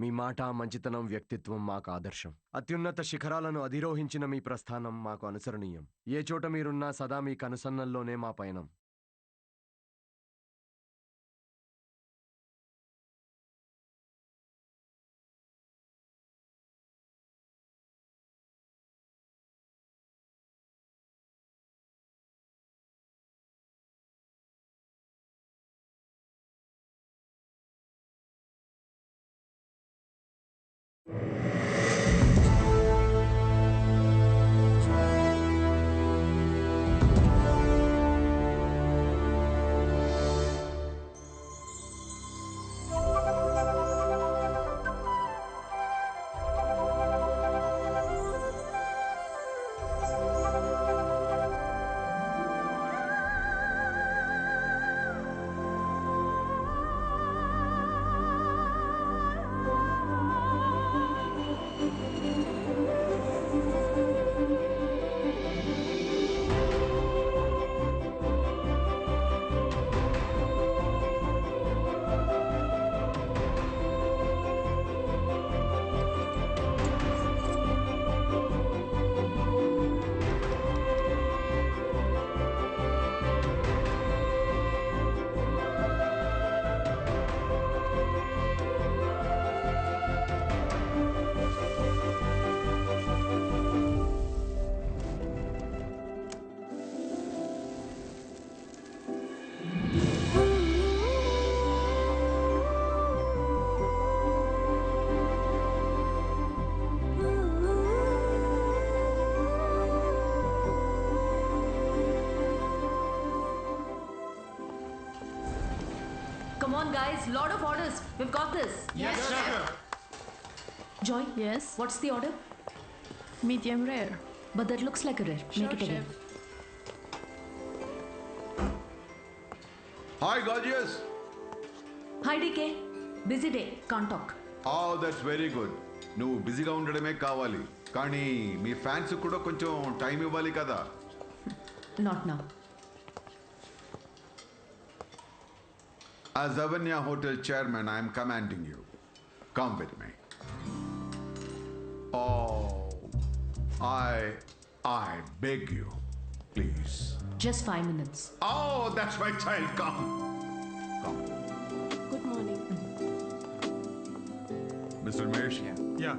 మీ మాట, మంచితనం, వ్యక్తిత్వం మాకు ఆదర్శం. అత్యున్నత శిఖరాలను అధిరోహించిన మీ ప్రస్థానం మాకు అనుసరణీయం. ఏ చోట మీరున్నా సదా మీ కనుసన్నల్లోనే మా పయనం. Come on, guys. Lot of orders. We've got this. Yes, chef. Joy. Yes. What's the order? Medium rare. But that looks like a rare. Sure, Make it again. chef. Hi, gorgeous. Hi, DK. Busy day. Can't talk. Oh, that's very good. నువ్వు బిజీగా ఉండడమే కావాలి, కానీ మీ fans కూడా కొంచెం time ఇవ్వాలి కదా. Not now. As Avanya Hotel chairman, I am commanding you. Come with me. Oh, I beg you, please. Just 5 minutes. Oh, that's my child. Come. Good morning. Mr. Mesh. Yeah,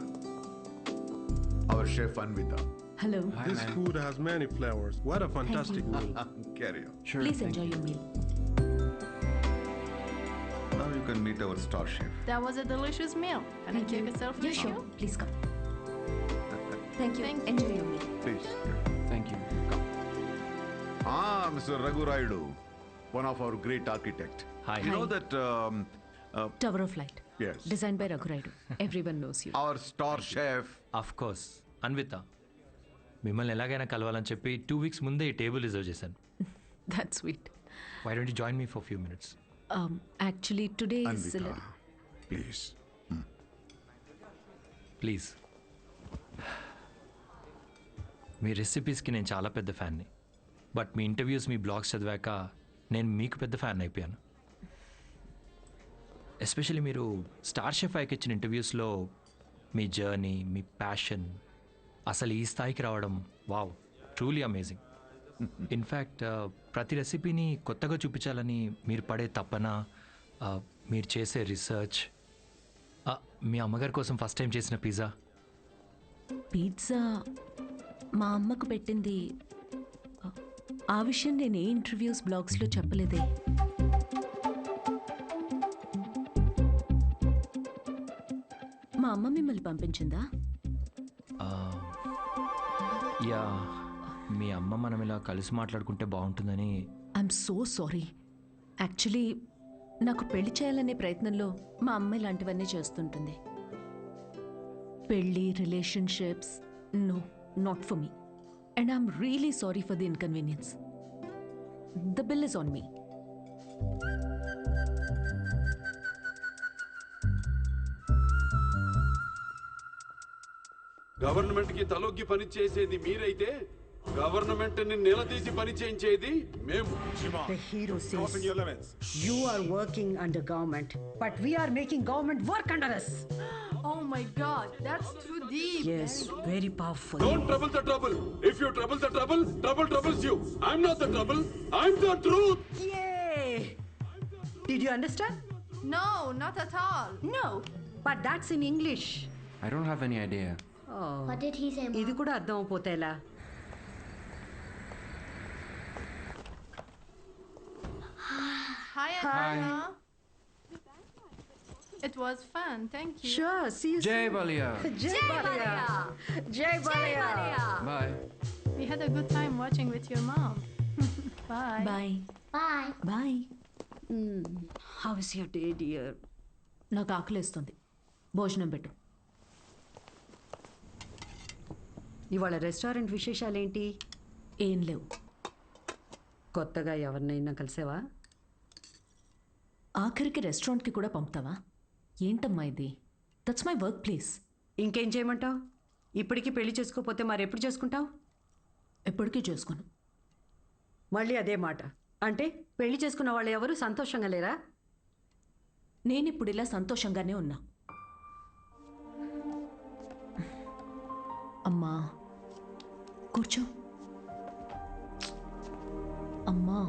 Our chef Anvita. Hello. this food has many flavors. What a fantastic meal. Carry on. Please enjoy your meal. Now you can meet our star chef. That was a delicious meal. Can I take a selfie? Yeah, sure. Please come. Thank you. Thank you. Enjoy your meal. Please. Thank you. Mr. Raghu Raidu, one of our great architect. Hi. You know that Tower of Light. yes, Designed by Raghu Raidu. Everyone knows you. our star chef. Of course Anvitha, మిమ్మల్ని ఎలాగైనా కలవాలని చెప్పి 2 weeks ముందే ఈ table reserve చేశాను. That's sweet. Why don't you join me for few minutes? Actually, today is... Anvita, please. Please. మీ రెసిపీస్కి నేను చాలా పెద్ద ఫ్యాన్ని, బట్ మీ ఇంటర్వ్యూస్, మీ బ్లాగ్స్ చదివాక నేను మీకు పెద్ద ఫ్యాన్ అయిపోయాను. ఎస్పెషల్లీ మీరు స్టార్ షెఫ్ ఐకి ఇచ్చిన ఇంటర్వ్యూస్లో మీ జర్నీ, మీ ప్యాషన్, అసలు ఈ స్థాయికి రావడం, వావ్, ట్రూలీ అమేజింగ్. ఇన్ఫ్యాక్ట్ ప్రతి రెసిపీని కొత్తగా చూపించాలని మీరు పడే తపన, మీరు చేసే రీసెర్చ్, మీ అమ్మగారి కోసం ఫస్ట్ టైం చేసిన పిజ్జా. పిజ్జా మా అమ్మకు పెట్టింది. ఆ విషయం నేను ఏ ఇంటర్వ్యూస్, బ్లాగ్స్లో చెప్పలేదే. మా అమ్మ మిమ్మల్ని పంపించిందా? యా, మీ అమ్మ మనం ఇలా కలిసి మాట్లాడుకుంటే బాగుంటుందని. I'm so sorry. యాక్చువల్లీ నాకు పెళ్లి చేయాలనే ప్రయత్నంలో మా అమ్మ ఇలాంటివన్నీ చేస్తుంటుంది. పెళ్ళి, relationships, no, not for me. And I'm really sorry for the inconvenience. The bill is on me. Government కి తలొగ్గి పని చేసేది మీరైతే గవర్నమెంట్ ని నిలదీసి పని చేయించేది మేము. The hero says you are working under government, but we are making government work under us. Oh my god, that's too deep. Yes, very powerful. Don't trouble the trouble. If you trouble the trouble, trouble troubles you. I'm not the trouble. I'm the truth. Yay! Did you understand? No, not at all. No, but that's in English. I don't have any idea. Oh, What did he say, ఇది Mom? కూడా అర్థం అయిపోతే ఎలా? Hi, Anna. It was fun, thank you. Sure, see you Jay soon. Balia. Jay Balia. Jay Balia. Bye. We had a good time watching with your mom. Bye. Bye Bye. Bye. How is your day, dear? నాకు ఆకలేస్తుంది, భోజనం పెట్టు. ఇవాళ restaurant విశేషాలేంటి? ఏం లేవు. కొత్తగా ఎవరినైనా కలిసావా? ఆఖరికి రెస్టారెంట్కి కూడా పంపుతావా? ఏంటమ్మా ఇది? That's my work place. ఇంకేం చేయమంటావు? ఇప్పటికీ పెళ్లి చేసుకోకపోతే మరి ఎప్పుడు చేసుకుంటావు? ఎప్పటికీ చేసుకోను. మళ్ళీ అదే మాట. అంటే పెళ్లి చేసుకున్న వాళ్ళు ఎవరు సంతోషంగా లేరా? నేనిప్పుడు ఇలా సంతోషంగానే ఉన్నా. అమ్మా కూర్చో. అమ్మా,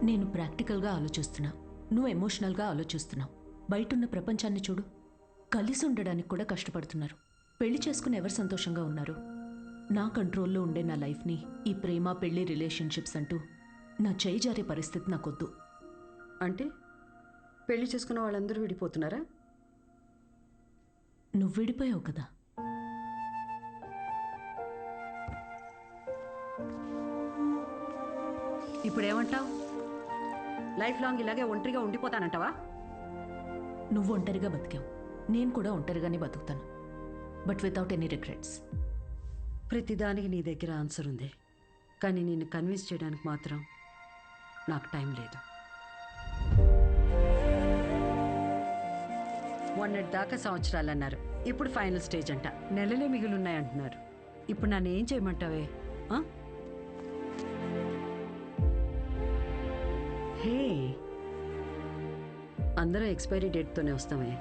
నేను ప్రాక్టికల్గా ఆలోచిస్తున్నా, నువ్వు ఎమోషనల్గా ఆలోచిస్తున్నావు. బయటున్న ప్రపంచాన్ని చూడు, కలిసి ఉండడానికి కూడా కష్టపడుతున్నారు. పెళ్లి చేసుకుని ఎవరు సంతోషంగా ఉన్నారు? నా కంట్రోల్లో ఉండే నా లైఫ్ని ఈ ప్రేమ పెళ్లి రిలేషన్షిప్స్ అంటూ నా చేయి జారే పరిస్థితి నాకొద్దు. అంటే పెళ్లి చేసుకున్న వాళ్ళందరూ విడిపోతున్నారా? నువ్వు విడిపోయావు కదా. ఇప్పుడు ఏమంటావు? లైఫ్ లాంగ్ ఇలాగే ఒంటరిగా ఉండిపోతానంటావా? నువ్వు ఒంటరిగా బతికావు, నేను కూడా ఒంటరిగానే బతుకుతాను, బట్ వితౌట్ ఎనీ రిగ్రెట్స్. ప్రతిదానికి నీ దగ్గర ఆన్సర్ ఉంది, కానీ నిన్ను కన్విన్స్ చేయడానికి మాత్రం నాకు టైం లేదు. మొన్నటి దాకా సంవత్సరాలు అన్నారు, ఇప్పుడు ఫైనల్ స్టేజ్ అంట. నెలలే మిగిలిన్నాయంటున్నారు. ఇప్పుడు నన్ను ఏం చేయమంటావే? ఆ? హే, అందరం ఎక్స్పైరీ డేట్తోనే వస్తామే.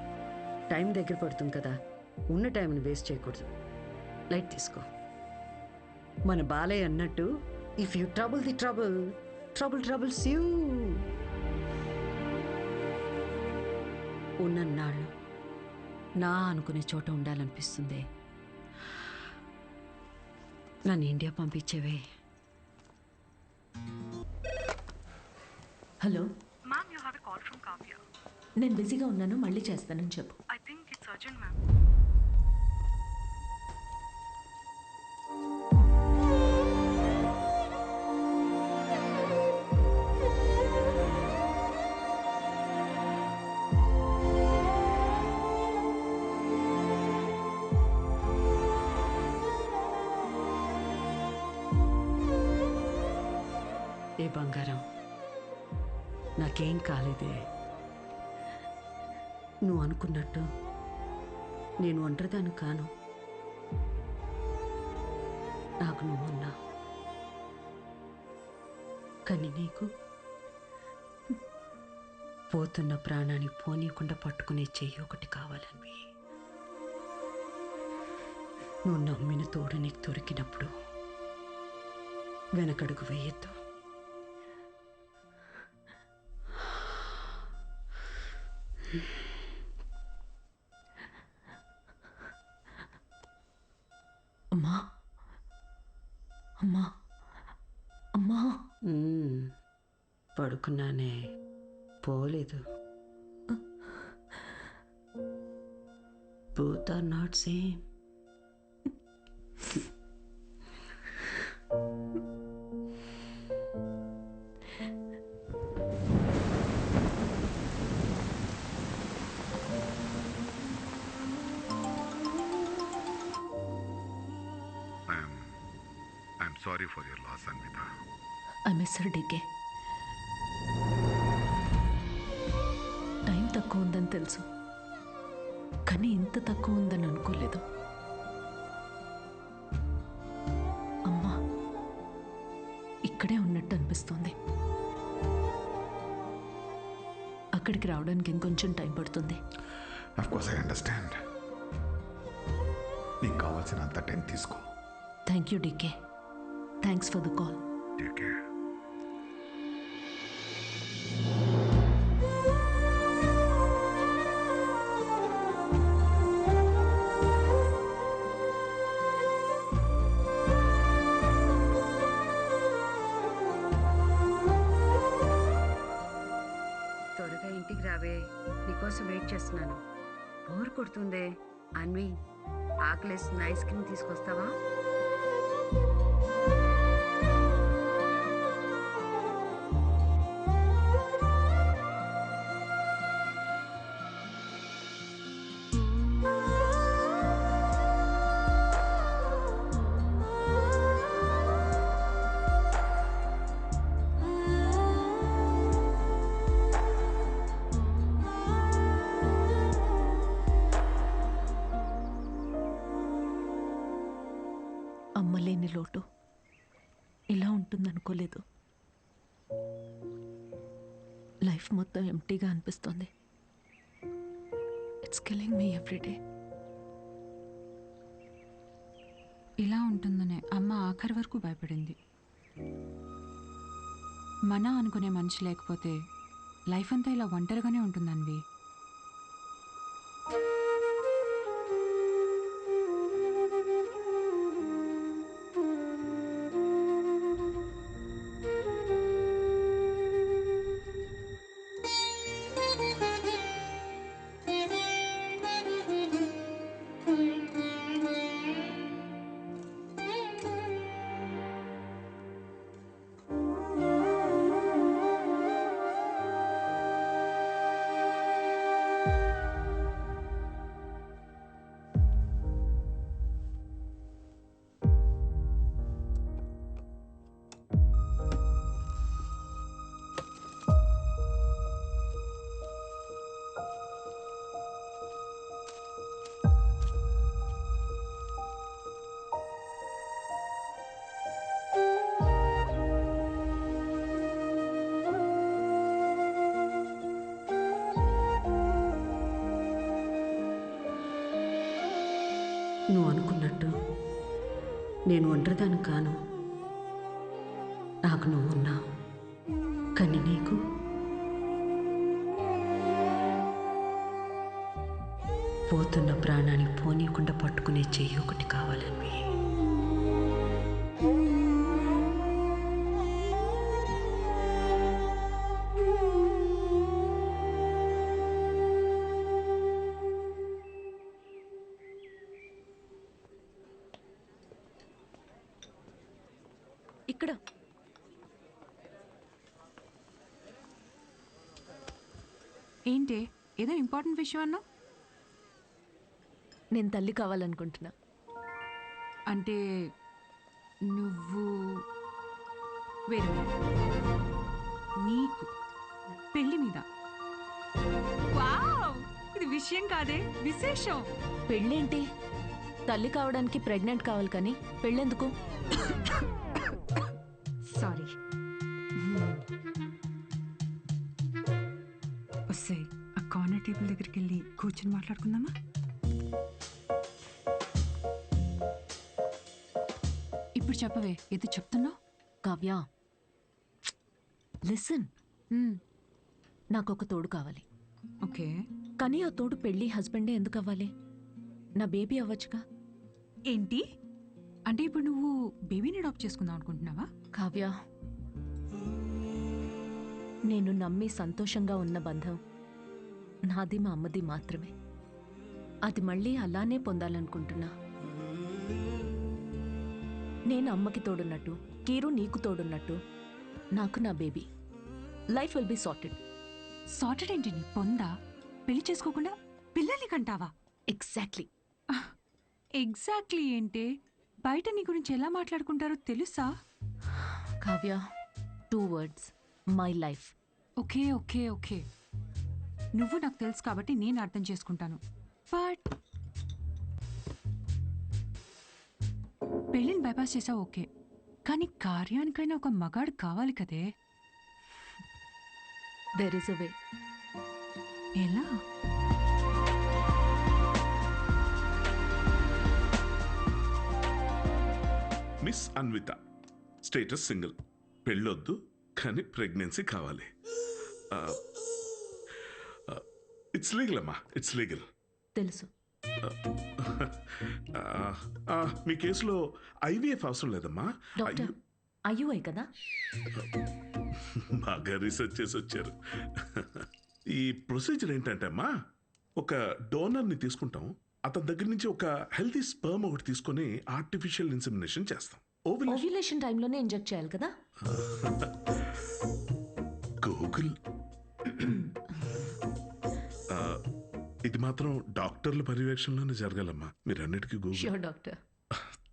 టైం దగ్గర పడుతుంది కదా, ఉన్న టైంని వేస్ట్ చేయకూడదు. లైట్ తీసుకో. మన బాలయ్య అన్నట్టు, if you trouble the trouble, trouble troubles you. ఉన్నన్నాళ్ళు నా అనుకునే చోట ఉండాలనిపిస్తుంది. నన్ను ఇండియా పంపించేవే. Hello, Ma'am, you have a call from Kavya. నేను బిజీగా ఉన్నాను, మళ్ళీ చేస్తానని చెప్పు. I think it's urgent, ma'am. ఏ బంగారం, నాకేం కాలేదే. నువ్వు అనుకున్నట్టు నేను ఒంటరిదాన్ని కాను. నాకు నువ్వున్నా, కానీ నీకు పోతున్న ప్రాణాన్ని పోనీయకుండా పట్టుకునే చెయ్యి ఒకటి కావాలని. నువ్వు నమ్మిన తోడు నీకు దొరికినప్పుడు వెనకడుగు వేయొద్దు. అమ్మా, అమ్మా, అమ్మా. పడుకున్నానే, పోలేదు. Both are not same. I'm sorry for your loss, Anvita. I miss her DK. Time తక్కువ ఉందని తెలుసు, కానీ ఇంత తక్కువ ఉందని అనుకోలేదు. అమ్మా ఇక్కడే ఉన్నట్టు అనిపిస్తోంది. ఇక్కడికి రావడానికి ఇంకొంచెం టైం పడుతుంది. Of course I understand. నీకు కావాల్సినంత టైం తీసుకో. Thank you DK. Thanks for the call. Take care. త్వరగా ఇంటికి రావే, నీకోసం వెయిట్ చేస్తున్నాను. బోర్ కొడుతుందే. అన్వి, ఆకలేస్తుంది, ఐస్ క్రీమ్ తీసుకొస్తావా? అమ్మలేని లోటు ఇలా ఉంటుందనుకోలేదు. లైఫ్ మొత్తం ఎంటీగా అనిపిస్తుంది. It's killing me every day. ఇలా ఉంటుందనే అమ్మ ఆఖరి వరకు భయపడింది. మన అనుకునే మనిషి లేకపోతే లైఫ్ అంతా ఇలా ఒంటరిగానే ఉంటుందన్వి. నువ్వు అనుకున్నట్టు నేను ఒంటరిదాన్ని కాను. నాకు నువ్వు ఉన్నావు, కానీ నీకు పోతున్న ప్రాణాన్ని పోనీయకుండా పట్టుకునే చెయ్యి ఒకటి కావాలని. ఇక్కడ ఏంటి ఏదో ఇంపార్టెంట్ విషయం అన్నా? నేను తల్లి కావాలనుకుంటున్నా. అంటే నువ్వు వేరే నీకు పెళ్లి మీద? వావ్, ఇది విషయం కాదే, విశేషం. పెళ్ళేంటి? తల్లి కావడానికి ప్రెగ్నెంట్ కావాలి, కానీ పెళ్ళెందుకు? సారీ. వస్తే ఆ కార్నర్ టేబుల్ దగ్గరికి వెళ్ళి కూర్చొని మాట్లాడుకుందామా? ఇప్పుడు చెప్పవే, ఏదో చెప్తున్నావు. కావ్య, లిసన్. నాకు ఒక తోడు కావాలి. ఓకే, కానీ ఆ తోడు పెళ్ళి హస్బెండే ఎందుకు అవ్వాలి? నా బేబీ అవ్వచ్చుగా. ఏంటి అంటే ఇప్పుడు నువ్వు బేబీని అడాప్ట్ చేసుకుందాం అనుకుంటున్నావా? కావ్య, నేను నమ్మి సంతోషంగా ఉన్న బంధం నాది, మా అమ్మది మాత్రమే. అది మళ్ళీ అలానే పొందాలనుకుంటున్నా. నేను అమ్మకి తోడున్నట్టు, కీరు నీకు తోడున్నట్టు, నాకు నా baby. Life will be sorted. Sorted ఏంటి? నీ పొందా? పెళ్లి చేసుకోకుండా పిల్లల్ని కంటావా? ఎగ్జాక్ట్లీ. ఎగ్జాక్ట్లీ ఏంటి? బయట నీ గురించి ఎలా మాట్లాడుకుంటారో తెలుసా? Kavya, 2 words, my life. Okay okay okay, నువ్వు నాకు తెలుసు కాబట్టి నేను అర్థం చేసుకుంటాను. బట్ పెళ్ళిని బైపాస్ చేసావు ఓకే, కానీ కార్యానికైనా ఒక మగాడు కావాలి కదే. దెర్ ఇస్ అ వే. ఎలా? మిస్ అన్విత, స్టేటస్ సింగిల్, పెళ్ళొద్దు కానీ ప్రెగ్నెన్సీ కావాలి. ఇట్స్ లీగల్ అమ్మా, ఇట్స్ లీగల్. తెలుసు. మీ కేసులో ఐవీఎఫ్ అవసరం లేదమ్మా. డాక్టర్ అయ్యూఐ కదా? బాగా రీసెర్చ్ చేసి వచ్చారు. ఈ ప్రొసీజర్ ఏంటంటే అమ్మా, ఒక డోనర్ని తీసుకుంటాం, అతని దగ్గర నుంచి ఒక హెల్తీ స్పర్మ్ ఒకటి తీసుకొని ఆర్టిఫిషియల్ ఇన్సెమినేషన్ చేస్తాం. ఓవ్యులేషన్ టైంలోనే ఇంజెక్ట్ చేయాలి కదా? గూగుల్. ఇది మాత్రం డాక్టర్ల పర్యవేక్షణలోనే జరగాలమ్మా. మీరు అన్నిటికీ గూగుల్. Sure doctor.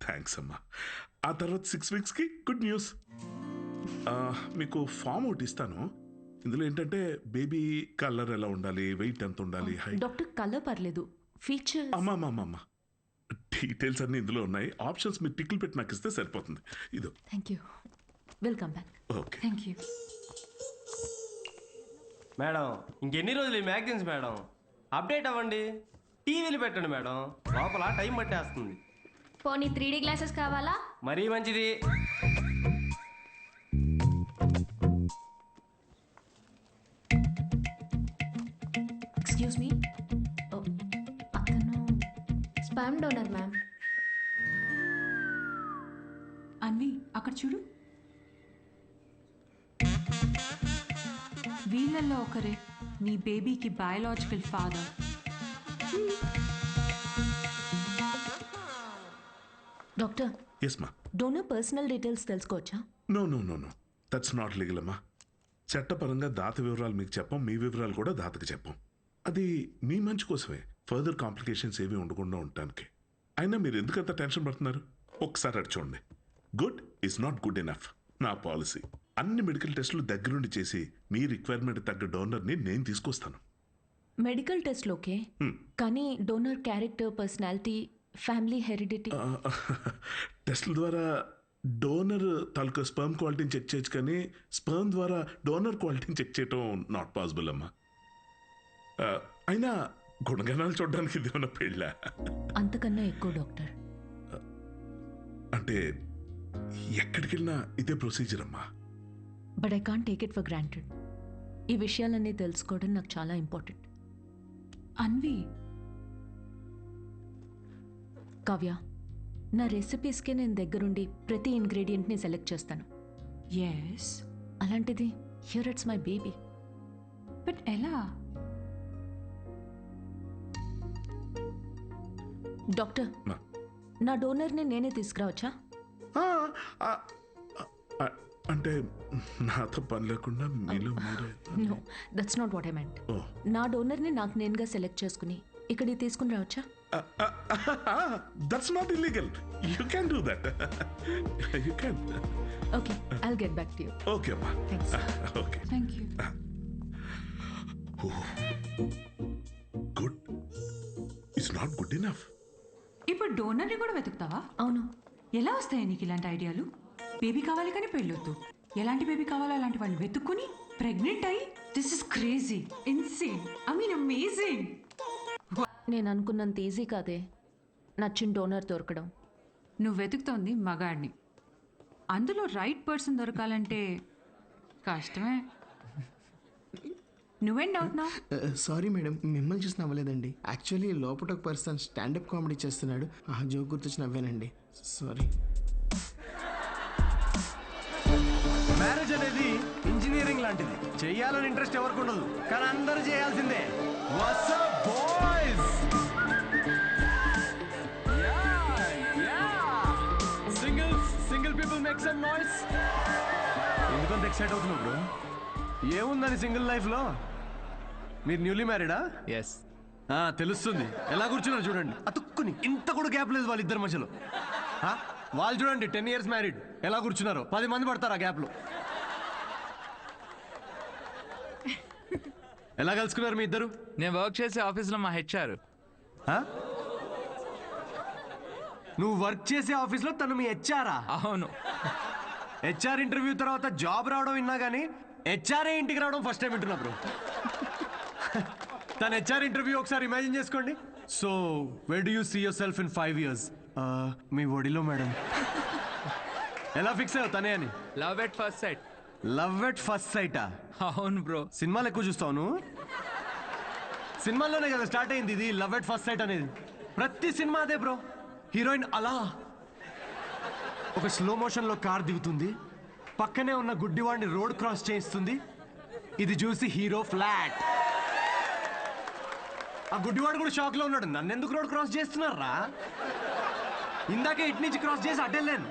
థ్యాంక్స్ అమ్మా. ఆ తర్వాత 6 వీక్స్కి గుడ్ న్యూస్. మీకు ఫామ్ ఒకటి ఇస్తాను. ఇందులో ఏంటంటే బేబీ కలర్ ఎలా ఉండాలి, వెయిట్ ఎంత ఉండాలి, హైట్. డాక్టర్ కలర్ పర్లేదు, ఫీచర్స్. అమ్మా డీటెయిల్స్ అన్ని ఇందులో ఉన్నాయి. ఆప్షన్స్ మీరు టిక్లు పెట్టి నాకు ఇస్తే సరిపోతుంది. ఇదో. Thank you. Welcome back. Okay. Thank you madam. ఇంకెన్ని రోజులు ఈ మ్యాగజైన్స్ మేడం? అప్డేట్ అవ్వండి, టీవీలు పెట్టండి మేడం, లోపల టైం పట్టేస్తుంది. పోనీ 3D గ్లాసెస్ కావాలా? మరీ మంచిది. ఎక్స్క్యూజ్ మీ, అతను స్పామ్ డోనర్ మ్యామ్. అన్వి అక్కడ చూడు, వీళ్ళల్లో ఒకరే నీ బేబీకి బయాలజికల్ ఫాదర్. డాక్టర్, ఎస్ మా. డోనర్ పర్సనల్ డీటెయిల్స్ తెలుసుకోవచ్చా? నో దట్స్ నాట్ లీగల్ అమ్మా. చట్టపరంగా దాత వివరాలు మీకు చెప్పం, మీ వివరాలు కూడా దాతకు చెప్పం. అది మీ మంచి కోసమే, ఫర్దర్ కాంప్లికేషన్స్ ఏవి ఉండకుండా ఉండటానికి. అయినా మీరు ఎందుకంత టెన్షన్ పడుతున్నారు? ఒకసారి అటు చూడండి. Good is not good enough. నా పాలసీ అన్ని మెడికల్ టెస్టులు దగ్గరుండి చేసి మీ రిక్వైర్మెంట్ తగ్గ డోనర్ని నేను తీసుకొస్తాను. మెడికల్ టెస్ట్లు ఓకే, కానీ donor character, personality, family heredity. టెస్ట్ల ద్వారా డోనర్ తాలూకా స్పర్మ్ క్వాలిటీని చెక్ చేయొచ్చు, కానీ స్పర్మ్ ద్వారా డోనర్ క్వాలిటీని చెక్ చేయటం నాట్ పాసిబుల్ అమ్మా. అయినా గుణగణాలు చూడడానికి ఇది ఉన్న పెళ్ళ. అంతకన్నా ఎక్కువ డాక్టర్. అంటే ఎక్కడికి వెళ్ళినా ఇదే ప్రొసీజర్ అమ్మా. But I can't take it for granted. ఈ విషయాలన్నీ తెలుసుకోవడం నాకు చాలా ఇంపార్టెంట్. అన్వి, కావ్య, నా రెసిపీస్కి నేను దగ్గరుండి ప్రతి ఇంగ్రీడియంట్ని సెలెక్ట్ చేస్తాను. ఎస్. అలాంటిది here it's my baby. But ఎలా? డాక్టర్, నా డోనర్ని నేనే తీసుకురావచ్చా? అంటే నాతో పని లేకుండా మీలో మీరే. No, that's not what I meant. నా డోనర్ని నాకు నేనుగా సెలెక్ట్ చేసుకుని ఇక్కడికి తీసుకుని రావచ్చా? That's not illegal. You can do that. You can. Okay, I'll get back to you. Okay, Amma. Thanks. Okay. Thank you. Good. It's not good enough. ఇప్పుడు డోనర్ని కూడా వెతుకుతావా? అవును. ఎలా వస్తాయి నీకు ఇలాంటి ఐడియాలు? బేబీ కావాలి కానీ పెళ్ళొద్దు. ఎలాంటి బేబీ కావాలో అలాంటి వాళ్ళు వెతుక్కుని ప్రెగ్నెంట్ అయ్యి, this is crazy, insane, I mean amazing. నేను అనుకున్నంత ఈజీ కాదే నచ్చిన డోనర్ దొరకడం. నువ్వు వెతుకుతోంది మగాడిని, అందులో రైట్ పర్సన్ దొరకాలంటే కష్టమే. నువ్వేం డౌట్ నా? సారీ మేడం, మిమ్మల్ని చూసి నవ్వలేదండి. యాక్చువల్లీ లోపల ఒక పర్సన్ స్టాండప్ కామెడీ చేస్తున్నాడు, ఆ జోక్ గుర్తొచ్చి నవ్వానండి. సారీ. మ్యారేజ్ అనేది ఇంజనీరింగ్ లాంటిది. చెయ్యాలని ఇంట్రెస్ట్ ఎవరికి ఉండదు, కానీ అందరూ చేయాల్సిందే. What's up, boys? Single people make some noise. ఎందుకంత ఎక్సైట్ అవుతున్నావు బ్రో? ఏముందని సింగిల్ లైఫ్లో? మీరు న్యూలీ మ్యారీడా? ఎస్. తెలుస్తుంది. ఎలా కూర్చున్నారు చూడండి, అతుక్కుని. ఇంత కూడా గ్యాప్ లేదు వాళ్ళిద్దరి మధ్యలో. వాళ్ళు చూడండి 10 years మ్యారీడ్, ఎలా కూర్చున్నారు. 10 మంది పడతారు ఆ గ్యాప్లో. ఎలా కలుసుకున్నారు మీ ఇద్దరు? నేను వర్క్ చేసే ఆఫీస్లో మా హెచ్ఆర్. నువ్వు వర్క్ చేసే ఆఫీస్లో తను మీ హెచ్ఆరా? అవును. హెచ్ఆర్ ఇంటర్వ్యూ తర్వాత జాబ్ రావడం విన్నా కానీ హెచ్ఆర్ఏ ఇంటికి రావడం ఫస్ట్ టైం వింటున్నా బ్రో. తన హెచ్ఆర్ ఇంటర్వ్యూ ఒకసారి ఇమాజిన్ చేసుకోండి. So where do you see yourself in 5 years? మీ ఒడిలో మేడం. ఎలా ఫిక్స్ అయ్యావు తనే అని? Love at first sight. Love at first సైటా? అవును బ్రో. సినిమాలు ఎక్కువ చూస్తావు? సినిమాల్లోనే కదా స్టార్ట్ అయింది ఇది లవ్ ఎట్ ఫస్ట్ సైట్ అనేది. ప్రతి సినిమా అదే బ్రో. హీరోయిన్ అలా ఒక స్లో మోషన్లో కార్ దిగుతుంది, పక్కనే ఉన్న గుడ్డివాడిని రోడ్ క్రాస్ చేయిస్తుంది, ఇది చూసి హీరో ఫ్లాట్. ఆ గుడ్డివాడు కూడా షాక్ లో ఉన్నాడు, నన్ను ఎందుకు రోడ్ క్రాస్ చేస్తున్నారా? ఇందాకే ఇటు నుంచి క్రాస్ చేసి అడ్డెళ్ళాను,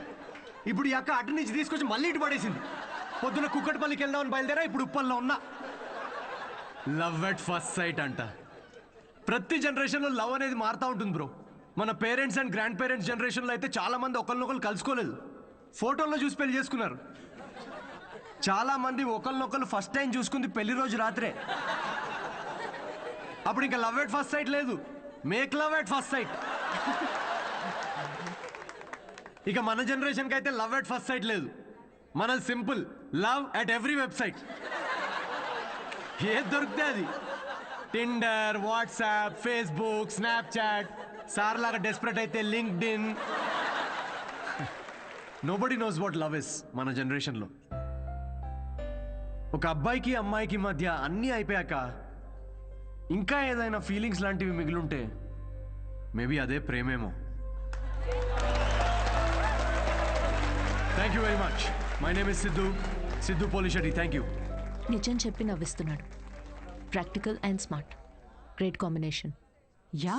ఇప్పుడు ఈ అక్క అటు నుంచి తీసుకొచ్చి మళ్ళీ ఇటు పడేసింది. పొద్దున కుక్కటిపల్లికి వెళ్దామని బయలుదేరా, ఇప్పుడు ఉప్పల్లో ఉన్నా. లవ్ ఎట్ ఫస్ట్ సైట్ అంట. ప్రతి జనరేషన్లో లవ్ అనేది మారుతూ ఉంటుంది బ్రో. మన పేరెంట్స్ అండ్ గ్రాండ్ పేరెంట్స్ జనరేషన్లో అయితే చాలా మంది ఒకరినొకరు కలుసుకోలేదు, ఫోటోల్లో చూసి పెళ్లి చేసుకున్నారు. చాలా మంది ఒకరినొకరు ఫస్ట్ టైం చూసుకుంది పెళ్లి రోజు రాత్రే. అప్పుడు ఇంకా లవ్ ఎట్ ఫస్ట్ సైట్ లేదు, make love at first site. ఇక మన జనరేషన్కి అయితే లవ్ ఎట్ ఫస్ట్ సైట్ లేదు, మన simple love at every website. ఏది దొరికితే అది, Tinder, WhatsApp, Facebook, Snapchat, sir లాగా డెస్పరేట్ అయితే linked in. Nobody knows what love is మన జనరేషన్లో. ఒక అబ్బాయికి అమ్మాయికి మధ్య అన్నీ అయిపోయాక ఇంకా ఏదైనా ఫీలింగ్స్ లాంటివి మిగిలుంటే మేబీ అదే ప్రేమేమో. Thank you very much. My name is Siddhu Polishetty. Thank you. నిజం చెప్పి నవ్విస్తున్నాడు. Practical and smart, great combination. Yeah,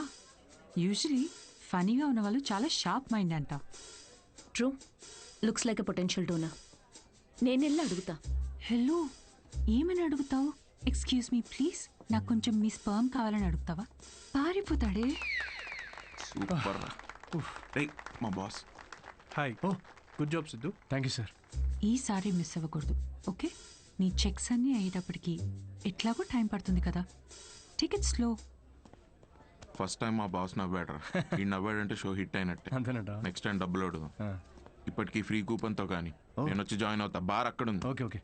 usually ఫనీగా ఉన్న వాళ్ళు చాలా షార్ప్ మైండ్ అంట. True, looks like a potential donor. నేను వెళ్ళి అడుగుతా. హలో, ఏమని అడుగుతావు? ఎక్స్క్యూజ్ మీ ప్లీజ్, నాకు కొంచెం మీ స్పర్మ్ కావాలని అడుగుతావా? పారిపోతాడే. సూపర్. రేయ్ మా boss. Hi. Oh good job Siddhu. Thank you sir. ఈసారి మిస్ అవ్వకూడదు, ఓకే? నీ చెక్స్ అన్నీ అయ్యేటప్పటికి ఎట్లాగో టైం పడుతుంది కదా, టికెట్ స్లో. ఫస్ట్ టైం మా బాస్ నవ్వాడు. ఈ నవ్వాడంటే షో హిట్ అయినట్టే. అంతేనట. నెక్స్ట్ టైం డబ్బులు అడుగు. ఇప్పటికీ ఫ్రీ కూపన్తో కానీ నేను వచ్చి జాయిన్ అవుతా. బార్ అక్కడ ఉంది. Okay okay.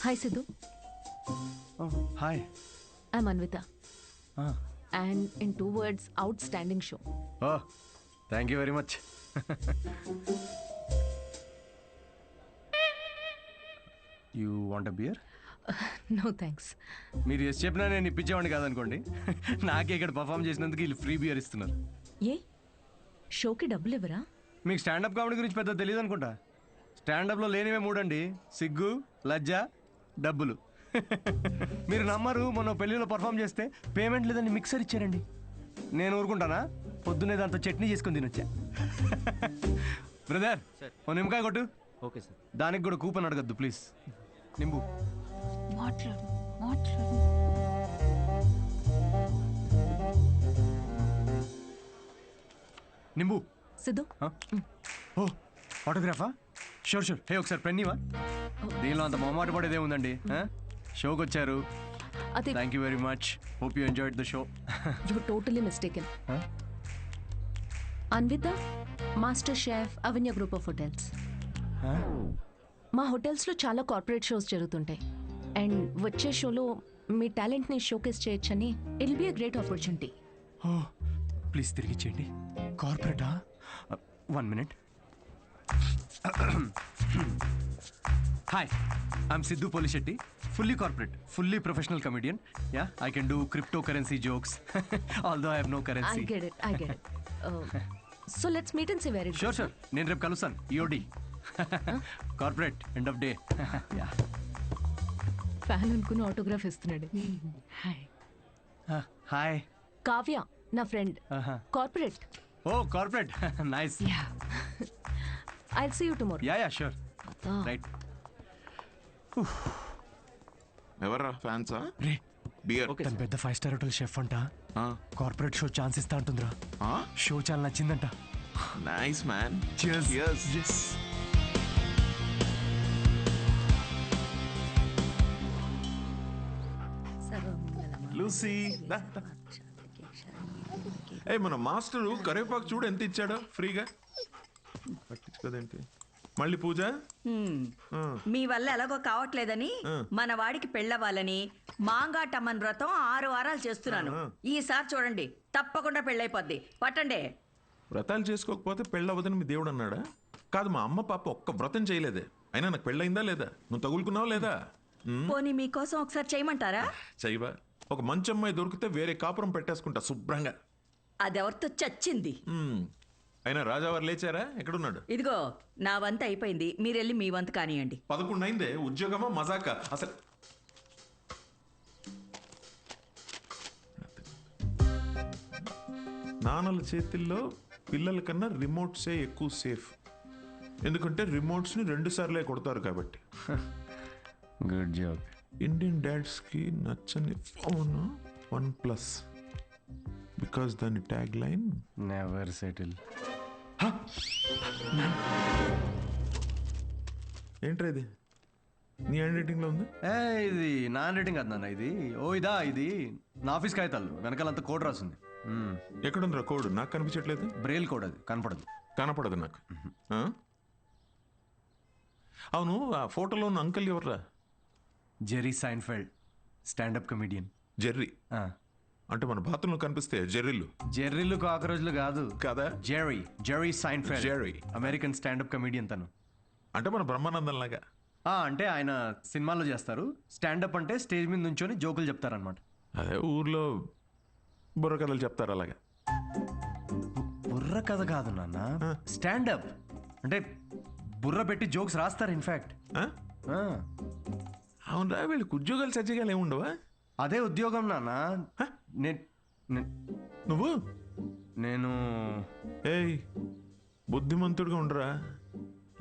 Hi Siddhu. Hi. I'm Anvita. And in 2 words, outstanding show. Oh thank you very much. You want a beer? No thanks. మీరు ఎస్ చెప్పినా నేను ఇప్పించేవాడిని కాదనుకోండి. నాకే ఇక్కడ పర్ఫామ్ చేసినందుకు వీళ్ళు ఫ్రీ బియర్ ఇస్తున్నారు. ఏ షోకి డబ్బులు ఇవ్వరా? మీకు స్టాండప్ కామెడీ గురించి పెద్ద తెలియదు అనుకుంటా. స్టాండప్లో లేనివే 3 అండి: సిగ్గు, లజ్జ, డబ్బులు. మీరు నమ్మరు, మొన్న పెళ్ళిలో పర్ఫామ్ చేస్తే పేమెంట్ లేదని మిక్సర్ ఇచ్చారండి. నేను ఊరుకుంటానా? పొద్దున్నే దాంతో చట్నీ చేసుకుని తినొచ్చా. బ్రదర్ ఓ నిమ్మకాయ కొట్టు. Okay sir. దానికి కూడా కూపన్ అడగద్దు ప్లీజ్. నింబు. మాట్లాడు మాట్లాడు. నింబు. సిద్ధు. ఓ ఆటోగ్రాఫా? Sure sure. హే ఒకసారి పెన్నీవా? దీనిలో అంత మొహమాట పడేదే ఉందండి. షోకి వచ్చారు. Thank you very much. Hope you enjoyed the show. You totally mistaken. Anvita, master chef, Avanya group of hotels. మా హోటల్స్లో చాలా కార్పొరేట్ షోస్ జరుగుతుంటాయి. అండ్ వచ్చే షోలో మీ టాలెంట్ని షోకేస్ చేయొచ్చని it will be a great opportunity. ఓ ప్లీజ్ తిరిగి ఇచ్చేయండి. కార్పొరేటా? 1 minute. Hi, I'm Siddhu Polishetty. Fully corporate, fully professional comedian. Yeah, I can do cryptocurrency jokes. Although I have no currency. I get it. So let's meet and see where it goes. Sure. నేను రేపు కలుస్తాను. EOD corporate end of day. Fan అనుకుని autograph ఇస్తున్నాడు. Hi. Hi. Kavya నా friend. Corporate. Oh corporate. Nice. Yeah. I'll see you tomorrow. Yeah sure. Right. ఎవర్రా ఫ్యాన్సా? రే beer. తన పెద్ద 5-star హోటల్ షెఫ్ అంట. కార్పొరేట్ షో ఛాన్స్ ఇస్తా అంటుందిరా. షో చాలా నచ్చిందంట. Nice man. Cheers. Yes. Lucy. ఏ మన మాస్టరు కరివేపాకు చూడు ఎంత ఇచ్చాడో ఫ్రీగా. పట్టించుకోదేంటి? మళ్ళీ పూజ మీ వల్ల ఎలాగో కావట్లేదని మన వాడికి పెళ్ళవ్వాలని మాంగాటమ్మన్ వ్రతం 6 వారాలు చేస్తున్నాను. ఈసారి చూడండి, తప్పకుండా పెళ్ళైపోద్ది. పట్టండి. వ్రతాలు చేసుకోకపోతే పెళ్ళవదని మీ దేవుడు అన్నాడా? కాదు, మా అమ్మ పాప ఒక్క వ్రతం చేయలేదే. అయినా నాకు పెళ్ళయిందా లేదా? నువ్వు తగులుకున్నావా లేదా? పోనీ మీకోసం ఒకసారి చేయమంటారా? చెయ్యవా? ఒక మంచి అమ్మాయి దొరికితే వేరే కాపురం పెట్టేసుకుంటా శుభ్రంగా. అదెవరితో చచ్చింది. అయినా రాజావారు లేచారా? ఎక్కడున్నాడు? ఇదిగో నా వంత అయిపోయింది, మీరెళ్ళి మీ వంత కానియండి. 11 అయిందే. ఉద్యోగమా మజాకా? అసలు నాన్నల చేతిల్లో పిల్లల కన్నా రిమోట్సే ఎక్కువ సేఫ్. ఎందుకంటే రిమోట్స్ని 2 సార్లే కొడతారు కాబట్టి. Good job. ఇండియన్ డాడ్స్కి నచ్చని ఫోన్ OnePlus. బికాస్ దాని ట్యాగ్ లైన్ నెవర్ సెటిల్. ఏంట్రా ఇది? నీ హ్యాండ్ రైటింగ్లో ఉంది? ఇది నా హ్యాండ్ రైటింగ్ కాదు నాన్న, ఇది ఇది నా ఆఫీస్ కాగితాలు వెనకాలంతా కోడ్ రాసింది. ఎక్కడుందిరా కోడ్? నాకు కనిపించట్లేదు. బ్రెయిల్ కోడ్, అది కనపడదు నాకు. అవును, ఆ ఫోటోలో ఉన్న అంకుల్ ఎవర్రా? Jerry Seinfeld, standup comedian. Jerry అంటే మన బాత్రూంలో కనిపిస్తే జెర్రీలు కాకరోజులు కాదు కదా. Jerry Seinfeld, American standup comedian తను. అంటే మన బ్రహ్మానందం లాగా. అంటే ఆయన సినిమాల్లో చేస్తారు. స్టాండప్ అంటే స్టేజ్ మీద నుంచొని జోకులు చెప్తారనమాట. అదే ఊర్లో బుర్ర కథలు చెప్తారు అలాగా. బుర్ర కథ కాదు నాన్న, స్టాండప్ అంటే బుర్ర పెట్టి జోక్స్ రాస్తారు. ఇన్ఫాక్ట్ అవునరా, వీళ్ళకి ఉద్యోగాలు సజ్జగాలు ఏముండవా? అదే ఉద్యోగం నాన్న. నేను ఏయ్, బుద్ధిమంతుడిగా ఉండరా,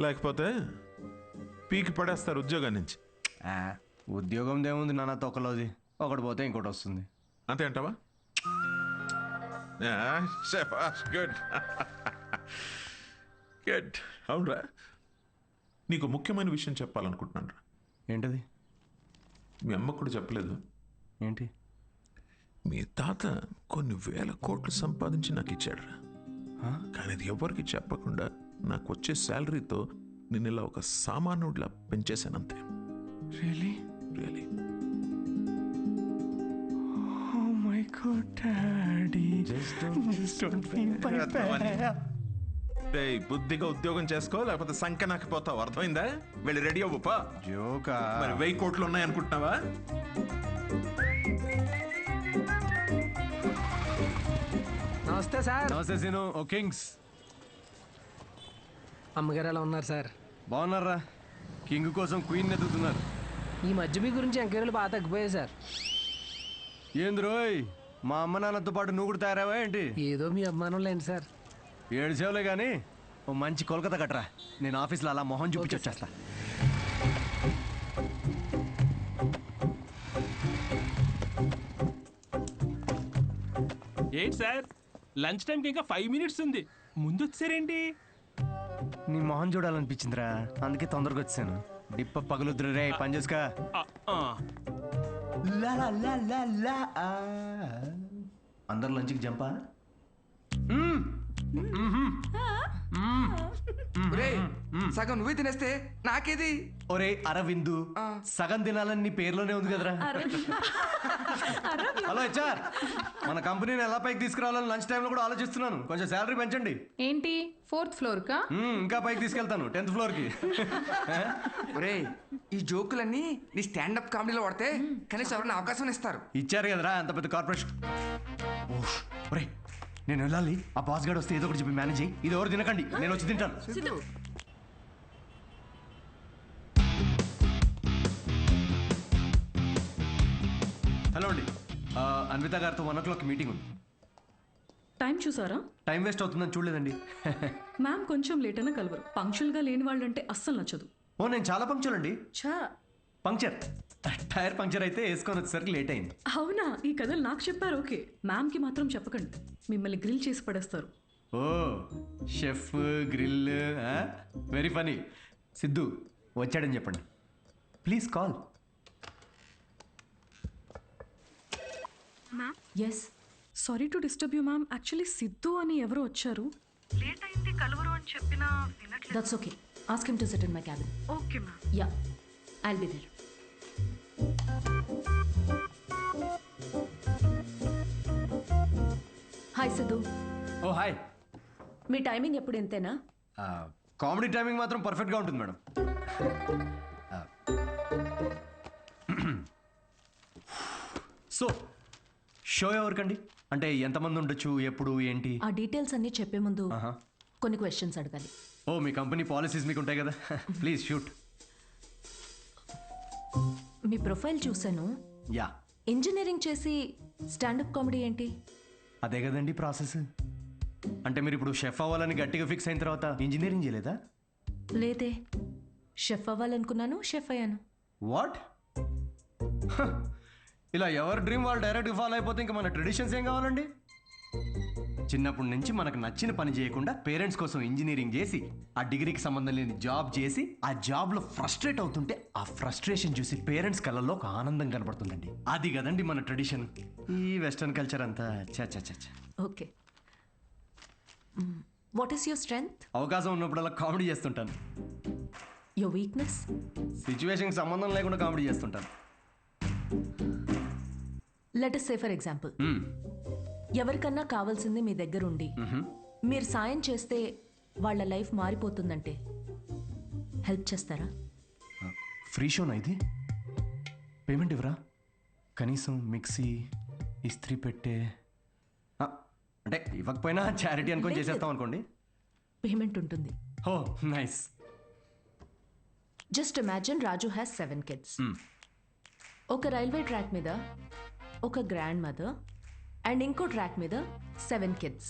లేకపోతే పీకి పడేస్తారు ఉద్యోగం నుంచి. ఉద్యోగం దేముంది నాన్న, తొక్కలోది. ఒకటి పోతే ఇంకోటి వస్తుంది. అంతే అంటావా? Good good. అవునరా, నీకు ముఖ్యమైన విషయం చెప్పాలనుకుంటున్నాను రా. ఏంటది? మీ అమ్మకు కూడా చెప్పలేదు. ఏంటి? మీ తాత కొన్ని వేల కోట్లు సంపాదించి నాకు ఇచ్చాడు రా. కానీ అది ఎవరికి చెప్పకుండా నాకు వచ్చే శాలరీతో నేను ఇలా ఒక సామాన్యుడిలా పెంచేశానంతే. Really? Really. Oh my God, Daddy. Just don't feel my bad. బుద్ధిగా ఉద్యోగం చేసుకో, లేకపోతే సంఖ్య నాకు పోతావు. అర్థమైందా? వెళ్ళి రెడీ అవ్వపా. జోకా? మరి 1000 కోట్లు ఉన్నాయనుకుంటున్నావా? నమస్తే సార్. నమస్తే సీను. ఓ కింగ్స్. అమ్మగారు ఎలా ఉన్నారు సార్? బాగున్నారా? కింగ్ కోసం క్వీన్ ఎదుగుతున్నారు. ఈ మధ్య మీ గురించి ఎంక్వైరీలు బాగా తగ్గిపోయాయి సార్. ఏంది రోయ్, మా అమ్మ నాన్నతో పాటు నువ్వు కూడా తయారావా ఏంటి? ఏదో మీ అభిమానం లేండి సార్. 7 సేవలే కానీ ఓ మంచి కోల్కతా కట్టరా. నేను ఆఫీస్లో అలా మొహం చూపించి వచ్చేస్తా. ఏంటి సార్, లంచ్ టైంకి ఇంకా 5 మినిట్స్ ఉంది, ముందు వచ్చారేంటి? నీ మొహం చూడాలనిపించిందిరా, అందుకే తొందరగా వచ్చాను. డిప్ప పగులుద్దురు రే, పని చేసుకా. అందరు లంచ్కి జంపా. సగం నువ్వే తినేస్తే నాకేది? ఒరే అరవిందు, సగం తినాలని నీ పేర్లోనే ఉంది కదరా. హలో హెచ్ఆర్, మన కంపెనీని ఎలా పైకి తీసుకురావాలని లంచ్ టైంలో కూడా ఆలోచిస్తున్నాను. కొంచెం శాలరీ పెంచండి. ఏంటి 4th ఫ్లోర్ కా? ఇంకా పైకి తీసుకెళ్తాను, 10th ఫ్లోర్కి. ఒరే, ఈ జోకులన్నీ నీ స్టాండప్ కామెడీలో వాడితే కనీసం ఎవరైనా అవకాశం ఇస్తారు. ఇచ్చారు కదరా అంత పెద్ద కార్పొరేషన్. ఒరే, నేను వెళ్ళాలి. ఆ బాస్ గార్డ్ వస్తే ఏదో ఒకటి చెప్పి మేనేజ్ అయ్యి. ఇది ఎవరు తినకండి, నేను వచ్చి తింటాను. హలో అండి, అన్విత గారితో 1 o'clock మీటింగ్ ఉంది. టైం చూసారా? టైం వేస్ట్ అవుతుందని చూడలేదండి. మ్యామ్ కొంచెం లేట్ అయినా కలవరు. పంక్చువల్గా లేని వాళ్ళంటే అస్సలు నచ్చదు. ఓ, నేను చాలా పంక్చువల్ అండి. ఛా, పంక్చర్, టైర్ పంక్చర్ అయితే వేసుకొని వచ్చేసరికి లేట్ అయింది. అవునా? ఈ కథలు నాకు చెప్పారు. ఓకే, మ్యామ్కి మాత్రం చెప్పకండి, మిమ్మల్ని గ్రిల్ చేసి పడేస్తారు. Oh, chef grill, very funny. Siddhu వచ్చాడని చెప్పండి. Please call. Yes, sorry to disturb you ma'am. Actually Siddhu అని ఎవరో వచ్చారు. లేట్ అయింది కలవరు అని చెప్పినా వినట్లేదు. That's okay, Ask him to sit in my cabin. Okay, ma'am. Yeah, I'll be there. Hi Siddhu. Oh hi. మీ టైమింగ్ ఎప్పుడు ఇంతేనా? కామెడీ టైమింగ్ మాత్రం పర్ఫెక్ట్గా ఉంటుంది మేడం. సో షో ఎవరికండి? అంటే ఎంతమంది ఉండొచ్చు, ఎప్పుడు, ఏంటి? ఆ డీటెయిల్స్ అన్నీ చెప్పే ముందు కొన్ని క్వశ్చన్స్ అడగాలి. ఓ మీ కంపెనీ పాలసీస్ మీకు ఉంటాయి కదా, ప్లీజ్ షూట్. మీ ప్రొఫైల్ చూశాను. యా. ఇంజనీరింగ్ చేసి స్టాండప్ కామెడీ ఏంటి? అదే కదండి ప్రాసెస్. అంటే మీరు ఇప్పుడు షెఫ్ అవ్వాలని గట్టిగా ఫిక్స్ అయిన తర్వాత ఇంజనీరింగ్ చేయలేదా? లేదే, షెఫ్ అవ్వాలనుకున్నాను, షెఫ్ అయ్యాను. వాట్? ఇలా ఎవరి డ్రీమ్ వాళ్ళు డైరెక్ట్గా ఫాలో అయిపోతే ఇంకా మన ట్రెడిషన్స్ ఏం కావాలండి? చిన్నప్పటి నుంచి మనకు నచ్చిన పని చేయకుండా పేరెంట్స్ కోసం ఇంజనీరింగ్ చేసి ఆ డిగ్రీకి సంబంధం లేని జాబ్ చేసి ఆ జాబ్లో ఫ్రస్ట్రేట్ అవుతుంటే ఆ ఫ్రస్ట్రేషన్ చూసి పేరెంట్స్ కళ్ళల్లో ఒక ఆనందం కనబడుతుందండి. అది కదండి మన ట్రెడిషన్. ఈ వెస్టర్న్ కల్చర్ అంతా చ. Okay, what is your strength? అవకాశం ఉన్నప్పుడల్లా కామెడీ చేస్తుంటాను. Your weakness? సిచ్యువేషన్కి సంబంధం లేకుండా కామెడీ చేస్తుంటాను. Let us say for example, ఎవరికన్నా కావాల్సింది మీ దగ్గర ఉండి మీరు సాయం చేస్తే వాళ్ళ లైఫ్ మారిపోతుందంటే హెల్ప్ చేస్తారా? ఫ్రీ షోనా ఇది? పేమెంట్ ఇవ్వరా? కనీసం మిక్సీ, ఇస్త్రీ పెట్టే, అంటే ఇవ్వకపోయినా చారిటీ అనుకొని చేసేస్తాం అనుకోండి. పేమెంట్ ఉంటుంది. Oh nice. Just imagine Raju has 7 kids. ఒక రైల్వే ట్రాక్ మీద ఒక గ్రాండ్ మదర్ అండ్ ఇంకో ట్రాక్ మీద 7 kids.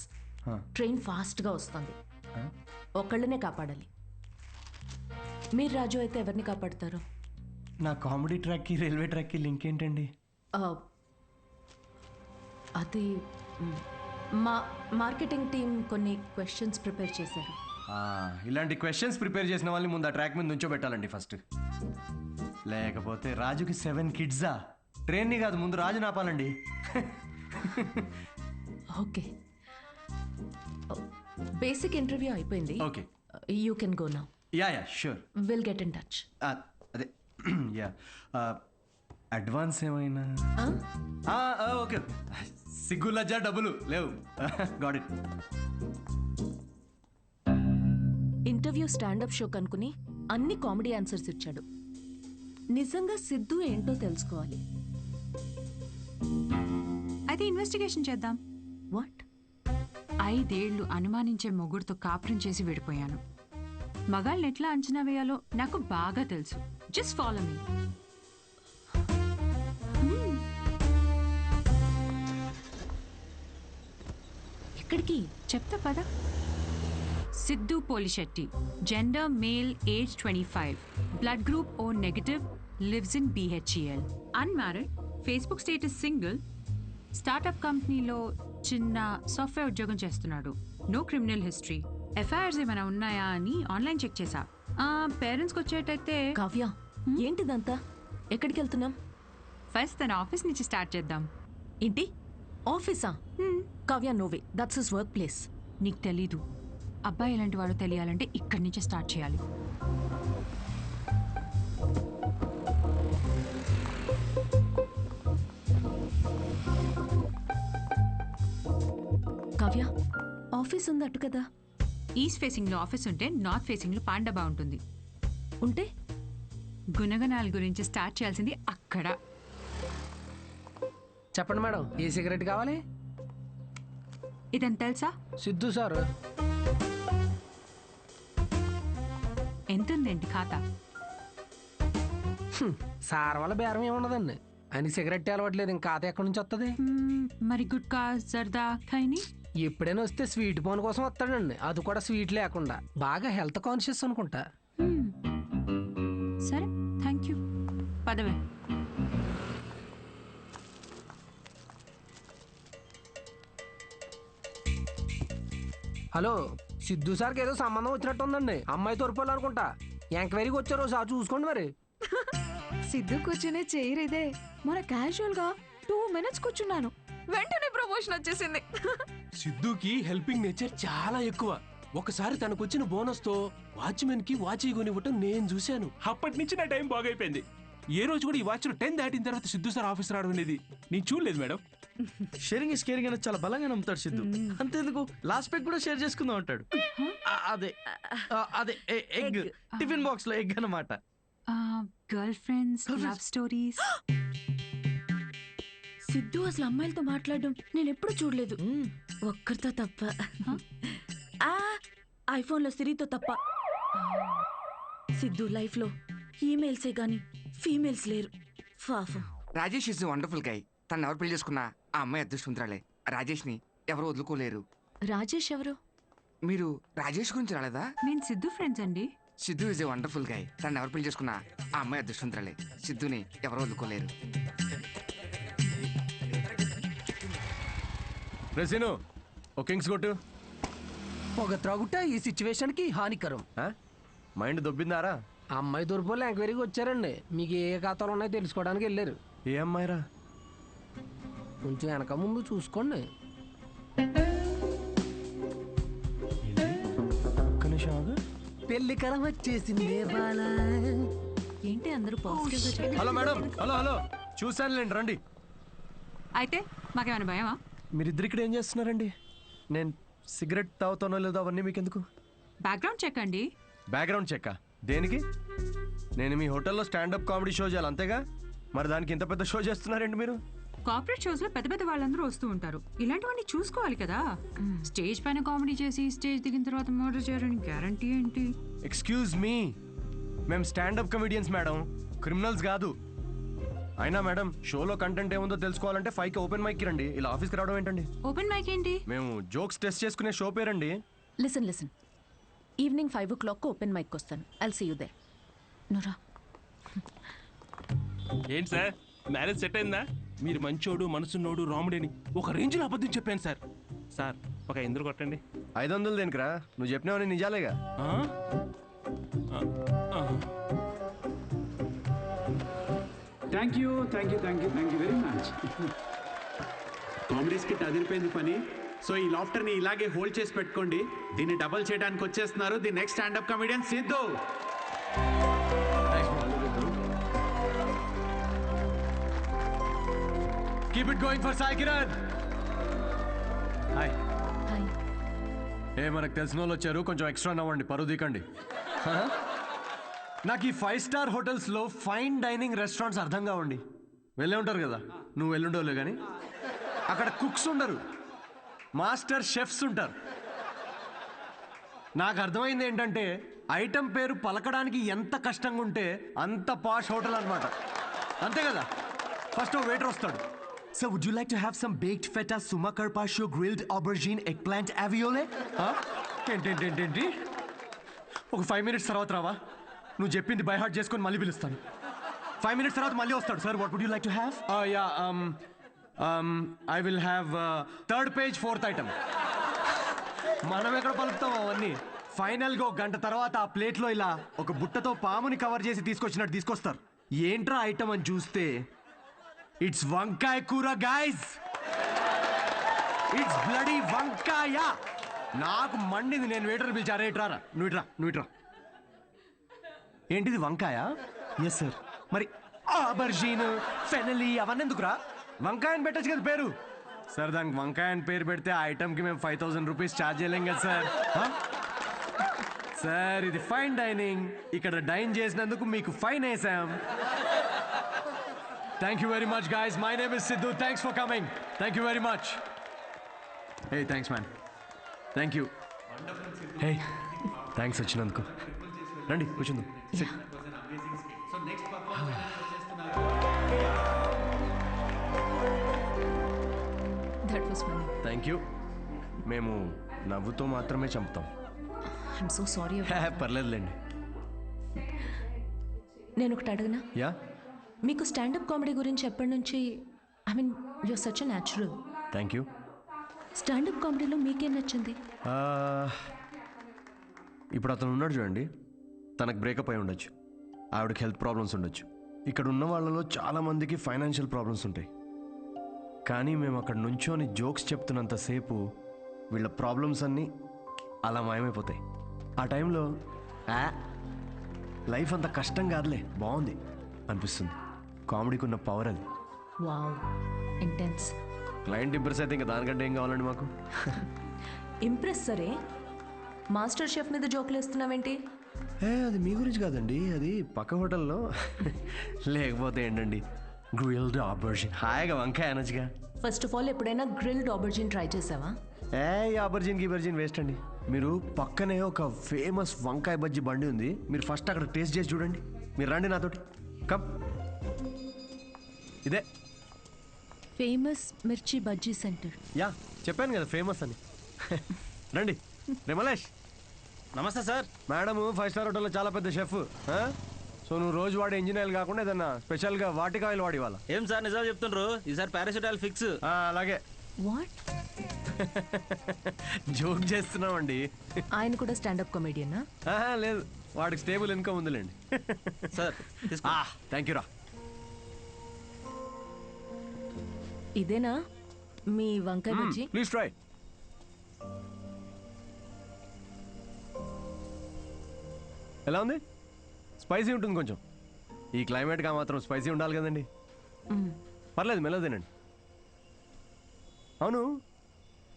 ట్రైన్ ఫాస్ట్గా వస్తుంది, ఒకళ్ళనే కాపాడాలి. మీరు రాజు అయితే ఎవరిని కాపాడతారు? నా కామెడీ ట్రాక్కి రైల్వే ట్రాక్కి లింక్ ఏంటండి? అది మా మార్కెటింగ్ టీం కొన్ని క్వశ్చన్స్ ప్రిపేర్ చేశారు. ఇలాంటి క్వశ్చన్స్ ప్రిపేర్ చేసిన వాళ్ళని ముందు ఆ ట్రాక్ మీద నుంచోబెట్టాలండి ఫస్ట్. లేకపోతే రాజుకి 7 kidsా? ట్రైన్ని కాదు, ముందు రాజు నాపాలండి. ఓకే, బేసిక్ ఇంటర్వ్యూ అయిపోయింది. Okay, you can go now. Yeah sure. Will get in touch. అదే యా. అడ్వాన్స్ ఏమైనా? ఓకే, సిగ్గు లజ్జ డబ్బులు లేవు. Got it. Interview standup show కనుకుని అన్ని కామెడీ ఆన్సర్స్ ఇచ్చాడు. నిజంగా సిద్ధు ఏంటో తెలుసుకోవాలి. అయితే ఇన్వెస్టిగేషన్ చేద్దాం. వాట్? 5 ఏళ్ళు అనుమానించే మొగుడుతో కాపురం చేసి విడిపోయాను. మగాళ్ళని ఎట్లా అంచనా వేయాలో నాకు బాగా తెలుసు. Just follow me. ఎక్కడికి? చెప్తా పద. Siddhu Polishetty, gender male, age 25, blood group O negative, lives in BHEL, unmarried, Facebook status single, startup కంపెనీలో చిన్న సాఫ్ట్వేర్ ఉద్యోగం చేస్తున్నాడు. No criminal history. ఎఫ్ఐఆర్స్ ఏమైనా ఉన్నాయా అని ఆన్లైన్ చెక్ చేశా. పేరెంట్స్కి వచ్చేటైతే. కావ్య, ఏంటిదంతా? ఎక్కడికి వెళ్తున్నాం? ఫస్ట్ తన ఆఫీస్ నుంచి స్టార్ట్ చేద్దాం. ఏంటి ఆఫీసా? Kavya, no way, that's his work place. నీకు తెలీదు. అబ్బాయి ఎలాంటి వాడో తెలియాలంటే ఇక్కడి నుంచే స్టార్ట్ చేయాలి. కావ్య, ఆఫీస్ ఉంది అటు కదా. ఈస్ట్ ఫేసింగ్లో ఆఫీస్ ఉంటే నార్త్ ఫేసింగ్లో పాండబా ఉంటుంది. ఉంటే గుణగణాల గురించి స్టార్ట్ చేయాల్సింది అక్కడ. చెప్పండి మేడం, ఏ సిగరెట్ కావాలి? ఇదని తెలుసా? సిద్ధు సార్. ఎంతుందేంటి ఖాతా? సార్ వల్ల బేరం ఏమున్నదండి. ఆయన సిగరెట్ అలవట్లేదు, ఇంకా ఖాతా ఎక్కడి నుంచి వస్తుంది? మరి గుట్కా, జర్దా, ఖైని ఎప్పుడైనా వస్తే స్వీట్ పోన్ కోసం వస్తాడండి, అది కూడా స్వీట్ లేకుండా. బాగా హెల్త్ కాన్షియస్ అనుకుంటా. సరే, థ్యాంక్ యూ. పదవే. హలో, సిద్ధు సార్కి ఏదో సంబంధం వచ్చినట్టు ఉందండి. అమ్మాయి తోరుపోలు అనుకుంటా. ఎంక్వైరీకి వచ్చారు, సార్ చూసుకోండి మరి. సిద్ధు కూర్చునే చైర్ ఇదే. మన క్యాజువల్ గా 2 minutes కూర్చున్నాను, వెంటనే ప్రమోషన్ వచ్చేసింది. సిద్ధుకి హెల్పింగ్ నేచర్ చాలా ఎక్కువ. ఒకసారి తనకు వచ్చిన బోనస్ తో వాచ్మెన్ కి వాచ్ కొనివ్వటం నేను చూశాను. అప్పటి నుంచి నా టైం బాగైపోయింది. ఏ రోజు కూడా ఈ వాచ్ 10 దాటిన తర్వాత సిద్ధు సార్ ఆఫీస్ రావడం అనేది నేను చూడలేదు మేడం. షేరింగ్ ఇస్ కేరింగ్ అనేది చాలా బలంగా నమ్ముతాడు సిద్ధు. అంతేందుకు లాస్ట్ పెగ్ కూడా షేర్ చేసుకుందాం అంటాడు. అదే అదే ఎగ్ టిఫిన్ బాక్స్ లో ఎగ్ అన్నమాట. Girl friends, love stories. Siddhu అసలు అమ్మాయిలతో మాట్లాడడం నేను ఎప్పుడు చూడలేదు, ఒక్కరితో తప్ప. ఐఫోన్లో సిరితో తప్ప. సిద్ధు లైఫ్ లో ఈమెయిల్సే గాని ఫీమేల్స్ లేరు. పాపం. Rajesh is wonderful guy. తను ఎవరు పెళ్లి చేసుకున్నా ఆ అమ్మాయి అదృష్టవంతురాలే. రాజేష్ ని ఎవరు వదులుకోలేరు. రాజేష్ ఎవరు? మీరు రాజేష్ గురించి రాలేదా? నేను సిద్ధు ఫ్రెండ్స్ అండి. Siddhu is a wonderful guy. తను ఎవరు పెళ్లి చేసుకున్నా ఆ అమ్మాయి అదృష్టవంతురాలే. సిద్ధుని ఎవరు వదులుకోలేరు. రెసిను ఓ కింగ్స్ కొట్టు. పొగ త్రాగుట ఈ సిచ్యువేషన్ కి హానికరం. మైండ్ దొబ్బిందారా? అమ్మాయి తూర్పులో ఎంక్వైరీకి వచ్చారండి. మీకు ఏ ఖాతాలు ఉన్నాయో తెలుసుకోవడానికి వెళ్ళారు. ఏ అమ్మాయిరా? కొంచెం వెనక ముందు చూసుకోండి. పెళ్లి కరం వచ్చేసింది. ఏంటి అందరూ పాజిటివ్? Hello madam. హలో చూశానులేండి, రండి. అయితే మాకేమైనా భయమా? మీరిద్దరు ఇక్కడ ఏం చేస్తున్నారండి? నేను సిగరెట్ తాగుతానో లేదో అవన్నీ మీకెందుకు? బ్యాక్గ్రౌండ్ చెక్ అండి. బ్యాక్గ్రౌండ్ చెక్ దేనికి? నేను మీ హోటల్లో స్టాండప్ కామెడీ షో చేయాలి అంతేగా, మరి దానికి ఇంత పెద్ద షో చేస్తున్నారండి మీరు? కార్పొరేట్ షోస్ లో పెద్ద పెద్ద వాళ్ళందరూ వస్తూ ఉంటారు. ఇలాంటివన్నీ చూసుకోవాలి కదా. స్టేజ్ పైన కామెడీ చేసి స్టేజ్ దిగిన తర్వాత మర్డర్ చేయడానికి గ్యారంటీ ఏంటి? ఎక్స్క్యూజ్ మీ, మేము స్టాండప్ కమెడియన్స్ మేడం, క్రిమినల్స్ కాదు. అయినా మేడం, షోలో కంటెంట్ ఏముందో తెలుసుకోవాలంటే 5కి ఓపెన్ మైక్ రండి. ఇలా ఆఫీస్కి రావడం ఏంటండి? ఓపెన్ మైక్ ఏంటి? మేము జోక్స్ టెస్ట్ చేసుకునే షో పేరండి. Listen evening 5 o'clock open mic వస్తాను. I'll see you there. నురా ఏంటి సార్, మ్యారేజ్ సెట్ అయిందా? మీరు మంచోడు, మనసున్నోడు, రాముడేని ఒక రేంజ్లో అబద్ధం చెప్పాను సార్. సార్ ఒక 500 కొట్టండి. 500 దేనికిరా? నువ్వు చెప్పినావని నిజాలేగా. Thank you very much. Comedy skit అదిరిపోయింది పని. సో ఈ లాఫ్టర్ని ఇలాగే హోల్డ్ చేసి పెట్టుకోండి. దీన్ని డబల్ చేయడానికి వచ్చేస్తున్నారు the next standup comedian Siddhu. Keep it going for Sai Kiran. Hi. మనకు తెలిసిన వాళ్ళు వచ్చారు, కొంచెం ఎక్స్ట్రా నవ్వండి, పరువు దికండి. నాకు ఈ 5 star హోటల్స్లో ఫైన్ డైనింగ్ రెస్టారెంట్స్ అర్థం కావండి. వెళ్ళే ఉంటారు కదా, నువ్వు వెళ్ళుండవులే కానీ. అక్కడ కుక్స్ ఉండరు, మాస్టర్ షెఫ్స్ ఉంటారు. నాకు అర్థమైంది ఏంటంటే, ఐటమ్ పేరు పలకడానికి ఎంత కష్టంగా ఉంటే అంత పాష్ హోటల్ అనమాట. అంతే కదా. ఫస్ట్ ఓ వెయిటర్ వస్తాడు. So would you like to have some baked feta, సుమా carpaccio, grilled aubergine, eggplant అవియోలే? ఏంటి ఒక 5 minutes తర్వాత రావా? నువ్వు చెప్పింది బై హార్ట్ చేసుకొని మళ్ళీ పిలుస్తాను. 5 minutes తర్వాత మళ్ళీ వస్తాడు. Sir what would you like to have? I will have 3rd page 4th item. మనం ఎక్కడ పలుకుతాం అవన్నీ? ఫైనల్గా 1 గంట తర్వాత ఆ ప్లేట్లో ఇలా ఒక బుట్టతో పాముని కవర్ చేసి తీసుకొచ్చినట్టు తీసుకొస్తారు. ఏంట్రా ఐటమ్ అని చూస్తే ఇట్స్ వంకాయ కూర గైస్. ఇట్స్ బ్లడీ వంకాయ. నాకు మండింది. నేను వెయిటర్ పిలిచారా, ఇట్రారా, నువ్వు ఇట్రా. ఏంటిది వంకాయ? Yes sir. మరి ఆబర్జీన్, ఫెనలీ అవన్నీ ఎందుకురా? వంకాయ అని పెట్టచ్చు కదా పేరు. సార్ దానికి వంకాయ అని పేరు పెడితే ఆ ఐటమ్కి మేము 5,000 rupees ఛార్జ్ చేయలేం కదా సార్. సార్ ఇది ఫైన్ డైనింగ్, ఇక్కడ డైన్ చేసినందుకు మీకు ఫైన్ వేసాం. Thank you very much guys. My name is Siddhu. Thanks for coming. Thank you very much. Hey thanks man. Thank you. Hey thanks వచ్చినందుకు. రండి కూర్చుందాం. Thank you. మేము నవ్వుతో మాత్రమే చంపుతాం. I'm so sorry. పర్లేదులేండి. నేను ఒకటి అడగనా? యా. మీకు స్టాండప్ కామెడీ గురించి ఎప్పటి నుంచి? I mean you're such a natural. Thank you. Standup కామెడీలో మీకేం నచ్చింది? ఇప్పుడు అతను ఉన్నాడు చూడండి, తనకు బ్రేకప్ అయి ఉండొచ్చు, ఆవిడకి హెల్త్ ప్రాబ్లమ్స్ ఉండొచ్చు. ఇక్కడ ఉన్న వాళ్ళలో చాలామందికి ఫైనాన్షియల్ ప్రాబ్లమ్స్ ఉంటాయి. కానీ మేము అక్కడ నుంచోని జోక్స్ చెప్తున్నంతసేపు వీళ్ళ ప్రాబ్లమ్స్ అన్నీ అలా మాయమైపోతాయి. ఆ టైంలో లైఫ్ అంత కష్టం కాదులే, బాగుంది అనిపిస్తుంది. కామెడీకి ఉన్న పవర్ అది. Wow, intense. క్లయింట్ ఇంప్రెస్ అయితే ఇంకా దానికంటే ఏం కావాలండి మాకు? ఇంప్రెస్ సరే, మాస్టర్ షెఫ్ మీద జోకులు వేస్తున్నావేంటి? అది మీ గురించి కాదండి, అది పక్క హోటల్లో. లేకపోతే ఏంటండి, గ్రిల్డ్ ఆబర్జిన్, హాయిగా వంకాయ అనొచ్చుగా. ఫస్ట్ ఆఫ్ ఆల్ ఎప్పుడైనా గ్రిల్డ్ ఆబర్జిన్ ట్రై చేసావా? ఆబర్జిన్ గిబర్జిన్ వేస్ట్ అండి. మీరు పక్కనే ఒక ఫేమస్ వంకాయ బజ్జీ బండి ఉంది, మీరు ఫస్ట్ అక్కడ టేస్ట్ చేసి చూడండి. మీరు రండి నాతోటి, కమ్. ఇదే ఫేమస్ మిర్చి బజ్జీ సెంటర్. యా, చెప్పాను కదా ఫేమస్ అని. రండి. రిమలేష్, నమస్తే సార్. మేడము 5 స్టార్ హోటల్లో చాలా పెద్ద షెఫ్. సో నువ్వు రోజు వాడే ఇంజిన్ ఆయిల్ కాకుండా ఏదన్నా స్పెషల్గా వాటిక ఆయిల్ వాడి వాళ్ళ. ఏం సార్ నిజాలు చెప్తుండ్రు? ఈసారి పారాషూట్ ఫిక్స్. అలాగే. వాట్? జోక్ చేస్తున్నామండి. ఆయన కూడా స్టాండప్ కామెడియనా? లేదు, వాడికి స్టేబుల్ ఇన్కమ్ ఉందిలేండి. సార్ థ్యాంక్ యూ రా. ఇదేనా మీ వంకాయ బజ్జీ? Please try. ఎలా ఉంది? స్పైసీ ఉంటుంది కొంచెం. ఈ క్లైమేట్గా మాత్రం స్పైసీ ఉండాలి కదండి. పర్లేదు, మెల్లగా తినండి. అవును,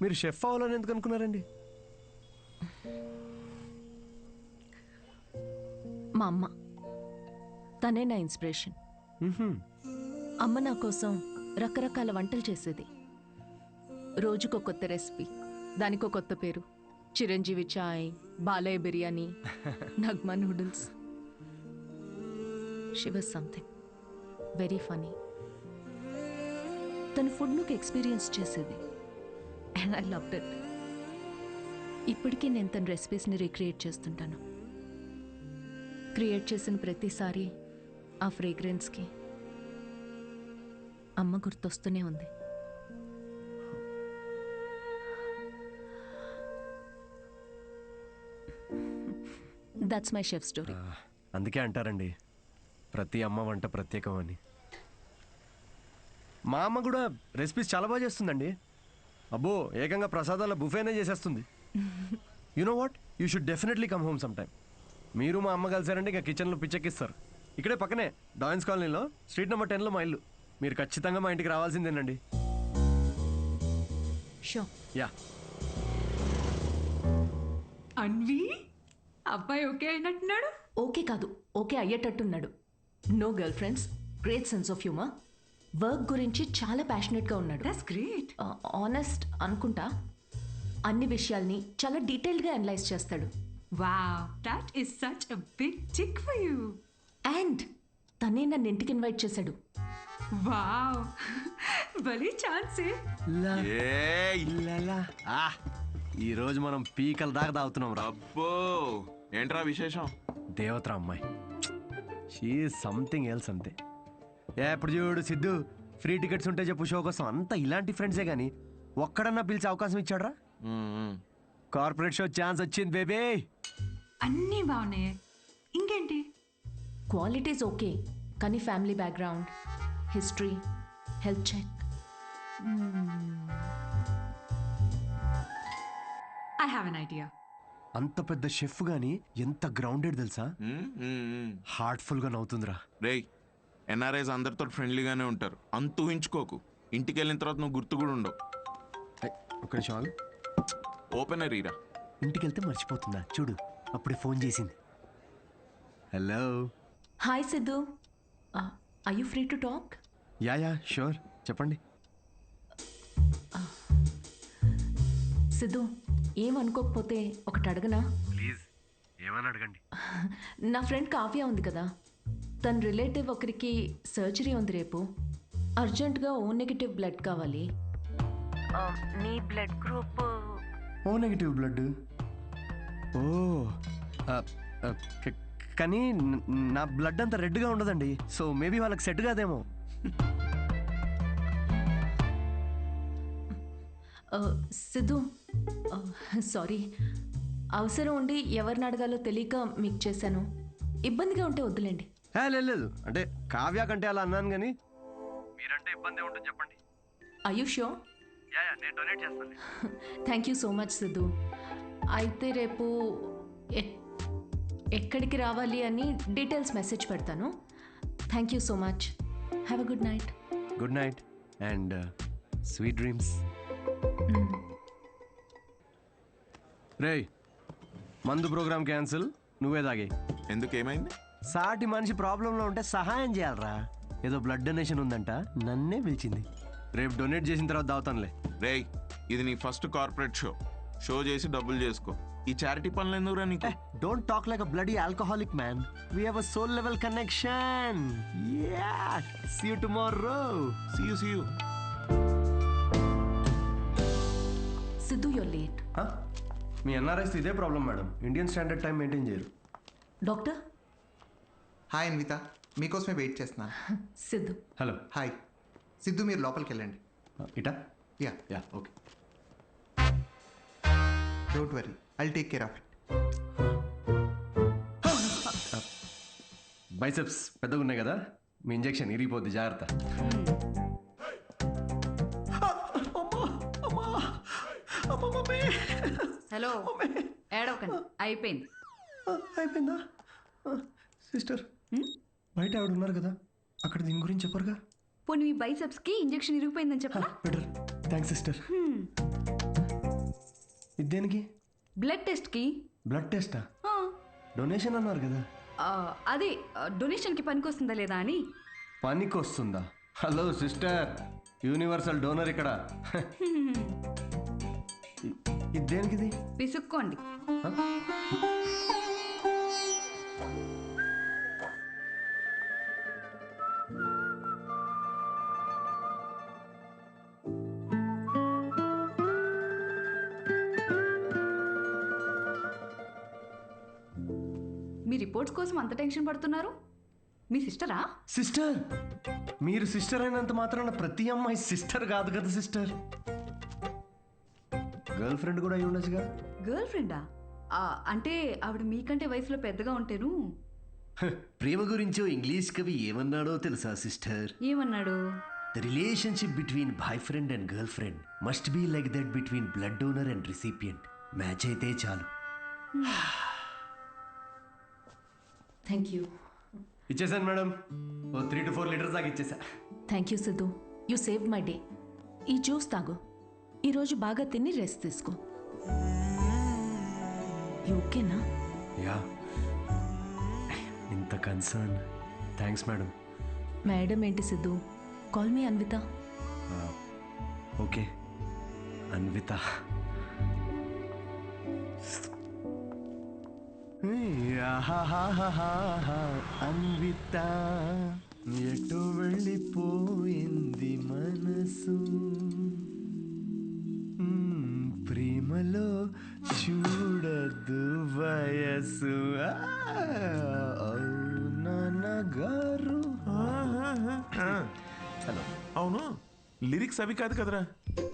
మీరు షెఫ్ అవ్వాలని ఎందుకు అనుకున్నారండి? మా అమ్మ, తనే నా ఇన్స్పిరేషన్. అమ్మ నా కోసం రకరకాల వంటలు చేసేది. రోజుకో కొత్త రెసిపీ, దానికో కొత్త పేరు. Chiranjeevi chai, Balayya biryani, Nagma noodles. She was something very funny. తన ఫుడ్ నాకు ఎక్స్పీరియన్స్ చేసేది, అండ్ ఐ లవ్డ్ ఇట్. ఇప్పటికీ నేను తన రెసిపీస్ని రీక్రియేట్ చేస్తుంటాను. క్రియేట్ చేసిన ప్రతిసారి ఆ ఫ్రేగ్రెన్స్కి అమ్మ గుర్తొస్తూనే ఉంది. That's my chef story. అందుకే అంటారండి, ప్రతి అమ్మ వంట ప్రత్యేకం అని. మా అమ్మ కూడా రెసిపీస్ చాలా బాగా చేస్తుందండి. అబ్బో, ఏకంగా ప్రసాదాల బుఫేనే చేసేస్తుంది. You know what, you should definitely come home some time. మీరు మా అమ్మ కలిసారంటే ఇంకా కిచెన్లో పిచ్చెక్కిస్తారు. ఇక్కడే పక్కనే డాయన్స్ కాలనీలో స్ట్రీట్ నెంబర్ 10లో మా ఇల్లు. మీరు ఖచ్చితంగా మా ఇంటికి రావాల్సిందేనండి. షో. యా. అన్వి, అబ్బాయి ఓకే అయినట్టున్నాడు. ఓకే కాదు, ఓకే అయ్యేటట్టున్నాడు. No girlfriends, great sense of humour. Work గురించి చాలా ప్యాషనెట్గా ఉన్నాడు. That's great. ఆనెస్ట్ అనుకుంటా. అన్ని విషయాల్ని చాలా డీటెయిల్గా అనలైజ్ చేస్తాడు. Wow, that is such a big tick for you. And తనే నన్ను ఇంటికి ఇన్వైట్ చేశాడు. వావ్, భలే ఛాన్సే. ఈ రోజు మనం పీకల దాకా తాగుతున్నాం రా. అబ్బో, ఏంట్రా విశేషం? దేవతరా అమ్మాయి, షీ సంథింగ్ ఎల్స్ అంతే. ఎప్పుడు చూడు సిద్ధు, ఫ్రీ టికెట్స్ ఉంటే చెప్పు షో కోసం. అంతా ఇలాంటి ఫ్రెండ్సే కానీ ఒక్కడన్నా పిలిచే అవకాశం ఇచ్చాడ్రా? కార్పొరేట్ షో ఛాన్స్ వచ్చింది బేబీ. అన్నీ బాగున్నాయి, ఇంకేంటి? క్వాలిటీస్ ఓకే, కానీ family background, history, health check. I have an idea. అంత పెద్ద షెఫ్ గానీ ఎంత గ్రౌండెడ్ తెలుసా? హార్ట్ఫుల్ గా నవ్వుతుందిరా. రేయ్, ఎన్ఆర్ఐస్ అందరితో ఫ్రెండ్లీగానే ఉంటారు, అంత ఊహించుకోకు. ఇంటికి వెళ్ళిన తర్వాత నువ్వు గుర్తు కూడా ఉండవు. ఒక్క నిమిషం, ఓపెనర్ ఈరా. ఇంటికి వెళ్తే మర్చిపోతుందా చూడు, అప్పుడే ఫోన్ చేసింది. Hello. Hi Siddhu, are you free to talk? Yeah sure, చెప్పండి. సిద్ధు, ఏమనుకోకపోతే ఒకటి అడగనా? ప్లీజ్, ఏమని అడగండి. నా ఫ్రెండ్ కావ్య ఉంది కదా, తన రిలేటివ్ ఒకరికి సర్జరీ ఉంది రేపు. అర్జెంటుగా ఓ నెగిటివ్ బ్లడ్ కావాలి. నీ blood group O negative blood. Oh, కానీ నా బ్లడ్ అంత రెడ్గా ఉండదండి, సో మేబీ వాళ్ళకి సెట్ కాదేమో. సిద్ధు, సారీ, అవసరం ఉండి ఎవరిని అడగాలో తెలియక మీకు చేశాను. ఇబ్బందిగా ఉంటే వద్దులేండి. లేదు, అంటే కావ్య కంటే అలా అన్నాను కానీ మీరంటే ఇబ్బంది ఉంటుంది చెప్పండి. Are you sure? నేను డొనేట్ చేస్తాను. Thank you so much Siddhu. అయితే రేపు ఎక్కడికి రావాలి అని డీటెయిల్స్ మెసేజ్ పెడతాను. Thank you so much. Have a good night. Good night and sweet dreams. రేయ్, మందు ప్రోగ్రామ్ క్యాన్సిల్, నువ్వే తాగే. ఎందుకు, ఏమైంది? సాటి మనిషి ప్రాబ్లంలో ఉంటే సహాయం చేయాలరా. ఏదో బ్లడ్ డొనేషన్ ఉందంట, నన్నే పిలిచింది. రేపు డొనేట్ చేసిన తర్వాత దావుతానులే. రేయ్, ఇది నీ ఫస్ట్ కార్పొరేట్ షో చేసి డబ్బులు చేసుకో. ఈ చారిటీ పనులు ఎందుకురా నీకు? Don't talk like a bloody alcoholic man. We have a soul level connection. Yeah, see you tomorrow. See you. Siddhu, you're late. మీ ఎన్ఆర్ఐస్ ఇదే problem madam. Indian standard time maintain చేయరు. డాక్టర్. హాయ్ అన్విత, మీకోసమే wait చేస్తున్నాను. Siddhu. Hello. Hi Siddhu, మీరు లోపలికి వెళ్ళండి. ఇటా? Yeah okay. Don't worry, I'll take care of it. Biceps పెద్దగా ఉన్నాయి కదా, మీ ఇంజెక్షన్ ఇరిగిపోద్ది, జాగ్రత్త. హలో, ఏడవకండి, అయిపోయింది. అయిపోయిందా? సిస్టర్, బయట ఆవిడ ఉన్నారు కదా, అక్కడ దీని గురించి చెప్పరుగా? పోనీ మీ బైసెప్స్కి ఇంజెక్షన్ ఇరిగిపోయిందని చెప్పరా? బెటర్. Thanks sister. ఇది దేనికి? బ్లడ్ టెస్ట్కి. బ్లడ్ టెస్టా? డొనేషన్ అన్నారు కదా. అదే డొనేషన్కి పనికొస్తుందా లేదా అని. పనికొస్తుందా? హలో సిస్టర్, యూనివర్సల్ డోనర్ ఇక్కడ. ఇది దేనికిది? పిసుక్కోండి. మీ రిపోర్ట్స్ కోసం అంత టెన్షన్ పడుతున్నారు? మీ సిస్టరా? సిస్టర్? మీరు సిస్టర్ అయినంత మాత్రాన ప్రతి అమ్మాయి సిస్టర్ కాదు కదా సిస్టర్. గర్ల్ ఫ్రెండ్ కూడా అయి ఉండొచ్చుగా. గర్ల్ ఫ్రెండా? అంటే ఆవిడ మీకంటే వయసులో పెద్దగా ఉంటేను. ప్రేమ గురించో ఇంగ్లీష్ కవి ఏమన్నాడో తెలుసా సిస్టర్? ఏమన్నాడు? The relationship between boyfriend and girlfriend must be like that between blood donor and recipient. Match అయితే చాలు. Thank you. ఇచ్చేసాను మేడం, 3 to 4 లీటర్స్ దాకా ఇచ్చేసా. Thank you Siddhu, you save my day. ఈ జ్యూస్ తాగు. ఈరోజు బాగా తిని రెస్ట్ తీసుకో. ఓకేనా? యా. ఇంత కన్సర్న్. Thanks madam. మేడం ఏంటి Siddhu, call me Anvita. Okay Anvita. Anvita ఎటు వెళ్ళిపోయింది మనసు, ప్రేమలో చూడదు వయసు. నాన్నగారు. హలో. అవును, లిరిక్స్ అవి కాదు కదరా?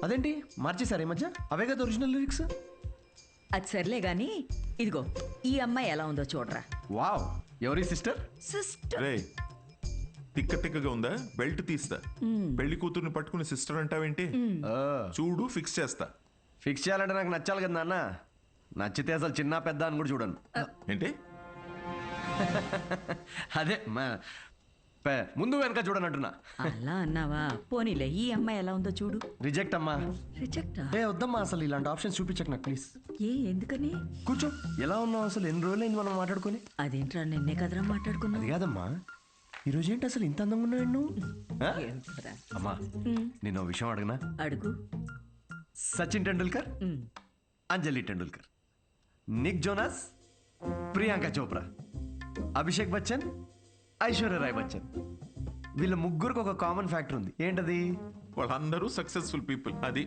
అదేంటి మార్చేశారు ఈ మధ్య? అవే కదా ఒరిజినల్ లిరిక్స్. అది సర్లే గాని, ఇదిగో ఈ అమ్మాయి ఎలా ఉందో చూడరా. వావ్, ఎవరి సిస్టర్? సిస్టర్. రే, తిక్కగా ఉందా? బెల్ట్ తీస్తా. పెళ్లి కూతుర్ని పట్టుకుని సిస్టర్ అంటావేంటి? చూడు, ఫిక్స్ చేస్తా. ఫిక్స్ చేయాలంటే నాకు నచ్చాలి కదా నాన్న. నచ్చితే అసలు చిన్న పెద్ద అని కూడా చూడను. ఏంటి? అదే ముందు వెనక చూడనంటున్నా. అలా అన్నావా? పోనీలే, ఈ అమ్మాయి ఎలా ఉందో చూడు. రిజెక్ట్ అమ్మా. రిజెక్టా? వద్దమ్మా, అసలు ఇలాంటి ఆప్షన్స్ చూపించకు నాకు ప్లీజ్. ఎందుకని? కూర్చో. ఎలా ఉన్నావు అసలు? ఎన్ని రోజులైంది మనం మాట్లాడుకొని? అదేంట్రా, నిన్నే కదరా మాట్లాడుకున్నా. అది కాదమ్మా, ఈరోజు ఏంటి అసలు ఇంత అందంగా ఉన్నావు నువ్వు? అమ్మా, నేను విషయం అడగనా? అడుగు. సచిన్ టెండూల్కర్, అంజలి టెండూల్కర్, నిక్ జోనాస్, ప్రియాంక చోప్రా, అభిషేక్ బచ్చన్, ఐశ్వర్య రాయ్ బచ్చన్, వీళ్ళ ముగ్గురికి ఒక కామన్ ఫ్యాక్టర్ ఉంది. ఏంటది? వాళ్ళందరూ సక్సెస్ఫుల్ పీపుల్. అది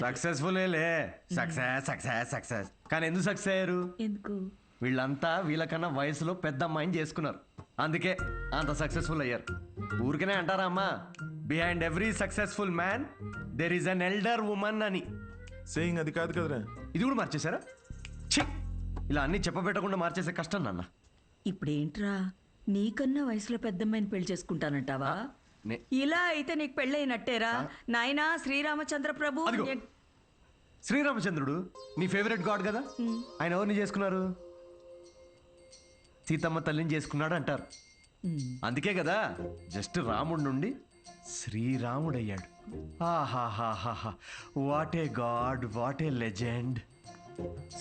సక్సెస్ఫుల్. సక్సెస్. కానీ ఎందుకు సక్సెస్ అయ్యారు? ఎందుకు? వీళ్ళంతా వీళ్ళకన్నా వయసులో పెద్ద అమ్మాయిని చేసుకున్నారు, అందుకే అంత సక్సెస్ఫుల్ అయ్యారు. ఊరికనే అంటారా అమ్మా, behind every successful man there is an elder woman అని. సేయింగ్ అది కాదు కదరా? ఇది కూడా మార్చేశారా? ఇలా అన్ని చెప్పబెట్టకుండా మార్చేసే కష్టం నాన్న. ఇప్పుడేంట్రా, నీకన్నా వయసులో పెద్దమ్మాయిని పెళ్లి చేసుకుంటానంటావా? ఇలా అయితే నీకు పెళ్ళైనట్టేరా నాయనా శ్రీరామచంద్ర ప్రభు. శ్రీరామచంద్రుడు నీ ఫేవరెట్ గాడ్ కదా, ఆయన ఎవరిని చేసుకున్నారు? సీతమ్మ తల్లిని చేసుకున్నాడు అంటారు. అందుకే కదా జస్ట్ రాముడి నుండి శ్రీరాముడు అయ్యాడు. ఆహాహాహా, what a god, what a legend.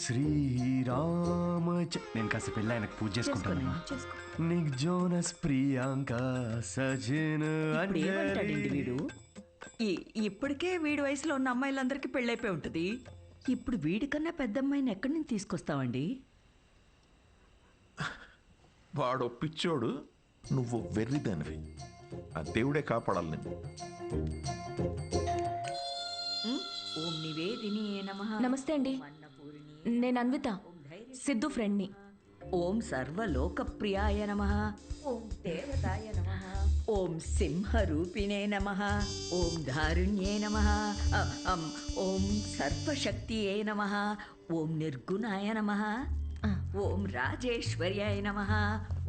Srirama. నేను కాస్త పెళ్ళి ఆయనకు పూజ చేసుకుంటాను. నిక్ జోనస్ ప్రియాంక సజిన్ ఏమంటాడండి వీడు? ఇప్పటికే వీడి వయసులో ఉన్న అమ్మాయిలందరికీ పెళ్ళైపోయి ఉంటుంది. ఇప్పుడు వీడికన్నా పెద్ద అమ్మాయిని ఎక్కడి నుంచి తీసుకొస్తావండి? వాడు పిచ్చోడు, నువ్వు వెర్రిదానివి. ఆ దేవుడే కాపాడాలి నేను. ఓం నివేదిని నమః. నమస్తే అండి, నేను అన్విత, సిద్ధు ఫ్రెండ్ని. ఓం సర్వలోకప్రియాయ నమః. ఓం దేవతాయ నమః. ఓం సింహరూపిణే నమః. ఓం ధారుణ్యే నమః. ఓం సర్వశక్తియే నమః. ఓం నిర్గుణాయ నమః. ఓం రాజేశ్వర్యాయ నమః.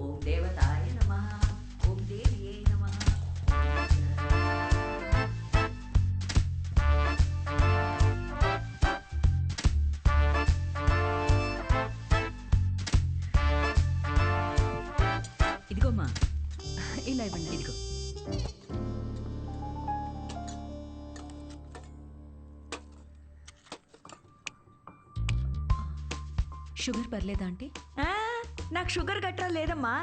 ఓం దేవతాయ నమః. ఓం దేవ్యే నమః. ఇదిగోమ్మా, ఇలా ఇవ్వండి. ఇదిగో. షుగర్ పర్లేదా ఆంటీ? నాకు షుగర్ గట్రా లేదమ్మా.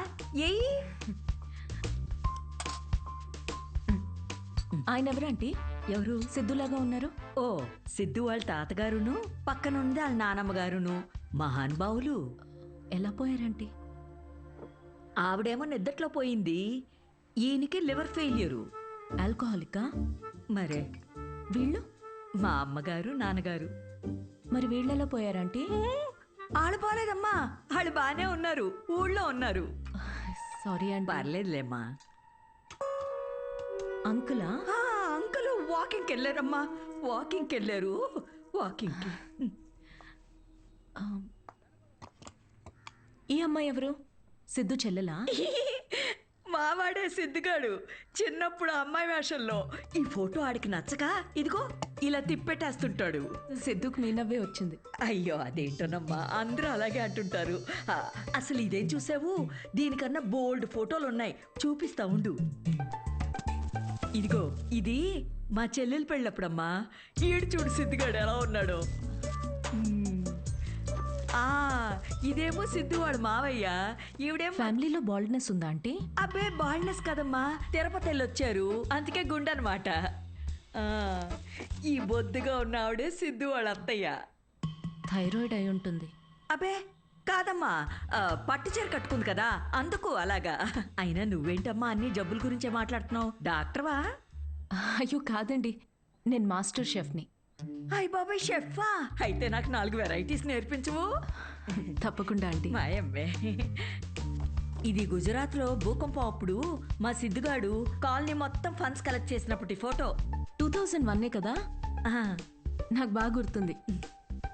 ఏయ్, ఆయన ఎవరు ఆంటీ? ఎవరు? సిద్ధులాగా ఉన్నారు. ఓ, సిద్ధు వాళ్ళ తాతగారును, పక్కనుంది వాళ్ళ నానమ్మగారును. మహానుభావులు. ఎలా పోయారంటీ? ఆవిడేమో నిద్దట్లో పోయింది, ఈయనకి లివర్ ఫెయిల్యూరు. ఆల్కహాలికా? మరే వీళ్ళు? మా అమ్మగారు, నాన్నగారు. మరి వీళ్ళెలా పోయారంటీ? వాళ్ళు పోలేదమ్మా, వాళ్ళు బాగానే ఉన్నారు, ఊళ్ళో ఉన్నారు. సారీ అండి. పర్లేదులేమ్మా. అంకులా? అంకుల్ వాకింగ్కి వెళ్ళారమ్మా, వాకింగ్కి వెళ్ళారు. వాకింగ్కి. ఈ అమ్మాయి ఎవరు? సిద్ధు చెల్లెలా? మావాడే సిద్ధుగాడు. చిన్నప్పుడు అమ్మాయి వేషంలో ఈ ఫోటో ఆడికి నచ్చక ఇదిగో ఇలా తిప్పెట్టేస్తుంటాడు. సిద్ధుకు మీ నవ్వే వచ్చింది. అయ్యో అదేంటోనమ్మా, అందరూ అలాగే అంటుంటారు. అసలు ఇదేం చూసావు? దీనికన్నా బోల్డ్ ఫోటోలు ఉన్నాయి, చూపిస్తా ఉండు. ఇదిగో ఇది మా చెల్లెలు పెళ్ళప్పుడమ్మా. ఈడు చూడు సిద్ధుగాడు ఎలా ఉన్నాడో. ఇదేమో సిద్ధు వాడు మావయ్య. ఈవిడేమో ఫ్యామిలీలో బాల్డ్నెస్ ఉందా ఆంటీ? అబ్బే బాల్డ్నెస్ కదమ్మా, తిరుపతి వెళ్ళొచ్చారు, అందుకే గుండనమాట. ఈ బొద్దుగా ఉన్న ఆవిడే సిద్ధు వాళ్ళ అత్తయ్య. థైరాయిడ్ అయి ఉంటుంది. అబ్బే కాదమ్మా, పట్టు చీర కట్టుకుంది కదా అందుకు అలాగా. అయినా నువ్వేంటమ్మా అన్ని జబ్బుల గురించే మాట్లాడుతున్నావు? డాక్టర్వా? అయ్యో కాదండి, నేను మాస్టర్ షెఫ్ని. అయ్య బాబాయ్, షెఫా? అయితే నాకు 4 వెరైటీస్ నేర్పించవు? తప్పకుండా ఆంటీ. మాయమ్మే. ఇది గుజరాత్లో భూకంపం అప్పుడు మా సిద్ధుగాడు కాలనీ మొత్తం ఫండ్స్ కలెక్ట్ చేసినప్పటి ఫోటో. 2001 కదా? నాకు బాగా గుర్తుంది.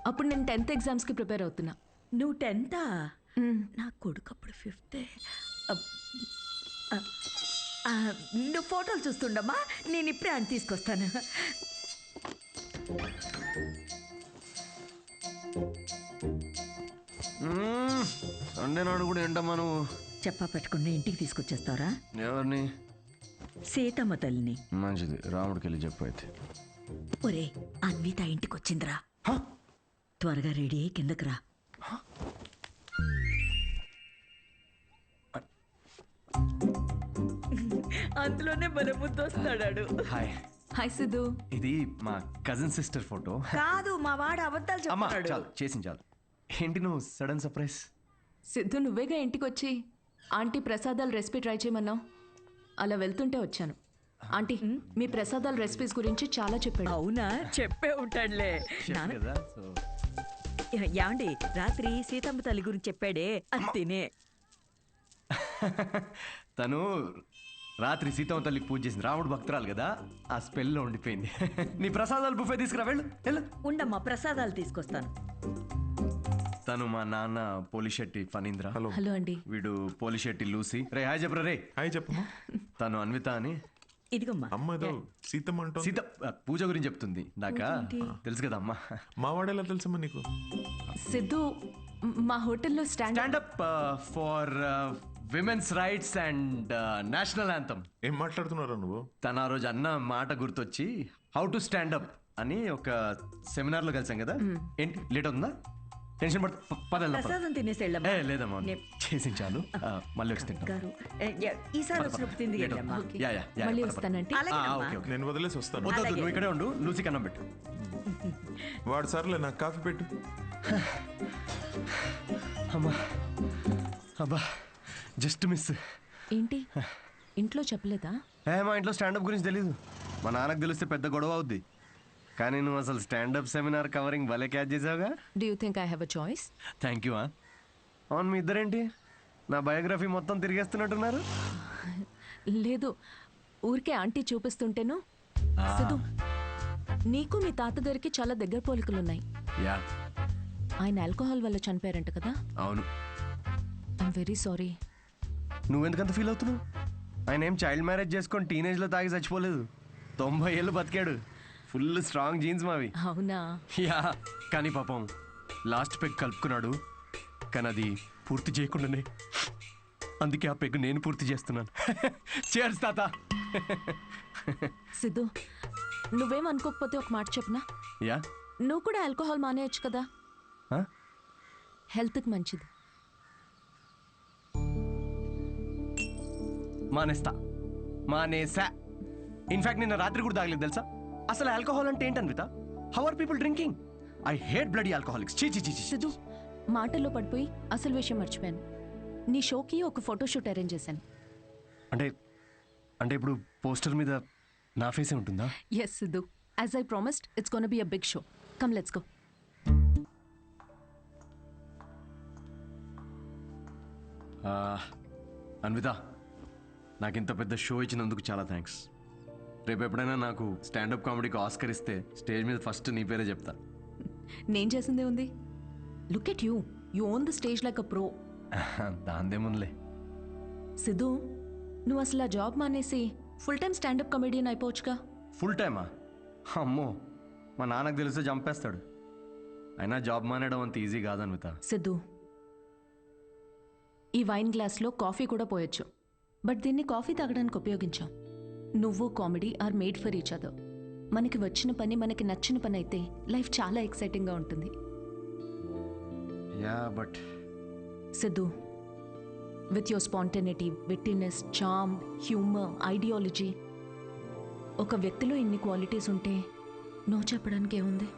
అప్పుడు నేను 10th ఎగ్జామ్స్కి ప్రిపేర్ అవుతున్నా. నువ్వు 10థా? నా కొడుకు అప్పుడు 5th. నువ్వు ఫోటోలు చూస్తుండమ్మా, నేను ఇప్పుడే అని తీసుకొస్తాను. సండే నాడు కూడా ఏంటమ్మా నువ్వు చెప్పా పెట్టుకుని ఇంటికి తీసుకొచ్చేస్తారా? ఎవరిని? సీతమ్మ తల్లిని. మంచిది, రాముడికి వెళ్ళి చెప్పు. అయితే ఒరే, అన్విత ఇంటికి వచ్చిందిరా, త్వరగా రెడీ అయ్యి కిందకి రా. అందులోనే మన ముద్దు వస్తాడాడు. హాయ్. హాయ్ సిద్ధు. ఇది మా కజిన్ సిస్టర్ ఫోటో. కాదు, మా వాడు అబద్ధాలు చెప్తున్నాడు. చాలు చేసింది చాలు. ఏంటి నువ్వు సడన్ సర్ప్రైజ్? సిద్ధు నువ్వేగా ఇంటికి వచ్చి ఆంటీ ప్రసాదాల రెసిపీ ట్రై చేయమన్నావు. అలా వెళ్తుంటే వచ్చాను. ఆంటీ మీ ప్రసాదాల రెసిపీస్ గురించి చాలా చెప్పాడు. అవునా? చెప్పే ఉంటాడులే. ఏమండి, రాత్రి సీతమ్మ తల్లి గురించి చెప్పాడే, అది తినే. తను రాత్రి సీతమ్మ తల్లికి పూజ చేసింది, రాముడు భక్తురాలు కదా, ఆ స్పెల్లో ఉండిపోయింది. నీ ప్రసాదాలు బుఫే తీసుకురా, వెళ్ళు. ఉండమ్మా, ప్రసాదాలు తీసుకొస్తాను. తను మా నాన్న పోలిశెట్టి ఫణీంద్ర. హలో అండి. వీడు పోలిశెట్టి లూసి. రే హాయ్ చెప్పరా. రే హాయ్ చెప్పు. తను అన్విత అని ఇదిగమ్మా అమ్మ ఏదో సీతమ్మ అంటూ సీత పూజ గురించి చెప్తుంది నాక తెలుసు కదా అమ్మా. మా వాడేలా తెలుసమ్మా నీకు? సిద్ధు మా హోటల్లో standup for women's rights and national anthem. ఏం మాట్లాడుతున్నారా నువ్వు? తన ఆ రోజు అన్న మాట గుర్తొచ్చి హౌ టు స్టాండప్ అని ఒక సెమినార్ లో కలిసాం కదా. ఏంటి లేట్ అవుతుందా? టెన్షన్ ప్రసాదం తినేసి వెళ్ళమ్మా. లేదమ్మా చేసి చాలు, మళ్ళీ వచ్చి తింటాం. గారు ఈసారి వచ్చినప్పుడు తింది వెళ్ళమ్మా. మళ్ళీ వస్తానంటే నేను వదిలేసి వస్తాను. వద్దు, నువ్వు ఇక్కడే ఉండు, లూసి కన్నం పెట్టు. వాడు సర్లే నాకు కాఫీ పెట్టు. అమ్మా అబ్బా జస్ట్ మిస్. ఏంటి ఇంట్లో చెప్పలేదా? మా ఇంట్లో స్టాండప్ గురించి తెలీదు. మా నాన్నకు తెలిస్తే పెద్ద గొడవ అవుద్ది. కానీ నువ్వు అసలు స్టాండప్ సెమినార్ కవరింగ్ భలే క్యాచ్ చేసావుగా. Do you think I have a choice? Thank you. అవును, మీ ఇద్దరేంటి నా బయోగ్రఫీ మొత్తం తిరిగేస్తున్నట్టున్నారు? లేదు, ఊరికే ఆంటీ చూపిస్తుంటేను. సిద్ధు, నీకు మీ తాతగారికి చాలా దగ్గర పోలికలున్నాయి. యా, ఆయన ఆల్కహాల్ వల్ల చనిపోయారంట కదా? అవును. I'm very sorry. నువ్వెందుకంత ఫీల్ అవుతున్నావు? ఆయన ఏం చైల్డ్ మ్యారేజ్ చేసుకొని టీనేజ్లో తాగి చచ్చిపోలేదు. 90 ఏళ్ళు బతికాడు. ఫుల్ స్ట్రాంగ్ జీన్స్ మావి. అవునా? యా, కానీ పాపం లాస్ట్ పెగ్ కలుపుకున్నాడు. కానీ అది పూర్తి చేయకుండానే, అందుకే ఆ పెగ్ నేను పూర్తి చేస్తున్నాను. చేర్స్ తాత. సిద్ధు, నువ్వేం అనుకోకపోతే ఒక మాట చెప్పనా? యా. నువ్వు కూడా ఆల్కహాల్ మానేయచ్చు కదా, హెల్త్కి మంచిది. మానేసా. ఇన్ఫాక్ట్ నిన్న రాత్రి కూడా తాగలేదు తెలుసా. అసలు ఆల్కహాల్ అంటే ఏంటి Anvita? How are people drinking? I hate bloody alcoholics. Siddhu, మాటల్లో పడిపోయి అసలు విషయం మర్చిపోయాను. నీ షోకి ఒక ఫోటోషూట్ అరేంజ్ చేశాను. అంటే ఇప్పుడు పోస్టర్ మీద నా ఫేసే ఉంటుందా? Yes Siddhu, as I promised, it's gonna be a big show. Come let's go. Anvita, నాకు ఇంత పెద్ద షో ఇచ్చినందుకు చాలా థ్యాంక్స్. రేపు ఎప్పుడైనా నాకు స్టాండప్ కామెడీకి ఆస్కర్ ఇస్తే స్టేజ్ మీద ఫస్ట్ నీ పేరే చెప్తా. నేను చేసిందే ఉంది. Look at you, you own the stage like a pro. దాందేముందిలే. సిద్ధు, నువ్వు అసలు ఆ జాబ్ మానేసి ఫుల్ టైం స్టాండప్ కామెడియన్ అయిపోవచ్చుగా. ఫుల్ టైమా? అమ్మో, మా నాన్నకు తెలిస్తే చంపేస్తాడు. అయినా జాబ్ మానేయడం అంత ఈజీ కాదు అన్విత. సిద్ధు, ఈ వైన్ గ్లాస్లో కాఫీ కూడా పోయొచ్చు, బట్ దీన్ని కాఫీ తాగడానికి ఉపయోగించాం. నువ్వు comedy are made for each other. మనకి వచ్చిన పని మనకి నచ్చిన పని అయితే లైఫ్ చాలా ఎక్సైటింగ్గా ఉంటుంది. Yeah, but Siddhu, with your spontaneity, wittiness, charm, humour, ideology, ఒక వ్యక్తిలో ఇన్ని క్వాలిటీస్ ఉంటే నో చెప్పడానికి ఏముంది?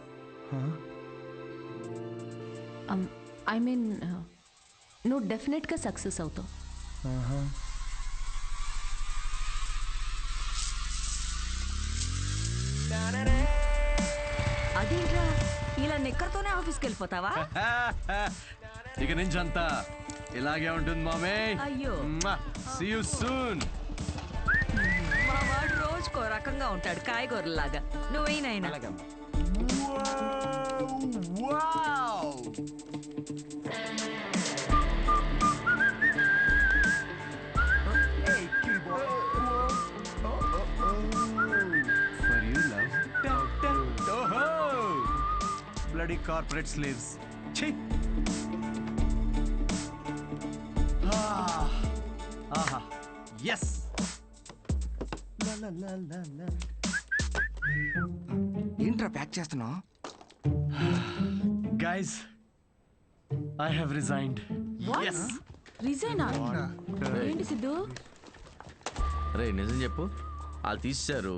ఐ మీన్, నువ్వు డెఫినెట్గా సక్సెస్ అవుతావు. అదేంట్రా, ఇలా నిక్కర్తోనే ఆఫీస్కి వెళ్ళిపోతావా? ఇక నుంచి అంతా ఇలాగే ఉంటుంది మామే. అయ్యో, సీ యు సూన్. మా వాడు రోజుకో రకంగా ఉంటాడు, కాయగూరలాగా. నువ్వేనైనా bloody corporate slaves. Chhi. Aha. Yes. La la la la la. ఏంట్రా ప్యాక్ చేస్తున్నావు? Guys, I have resigned. What? Yes. రిజైనా? ఏంటి సిద్ధు? రే నిజం చెప్పు, వాళ్ళు తీసేశారు,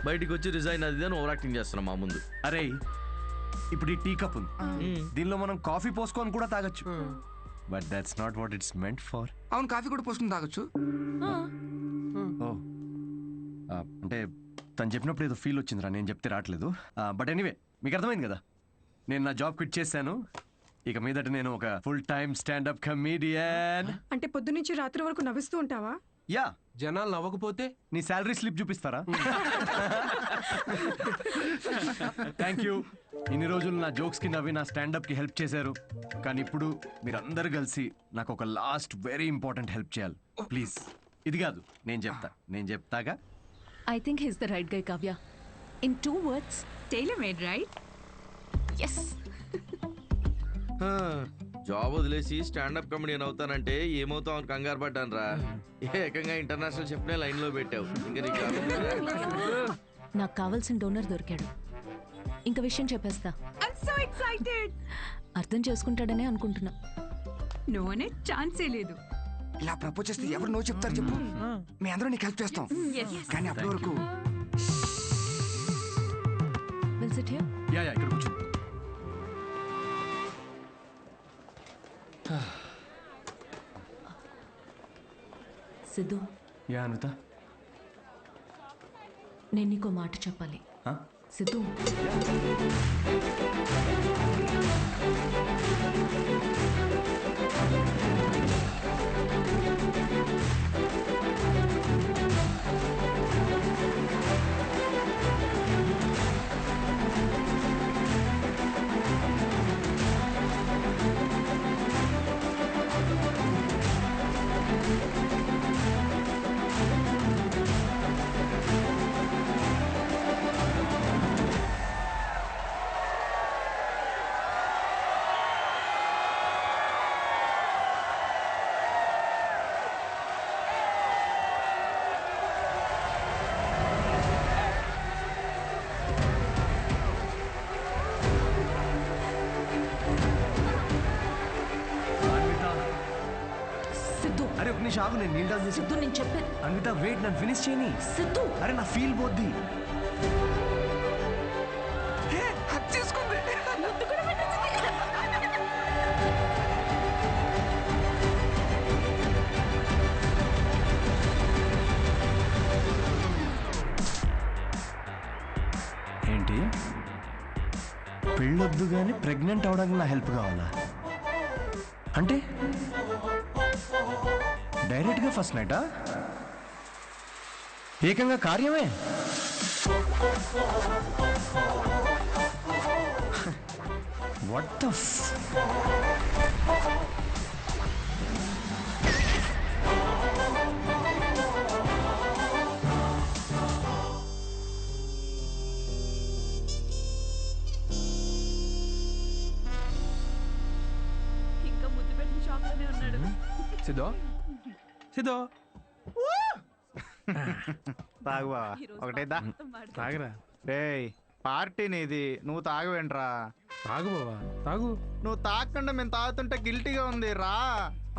బయటికి వచ్చి రిజైన్ అది అని ఓవర్ యాక్టింగ్ చేస్తున్నాం మా ముందు. అరే, ఇప్పుడు ఈ టీ కప్ ఉంది, దీనిలో మనం కాఫీ పోసుకొని కూడా తాగొచ్చు. But that's not what it's meant for. అవును, కాఫీ కూడా పోసుకుని తాగొచ్చు. అంటే తను చెప్పినప్పుడు ఏదో ఫీల్ వచ్చిందిరా, నేను చెప్తే రావట్లేదు. బట్ ఎనీవే, మీకు అర్థమైంది కదా, నేను నా జాబ్ క్విట్ చేశాను. ఇక మీదట నేను ఒక ఫుల్ టైమ్ స్టాండప్ కమీడియన్. అంటే పొద్దునుంచి రాత్రి వరకు నవ్విస్తూ ఉంటావా? యా. జనాలు నవ్వకపోతే నీ శాలరీ స్లిప్ చూపిస్తారా? Thank you. ఇన్ని రోజులు నా జోక్స్ కి నవ్వి నా స్టాండప్ కి హెల్ప్ చేశారు. కానీ ఇప్పుడు మీరందరూ కలిసి నాకు ఒక లాస్ట్ వెరీ ఇంపార్టెంట్ హెల్ప్ చేయాలి ప్లీజ్. ఇది కాదు, నేను చెప్తాగా. I think he's the right guy Kavya. In 2 words, tailor made, right? Yes. Job వదిలేసి స్టాండప్ కమెడియన్ అవుతానంటే ఏమవుతావు అని కంగారు పడ్డాను రా. ఏకంగా ఇంటర్నేషనల్ షెఫ్నే లైన్లో పెట్టావు. ఇంకా నీకు నాకు కావాల్సిన డోనర్ దొరికాడు. ఇంక విషయం చెప్పేస్తా. I'm so excited. అర్థం చేసుకుంటాడనే అనుకుంటున్నా. నో అనే ఛాన్సే లేదు. ఇలా ప్రపోజ్ చేస్తే ఎవరు నో చెప్తారు చెప్పు. మీ అందరూ నీకు హెల్ప్ చేస్తాం. కానీ అప్పటి వరకు విల్ సిట్ హియర్. యా ఇక్కడ కూర్చో. సిద్ధు, యా అన్విత. నేను నీకో మాట చెప్పాలి. సిద్ధు, అరే ఒక నిమిషం ఆగు, నేను నీళ్ళు సిద్ధు నేను చెప్పేది. అన్విత వెయిట్, నన్ను ఫినిష్ చేయని. సిద్ధు, అరే నా ఫీల్ పోద్ది. ఏంటి పెళ్ళొద్దు కానీ ప్రెగ్నెంట్ అవడానికి నా హెల్ప్ కావాలా? అంటే డైరెక్ట్గా ఫస్ట్ నైటా? ఏకంగా కార్యమే. వాట్ ద ఇంకా ముద్దు పెట్టిన షాప్ లోనే ఉన్నాడు. సిద్ధో సిద్ధో తాగు బావా, ఒకటేదా తాగరా. రేయ్ పార్టీ నీది, నువ్వు తాగవేంట్రా? తాగు బావా తాగు. నువ్వు తాగకుండా మేము తాగుతుంటే గిల్టీగా ఉంది రా.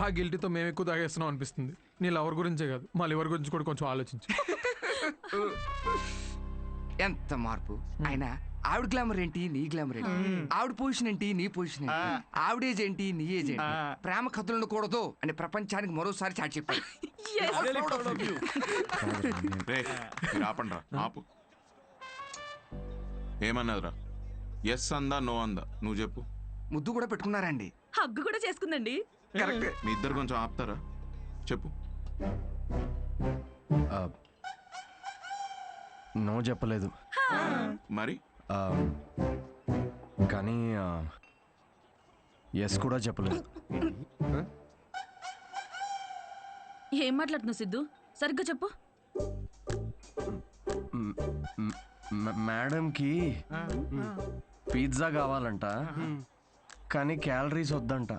ఆ గిల్టీతో మేము ఎక్కువ తాగేస్తున్నాం అనిపిస్తుంది. నీ లవర్ గురించే కాదు, మా లివర్ గురించి కూడా కొంచెం ఆలోచించు. ఎంత మార్పు అయినా. ఆవిడ గ్లామర్ ఏంటి, నీ గ్లామర్ ఏంటి? ఆవిడ పొజిషన్ ఏంటి, నీ పొజిషన్ ఏంటి? ఆవిడ ఏజ్ ఏంటి, నీ ఏజ్ ఏంటి? ప్రేమ కథలు ఉండకూడదు అని ప్రపంచానికి మరోసారి చాటి చెప్పాడు. ఆపండ్రా, ఆపు. ఏమన్నదిరా? ఎస్ అందా నో అందా? నువ్వు చెప్పు. ముద్దు కూడా పెట్టుకున్నారండి. హగ్గు కూడా చేసుకుందండి. కరెక్ట్. మీ ఇద్దరు కొంచెం ఆపుతారా? చెప్పు. నో చెప్పలేదు మరి, కానీ ఎస్ కూడా చెప్పలేదు. ఏం మాట్లాడుతున్నావు సిద్ధు? సరిగ్గా చెప్పు. మేడంకి పిజ్జా కావాలంట, కానీ క్యాలరీస్ వద్దంట.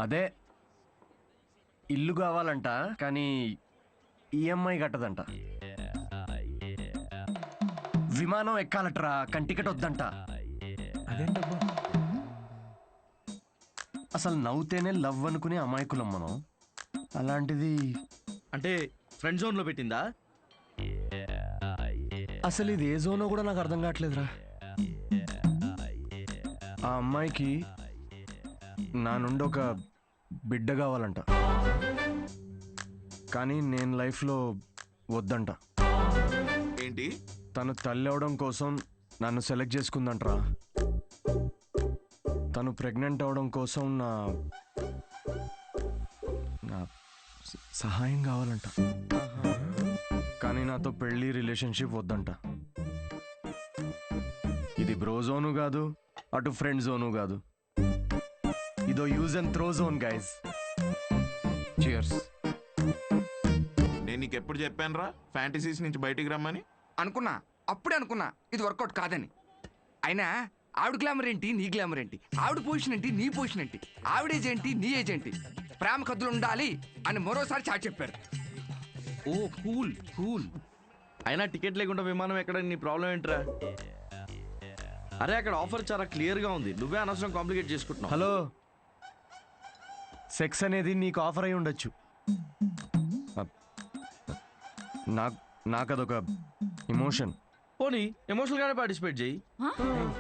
అదే ఇల్లు కావాలంట, కానీ ఈఎంఐ కట్టదంట. విమానం ఎక్కాలట్రా, కానీ టికెట్ వద్దంట. అసలు నవ్వుతేనే లవ్ అనుకునే అమాయకులం మనం. అలాంటిది అంటే ఫ్రెండ్ జోన్ లో పెట్టిందా? అసలు ఇది ఏ జోనో కూడా నాకు అర్థం కావట్లేదురా. ఆ అమ్మాయికి నా నుండి ఒక బిడ్డ కావాలంట, కానీ నేను లైఫ్లో వద్దంట. ఏంటి? తను తల్లి అవడం కోసం నన్ను సెలెక్ట్ చేసుకుందంట్రా. తను ప్రెగ్నెంట్ అవడం కోసం నా సహాయం కావాలంట, కానీ నాతో పెళ్లి రిలేషన్షిప్ వద్దంట. ఇది బ్రో జోను కాదు, అటు ఫ్రెండ్ జోను కాదు. ఇదో use and throw zone guys. Cheers. నేను నీకు ఎప్పుడు చెప్పానురా ఫ్యాంటసీస్ నుంచి బయటికి రమ్మని? అనుకున్నా, అప్పుడే అనుకున్నా ఇది వర్కౌట్ కాదని. అయినా ఆవిడ గ్లామర్ ఏంటి, నీ గ్లామర్ ఏంటి? ఆవిడ పొజిషన్ ఏంటి, నీ పొజిషన్ ఏంటి? ఆవిడ ఏజ్ ఏంటి, నీ ఏజ్ ఏంటి? ప్రేమ కథలు ఉండాలి అని మరోసారి చాటి చెప్పారు. ఓ కూల్ కూల్. అయినా టికెట్ లేకుండా విమానం ఎక్కడ, నీ ప్రాబ్లం ఏంట్రా? అరే అక్కడ ఆఫర్ చాలా క్లియర్గా ఉంది, నువ్వే అనవసరం కాంప్లికేట్ చేసుకుంటున్నావు. హలో, సెక్స్ అనేది నీకు ఆఫర్ అయి ఉండొచ్చు, నాకు అదొక ఎమోషన్. పోనీ ఎమోషనల్గానే పార్టిసిపేట్ చేయి.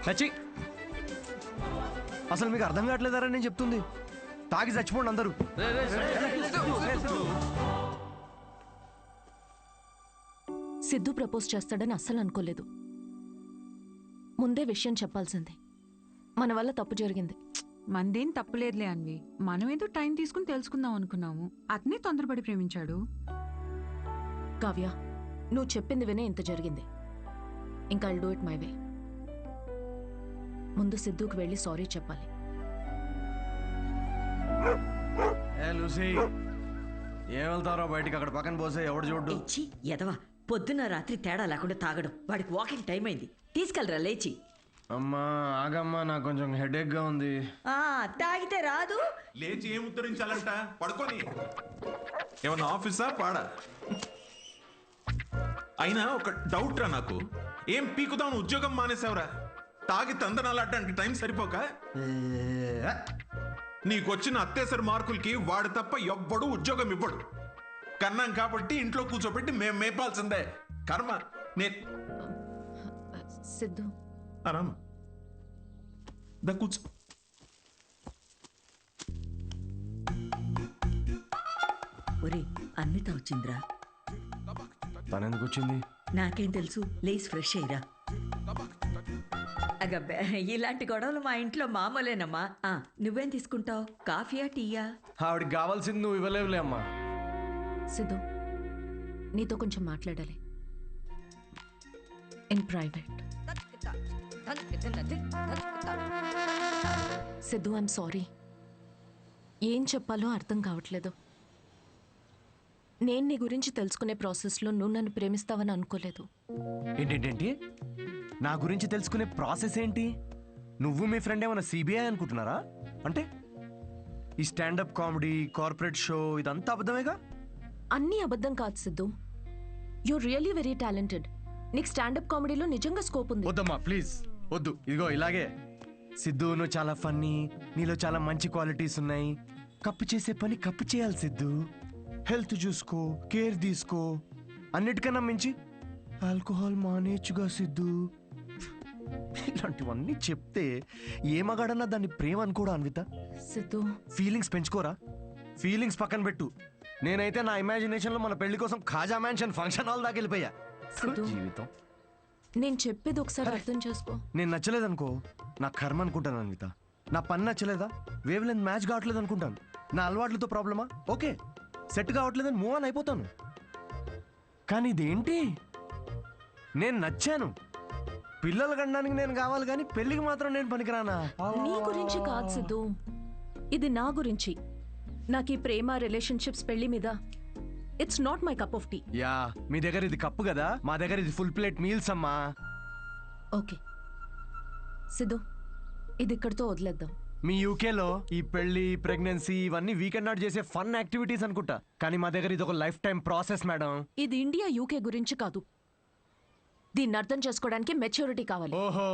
నచ్చి అసలు మీకు అర్థం కావట్లేదారా నేను చెప్తుంది? తాగి చచ్చిపోండి అందరూ. సిద్ధు ప్రపోజ్ చేస్తాడని అస్సలు అనుకోలేదు. ముందే విషయం చెప్పాల్సింది. మన వల్ల తప్పు జరిగింది. మందేం తప్పులేదులే అన్వి. మనం ఏదో టైం తీసుకుని తెలుసుకుందాం అనుకున్నాము. అతనే తొందరపడి ప్రేమించాడు. కావ్య, నువ్వు చెప్పింది వినే ఇంత జరిగింది. ఇంకా I'll do it my way. ముందు సిద్ధుకి వెళ్ళి సారీ చెప్పాలి. లూసీ, ఏం వెళ్తారో బయటికి, అక్కడ పక్కన పోసే ఎవడు చూడ్డు. ఎదవా, పొద్దున్న రాత్రి తేడా లేకుండా తాగడం. వాడికి వాకింగ్ టైం అయింది, తీసుకెళ్ళరా లేచి. అమ్మా ఆగమ్మా, నాకు కొంచెం హెడేక్ గా ఉంది. తాగితే రాదు. లేచి ఏం ఉత్తరించాలంట? పడుకొని ఏమన్నా ఆఫీసా పాడా? అయినా ఒక డౌట్ రా నాకు, ఏం పీకుదాం ఉద్యోగం మానేసావురా? తాగి తందనాలాడడానికి టైం సరిపోక నీకొచ్చిన అత్తేసరి మార్కులకి వాడు తప్ప ఎవ్వడు ఉద్యోగం ఇవ్వడు. కన్నాం కాబట్టి ఇంట్లో కూర్చోబెట్టి మేము మేపాల్సిందే. కర్మ. సిద్ధు ఆరామా దా కూర్చో. ఒరే, అన్విత వచ్చిందిరా. తనెందుకు వచ్చింది? నాకేం తెలుసు, లేచి ఫ్రెష్ అయ్యిరా. అగబ్బే, ఇలాంటి గొడవలు మా ఇంట్లో మామూలేనమ్మా. నువ్వేం తీసుకుంటావు, కాఫీయా టీయా? ఆవిడకి కావాల్సింది నువ్వు ఇవ్వలేవులే అమ్మా. సిద్ధు, నీతో కొంచెం మాట్లాడాలి, in private. Siddhu, I'm sorry. ఏం చెప్పాలో అర్థం కావట్లేదు. నేను నీ గురించి తెలుసుకునే ప్రాసెస్లో నువ్వు నన్ను ప్రేమిస్తావని అనుకోలేదు. ఏంటేంటి? నా గురించి తెలుసుకునే ప్రాసెస్ ఏంటి? నువ్వు మీ ఫ్రెండ్ ఏమైనా సిబిఐ అనుకుంటున్నారా? అంటే ఈ స్టాండప్ కామెడీ, కార్పొరేట్ షో ఇదంతా అబద్ధమేగా? అన్నీ అబద్ధం కాదు Siddhu. You really very talented. నీకు స్టాండప్ కామెడీలో నిజంగా స్కోప్ ఉంది. వద్దమ్మా ప్లీజ్ వద్దు. ఇదిగో ఇలాగే. సిద్ధు, నువ్వు చాలా ఫన్నీ, నీలో చాలా మంచి క్వాలిటీస్ ఉన్నాయి. కప్పు చేసే పని కప్పు చేయాలి సిద్ధు. హెల్త్ చూసుకో, కేర్ తీసుకో. అన్నిటికన్నా మించి ఆల్కహాల్ మానేచ్చుగా సిద్ధు. ఇలాంటివన్నీ చెప్తే ఏ మగాడన్నా దాన్ని ప్రేమ అనుకోడా అన్విత? సిద్ధు, ఫీలింగ్స్ పెంచుకోరా? ఫీలింగ్స్ పక్కన పెట్టు. నేనైతే నా ఇమాజినేషన్ లో మన పెళ్లి కోసం ఖాజా మ్యాన్షన్ ఫంక్షన్ హాల్ దాకా వెళ్ళిపోయా. జీవితం. నేను చెప్పేది ఒకసారి అర్థం చేసుకో. నేను నచ్చలేదనుకో, నా కర్మ అనుకుంటాను అన్విత. నా పని నచ్చలేదా, వేవ్ లెంత్ మ్యాచ్ కావట్లేదు అనుకుంటాను. నా అలవాట్లతో ప్రాబ్లమా? ఓకే, సెట్ కావట్లేదని మూవ్ ఆన్ అయిపోతాను. కానీ ఇదేంటి, నేను నచ్చాను, పిల్లలు కనడానికి నేను కావాలి, కానీ పెళ్లికి మాత్రం నేను పనికిరానా? నీ గురించి కాదు సిద్ధు, ఇది నా గురించి. నాకు ఈ ప్రేమ, రిలేషన్షిప్స్, పెళ్లి మీద it's not my cup of tea. Yeah, మీ దగ్గర ఇది కప్పు కదా, మా దగ్గర ఇది ఫుల్ ప్లేట్ మీల్స్ అమ్మా. ఓకే సిద్ధు, ఇది ఇక్కడితో వదిలేద్దాం. మీ యూకేలో ఈ పెళ్లి, ప్రెగ్నెన్సీ ఇవన్నీ వీకెండ్ నాట్ చేసే ఫన్ యాక్టివిటీస్ అనుకుంటా, కానీ మా దగ్గర ఇది ఒక లైఫ్ టైం ప్రాసెస్ మేడం. ఇది ఇండియా యూకే గురించి కాదు. దీన్ని అర్థం చేసుకోవడానికి మెచ్యూరిటీ కావాలి. ఓహో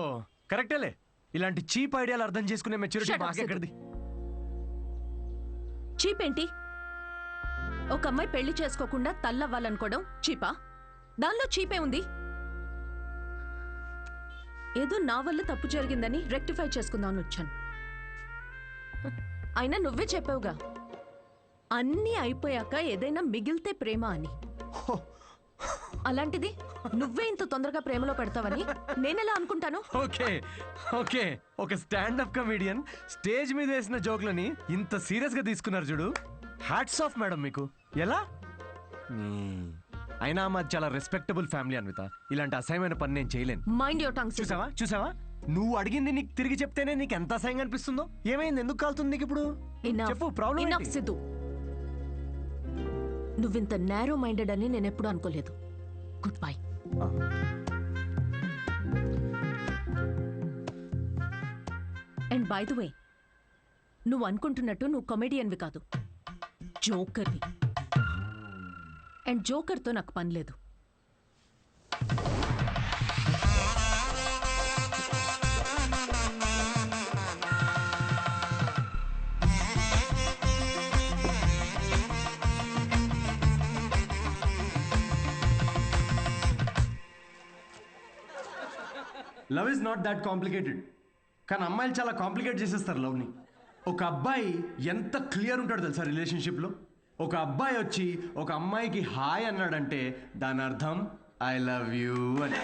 కరెక్టేలే. ఇలాంటి చీప్ ఐడియాలు అర్థం చేసుకునే మెచ్యూరిటీ Shut up, మాకెక్కడిది? చీప్ ఏంటి? ఒక అమ్మాయి పెళ్లి చేసుకోకుండా తల్లవ్వాలనుకోవడం చీపా? దానిలో చీపే ఉంది. ఏదో నా వల్ల తప్పు జరిగిందని రెక్టిఫై చేసుకుందామని వచ్చాను. అయినా నువ్వే చెప్పావుగా, అన్నీ అయిపోయాక ఏదైనా మిగిలితే ప్రేమ అని. అలాంటిది నువ్వే ఇంత తొందరగా ప్రేమలో పెడతావని నేనెలా అనుకుంటాను? ఓకే ఓకే, ఒక స్టాండప్ కమెడియన్ స్టేజ్ మీద వేసిన జోక్లని ఇంత సీరియస్ గా తీసుకున్నారు చూడు. హ్యాట్స్ ఆఫ్ మేడం మీకు. ఎలా? అయినా మాది చాలా రెస్పెక్టబుల్ ఫ్యామిలీ అన్విత. ఇలాంటి అసహ్యమైన పని నేను చేయలేను. Mind your tongue. చూసావా నువ్వు అడిగింది నీకు తిరిగి చెప్తేనే నీకు ఎంత అసహ్యంగా అనిపిస్తుందో. ఏమైంది, ఎందుకు కాలుతుంది నీకు ఇప్పుడు? చెప్పు, ప్రాబ్లం ఏంటి? సిద్ధు, నువ్వింత నేరో మైండెడ్ అని నేను ఎప్పుడూ అనుకోలేదు. Good bye. And by the way, నువ్వు అనుకుంటున్నట్టు నువ్వు కమెడియన్వి కాదు, జోకర్వి. అండ్ జోకర్తో నాకు పని లేదు. Love is not that complicated. కానీ అమ్మాయిలు చాలా కాంప్లికేట్ చేసేస్తారు లవ్ని. ఒక అబ్బాయి ఎంత క్లియర్ ఉంటాడు తెలుసా రిలేషన్షిప్లో? ఒక అబ్బాయి వచ్చి ఒక అమ్మాయికి హాయ్ అన్నాడంటే దాని అర్థం ఐ లవ్ యూ అని.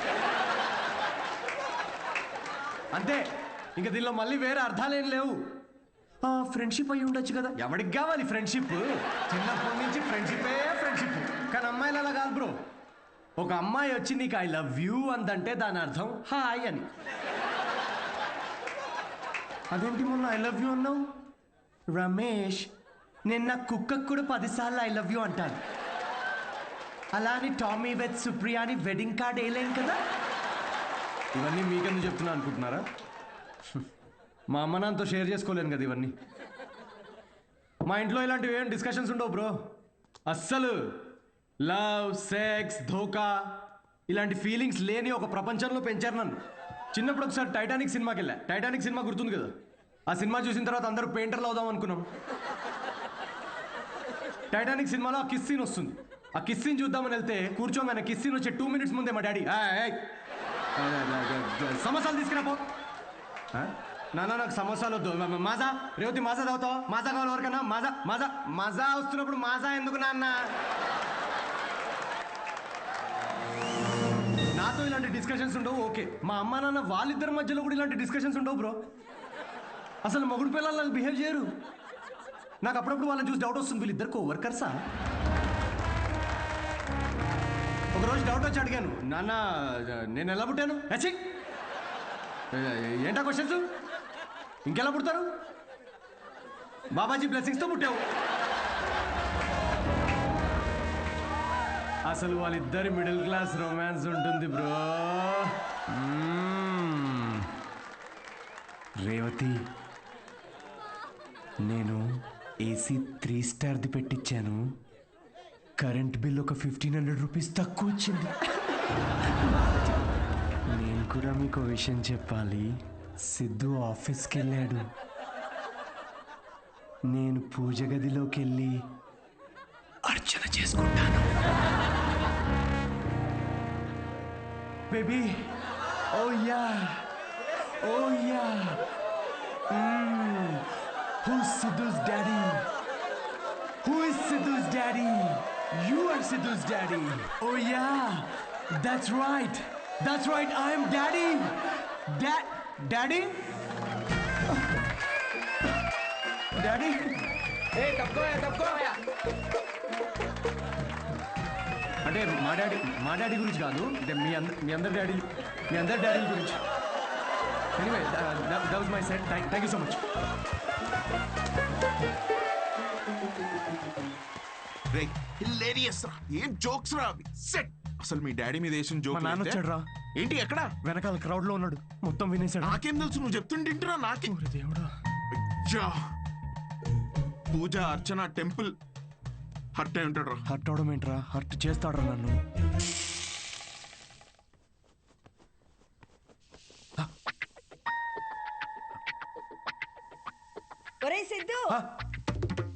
అంతే, ఇంకా దీనిలో మళ్ళీ వేరే అర్థాలేం లేవు. ఫ్రెండ్షిప్ అయి ఉండొచ్చు కదా, ఎవరికి కావాలి ఫ్రెండ్షిప్? చిన్నప్పటి నుంచి ఫ్రెండ్షిపే ఫ్రెండ్షిప్. కానీ అమ్మాయిలు అలా కాదు బ్రో. ఒక అమ్మాయి వచ్చి నీకు ఐ లవ్ యూ అందంటే దాని అర్థం హాయ్ అని. అదేంటి మొన్న ఐ లవ్ యూ అన్నావు? రమేష్, నేను నా కుక్కకు కూడా 10 సార్లు ఐ లవ్ యూ అంటాను. అలా అని టామీ విత్ సుప్రియా అని వెడ్డింగ్ కార్డ్ వేయలేం కదా. ఇవన్నీ మీకెందుకు చెప్తున్నా అనుకుంటున్నారా? మా అమ్మ నాన్నతో షేర్ చేసుకోలేను కదా ఇవన్నీ. మా ఇంట్లో ఇలాంటివి ఏం డిస్కషన్స్ ఉండవు బ్రో. అస్సలు లవ్, సెక్స్, ధోకా ఇలాంటి ఫీలింగ్స్ లేని ఒక ప్రపంచంలో పెంచారు నన్ను. చిన్నప్పుడు ఒకసారి టైటానిక్ సినిమాకి వెళ్ళా. టైటానిక్ సినిమా గుర్తుంది కదా? ఆ సినిమా చూసిన తర్వాత అందరూ పెయింటర్లు అవుదాం అనుకున్నాం. టైటానిక్ సినిమాలో ఆ కిస్ సీన్ వస్తుంది. ఆ కిస్ సీన్ చూద్దామని వెళ్తే కూర్చోగానే కిస్ సీన్ వచ్చే 2 minutes ముందే మా డాడీ సమోసాలు తీసుకురాపో. నాన్న నాకు సమోసాలు వద్దు. మాజా రేవతి మాజా తాగుతావు? మాజా కావాలి ఎవరికన్నా? మాజా మాజా మాజా వస్తున్నప్పుడు మాజా ఎందుకు నాన్న? నాతో ఇలాంటి డిస్కషన్స్ ఉండవు ఓకే. మా అమ్మ నాన్న వాళ్ళిద్దరి మధ్యలో కూడా ఇలాంటి డిస్కషన్స్ ఉండవు బ్రో. అసలు మొగుడు పిల్లలు బిహేవ్ చేయరు. నాకు అప్పుడప్పుడు వాళ్ళని చూసి డౌట్ వస్తుంది, వీళ్ళిద్దరు కోవర్కర్సా? ఒకరోజు డౌట్ వచ్చి అడిగాను, నాన్న నేను ఎలా పుట్టాను? ఏంటా క్వశ్చన్స్? ఇంకెలా పుడతారు? బాబాజీ బ్లెస్సింగ్స్తో పుట్టావు. అసలు వాళ్ళిద్దరి మిడిల్ క్లాస్ రొమాన్స్ ఉంటుంది బ్రో. రేవతి, నేను ఏసీ 3 స్టార్ది పెట్టించాను. కరెంట్ బిల్ ఒక 1500 రూపీస్ తక్కువ వచ్చింది. నేను కూడా మీకు విషయం చెప్పాలి. సిద్ధు ఆఫీస్కి వెళ్ళాడు. నేను పూజ గదిలోకి వెళ్ళి అర్చన చేసుకుంటాను. Baby, oh yeah, oh yeah. Who's Sidhu's daddy? Who is Sidhu's daddy? You are Sidhu's daddy. Oh yeah, that's right. That's right, I am daddy. Daddy? Daddy? Hey, తప్పుకో. అంటే మా డాడీ గురించి కాదు, అంటే మీ అందరి డాడీ గురించి. Anyway, that was my set. Thank you so much. Hilarious రా, ఏం జోక్స్ రా అవి. సెట్. అసలు మీ డాడీ మీద వేసిన జోక్. మా నాన్న వచ్చాడు రా. ఏంటి ఎక్కడ? వెనకాల క్రౌడ్ లో ఉన్నాడు. మొత్తం వినేశాడు. నాకేం తెలుసు, నువ్వు చెప్తుంటేంటిరా నాకే. దేవుడా. అయ్యా, పూజ అర్చన టెంపుల్ హర్ట్ అయి ఉంటాడు రా. హర్ట్ అవడం ఏంట్రా? హర్ట్ చేస్తాడు రా నన్ను. ఒరే సిద్ధు,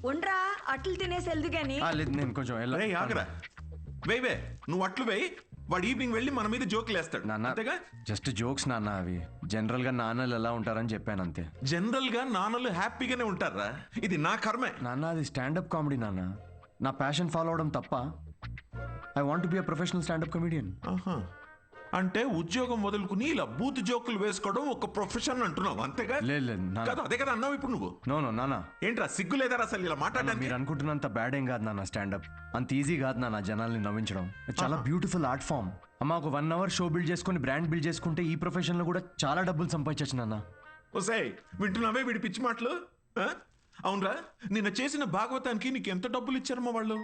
ఉండ్రా, అట్లు తినేసి వెళ్దు గాని. లేదు, నేను కొంచెం ఆగరా. వేవే, నువ్వు అట్లు వేయి. వాడు ఈవినింగ్ వెళ్ళి మన మీద జోకులు వేస్తాడు. నాన్న, జస్ట్ జోక్స్ నాన్న. అవి జనరల్ గా నాన్నలు ఎలా ఉంటారని చెప్పాను అంతే. జనరల్ గా నాన్నలు హ్యాపీగానే ఉంటారా? ఇది నా కర్మే నాన్న. అది స్టాండప్ కామెడీ నాన్న. నా ప్యాషన్ ఫాలో అవడం తప్ప. I want be a professional standup comedian. అంటే ఉద్యోగం వదులుకుని ఇలా బూత్ జోకులు వేసుకోవడం ఒక ప్రొఫెషన్ అంటున్నావు అంతేగా? లేదు, అదే కదా అన్నావు ఇప్పుడు నువ్వు. నో నాన్న. ఏంట్రా సిగ్గు లేదా అసలు ఇలా మాట్లాడడానికి? మీరు అనుకుంటున్నంత బ్యాడ్ ఏం కాదు నాన్న. స్టాండప్ అంత ఈజీ కాదు నాన్న. జనాల్ని నవ్వించడం చాలా బ్యూటిఫుల్ ఆర్ట్ ఫామ్. అమ్మ, ఒక 1 hour షో బిల్డ్ చేసుకుని బ్రాండ్ బిల్డ్ చేసుకుంటే ఈ ప్రొఫెషన్ లో కూడా చాలా డబ్బులు సంపాదించచ్చు నాన్న. ఓసే, వింటున్నావే వీడి పిచ్చి మాటలు? అవునరా, నిన్న చేసిన భాగవతానికి నీకు ఎంత డబ్బులు ఇచ్చారమ్మా వాళ్ళు?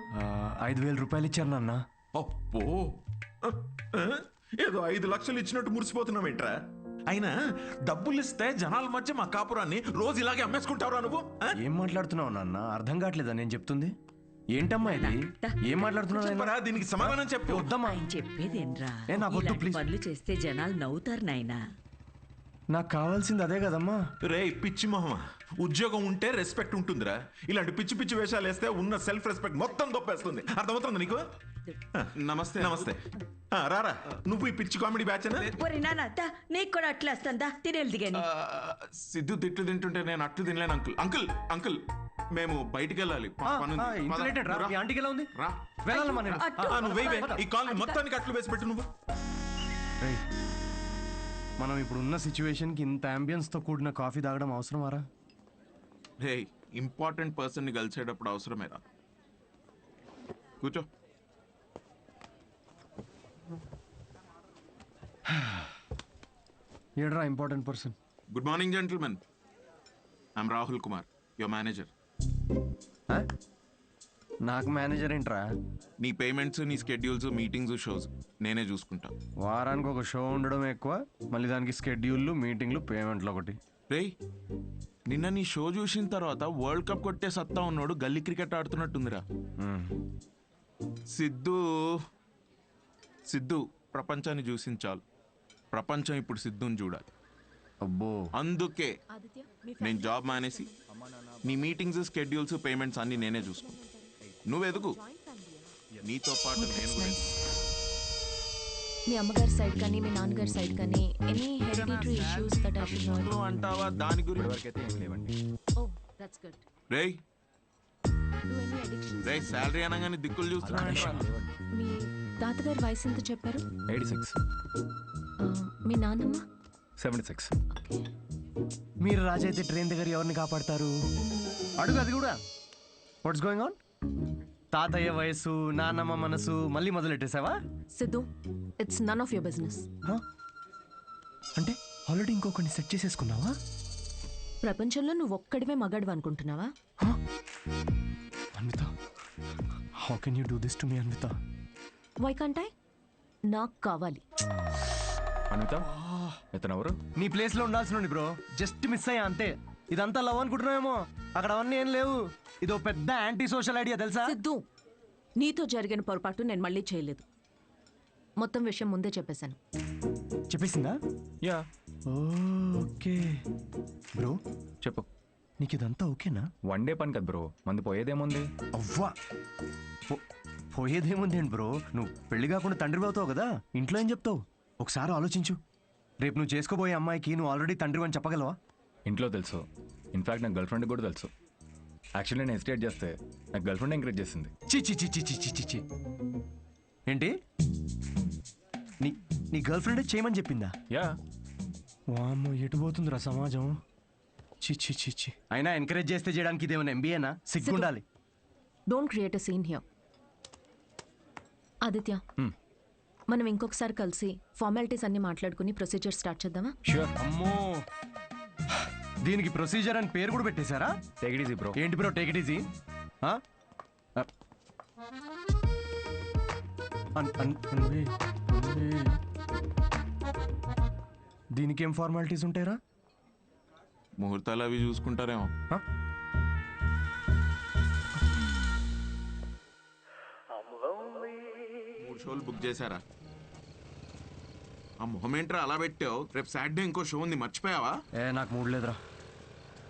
5,000 రూపాయలు ఇచ్చారు నాన్న. అప్పో, ఏదో 5 లక్షలు ఇచ్చినట్టు మురిసిపోతున్నావేంట్రా? అయినా డబ్బులు ఇస్తే జనాల మధ్య మా కాపురాన్ని రోజు ఇలాగే అమ్మేసుకుంటావురా నువ్వు? ఏం మాట్లాడుతున్నావు నాన్న? అర్థం కావట్లేదా నేను చెప్తుంది? ఏంటమ్మా ఇది? ఏం మాట్లాడుతున్నావు? దీనికి సమాధానం చెప్పు. వద్దమ్మా. చెప్పేదేంట్రా? నాకు వద్దు, ప్లీజ్. పనులు చేస్తే జనాలు నవ్వుతారు నాయనా. నాకు కావాల్సింది అదే కదమ్మా. రే పిచ్చి మొహమా, ఉద్యోగం ఉంటే రెస్పెక్ట్ ఉంటుందిరా. ఇలాంటి పిచ్చి పిచ్చి వేషాలు వేస్తే ఉన్న సెల్ఫ్ రెస్పెక్ట్ మొత్తం దొప్పేస్తుంది. అర్థమవుతుంది నీకు? నమస్తే. నమస్తే. రారా, నువ్వు ఈ పిచ్చి కామెడీ బ్యాచ్? నీకు కూడా అట్లా వస్తుందా? తినేది గాని. సిద్ధు తిట్లు తింటుంటే నేను అట్లు తినలేను అంకుల్. అంకుల్ అంకుల్ మేము బయటికి వెళ్ళాలి. ఆంటీకి ఎలా ఉంది? రా, నువ్వు వేయి. ఈ కాల్ మొత్తానికి అట్లు వేసి పెట్టు నువ్వు. మనం ఇప్పుడు ఉన్న సిచ్యువేషన్కి ఇంత అంబియన్స్ తో కూడిన కాఫీ తాగడం అవసరమారా? రే, ఇంపార్టెంట్ పర్సన్ ని కలిసేటప్పుడు అవసరమేరా. కూర్చో. ఏడ్రా important person? Good morning gentlemen, I'm Rahul Kumar, your manager. నాకు మేనేజర్ ఏంట్రా? నీ పేమెంట్స్, నీ స్కెడ్యూల్స్, మీటింగ్స్, షోస్ నేనే చూసుకుంటా. వారానికి ఒక షో ఉండడం ఎక్కువ, మళ్ళీ దానికి స్కెడ్యూల్లు, మీటింగ్లు, పేమెంట్లు ఒకటి. రేయ్, నిన్న నీ షో చూసిన తర్వాత వరల్డ్ కప్ కొట్టే సత్తా ఉన్నాడు గల్లీ క్రికెట్ ఆడుతున్నట్టుందిరా. సిద్ధు ప్రపంచాన్ని చూసింది చాలు. ప్రపంచం ఇప్పుడు సిద్ధుని చూడాలి. అబ్బో, అందుకే నేను జాబ్ మానేసి నీ మీటింగ్స్, స్కెడ్యూల్స్, పేమెంట్స్ అన్ని నేనే చూసుకుంటా. నువ్వు ఎదుగు, నీతో పాటు నేను కూడా. మీ అమ్మగారి సైడ్ కానీ మీ నాన్నగారి సైడ్ కానీ any hereditary issues that I should know అంటావా? దాని గురించి ఓ దట్స్ గుడ్. రేయ్ శాలరీ అనగానే దిక్కులు చూస్తున్నా. మీ తాతగారి వయసు ఎంత చెప్పారు? 86. మీ నాన్నమ్మ? 76. మీరు రాజు అయితే ట్రైన్ దగ్గర ఎవరిని కాపాడతారు? అడుగు అది కూడా. What's going on? తాతయ్య వయసు, నాన్నమ్మ మనసు మళ్ళీ మొదలెట్టేసావా? Siddhu, it's none of your business. అంటే ఆల్రెడీ ఇంకొకరిని సెట్ చేసేసుకున్నావా? ప్రపంచంలో నువ్వు ఒక్కడివే మగాడు అనుకుంటున్నావా? Anvitha, how can you do this to me Anvitha? Why can't I? నాకు కావాలి. అన్విత, ఇతనెవరు? నీ ప్లేస్ లో ఉండాల్సిన బ్రో, జస్ట్ మిస్ అయ్యా అంతే. ఇదంతా లవ్ అనుకుంటున్నావేమో, అక్కడ అవన్నీ ఏం లేవు. ఇదో పెద్ద యాంటీ సోషల్ ఐడియా తెలుసా? సిద్ధు, నీతో జరిగిన పొరపాటు నేను మళ్ళీ చేయలేదు. మొత్తం విషయం ముందే చెప్పేశాను. చెప్పేసిందా? యా. ఓకే బ్రో, చెప్పు. నీకు ఇదంతా ఓకేనా? 1 డే పని కదా బ్రో, మంది పోయేదేముంది? అవ్వా, పోయేదేముంది ఏంటి బ్రో? నువ్వు పెళ్లి కాకుండా తండ్రి అవుతావు కదా, ఇంట్లో ఏం చెప్తావు? ఒకసారి ఆలోచించు. రేపు నువ్వు చేసుకోబోయే అమ్మాయికి నువ్వు ఆల్రెడీ తండ్రి అని చెప్పగలవా? ఇంట్లో తెలుసు, ఇన్ఫాక్ట్ నాకు గర్ల్ ఫ్రెండ్ కూడా తెలుసు. యాక్చువల్లీ నేను హెసిటేట్ చేస్తే నాకు గర్ల్ ఫ్రెండ్ ఎంకరేజ్ చేసింది. చి ఏంటి? నీ గర్ల్ ఫ్రెండ్ చేయమని చెప్పిందా? యా. వామ్మో, ఎటు పోతుందిరా సమాజం? చి అయినా ఎంకరేజ్ చేస్తే చేయడానికి ఇదేమైనా ఎంబీఏనా? సిగ్గుండాలి. Don't create a scene here. Aditya, మనం ఇంకొకసారి కలిసి ఫార్మాలిటీస్ అన్ని మాట్లాడుకుని ప్రొసీజర్ స్టార్ట్ చేద్దామా? షూర్. అమ్మో, దీనికి ప్రొసీజర్ అని పేరు కూడా పెట్టేశారా? Take it easy bro. ఏంటి బ్రో టేక్ ఇట్ ఈజీ? దీనికి ఏం ఫార్మాలిటీస్ ఉంటాయరా? ముహూర్తాలు అవి చూసుకుంటారేమో. 3 షోలు బుక్ చేశారా? ఆ మొహమేంట్రా అలా పెట్టావు? రేపు సాటర్డే ఇంకో షో ఉంది, మర్చిపోయావా? నాకు మూడ్ లేదురా.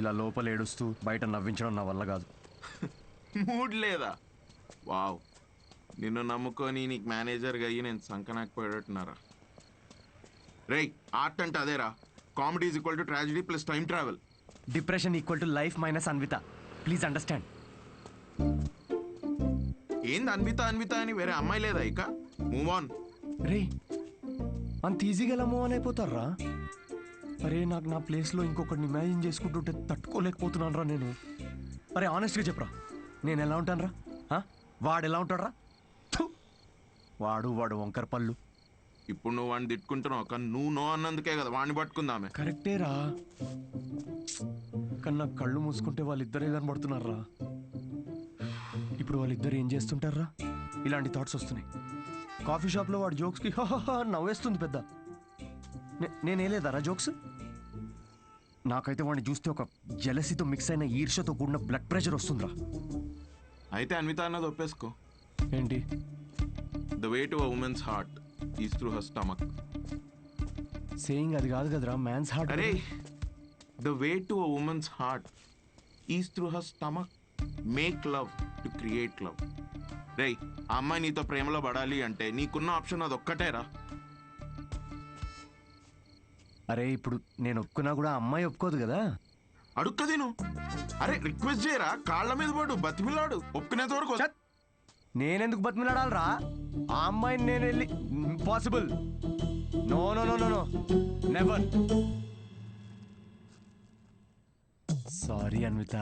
ఇలా లోపల ఏడుస్తూ బయట నవ్వించడం నా వల్ల కాదు. మూడ్ లేదా? వావ్, నిన్ను నమ్ముకొని నీకు మేనేజర్గా అయ్యి నేను సంకనాకపోయేటట్టున్నారా? రేయ్, ఆర్ట్ అంటే అదేరా. Comedy is equal to tragedy plus time travel. Depression equal to life minus Anvita. Please understand. ఏంది అన్విత అని వేరే అమ్మాయి లేదా? ఇక మూవ్ ఆన్. రే, అంత ఈజీగా ఎలా మూవ్ ఆన్ అయిపోతారా? అరే, నాకు నా ప్లేస్లో ఇంకొకరిని ఇమాజిన్ చేసుకుంటుంటే తట్టుకోలేకపోతున్నాను రా నేను. అరే, ఆనెస్ట్గా చెప్పరా, నేను ఎలా ఉంటాను రా? వాడు ఎలా ఉంటాడు రా? వాడు వంకర పళ్ళు. ఇప్పుడు నువ్వు వాడిని తిట్టుకుంటున్నావు, కానీ నువ్వు నో అన్నందుకే కదా వాడిని పట్టుకుందామే. కరెక్టే రా, కానీ నాకు కళ్ళు మూసుకుంటే వాళ్ళిద్దరే కనబడుతున్నారా. ఇప్పుడు వాళ్ళిద్దరు ఏం చేస్తుంటారా? ఇలాంటి థాట్స్ వస్తున్నాయి. కాఫీ షాప్లో వాడి జోక్స్కి నవ్వేస్తుంది పెద్ద. నేనేలేదారా జోక్స్? నాకైతే వాడిని చూస్తే ఒక జెలసీతో మిక్స్ అయిన ఈర్ష్యతో కూడిన బ్లడ్ ప్రెషర్ వస్తుందిరా. అయితే అన్విత అన్నది ఒప్పేసుకో. ఏంటి? The way to a women's heart is through her stomach. Saying అది కాదు కదరా, మ్యాన్స్ హార్ట్. అరే, the way to a women's heart is through her stomach. Make love to create love. రేయ్, ఆ అమ్మాయి నీతో ప్రేమలో పడాలి అంటే నీకున్న ఆప్షన్ అది ఒక్కటేరా. అరే ఇప్పుడు నేను ఒప్పుకున్నా కూడా అమ్మాయి ఒప్పుకోదు కదా. అడుక్కది నువ్వు. అరే రిక్వెస్ట్ చేయరా, కాళ్ళ మీద పడు, బతిమిలాడు, ఒప్పుకునేంత వరకు. నేనెందుకు బతిమిలాడాలరా? ఆ అమ్మాయిని నేను వెళ్ళి impossible. No no no no no, never. Sorry Anvita,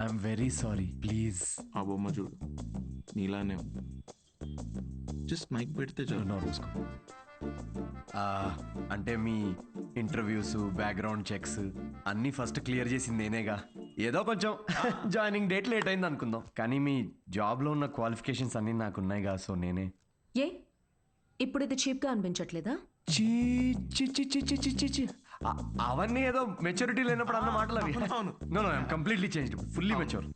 I'm very sorry, please. ఆ బొమ్మ చూడు, నీలానే జస్ట్ మైక్ పెడితే చూసుకో. అంటే మీ ఇంటర్వ్యూస్, బ్యాక్గ్రౌండ్ చెక్స్ అన్నీ ఫస్ట్ క్లియర్ చేసింది నేనేగా. ఏదో కొంచెం జాయినింగ్ డేట్ లేట్ అయింది అనుకుందాం, కానీ మీ జాబ్లో ఉన్న క్వాలిఫికేషన్స్ అన్నీ నాకు ఉన్నాయిగా. సో నేనే. ఏ ఇప్పుడు ఇది చీప్గా అనిపించట్లేదా? చీ చీ చీ చీ చీ చీ చీ. అవన్నీ ఏదో మెచ్యూరిటీ లేనప్పుడు అన్న మాటలు అవి. No no, I'm completely changed, fully mature.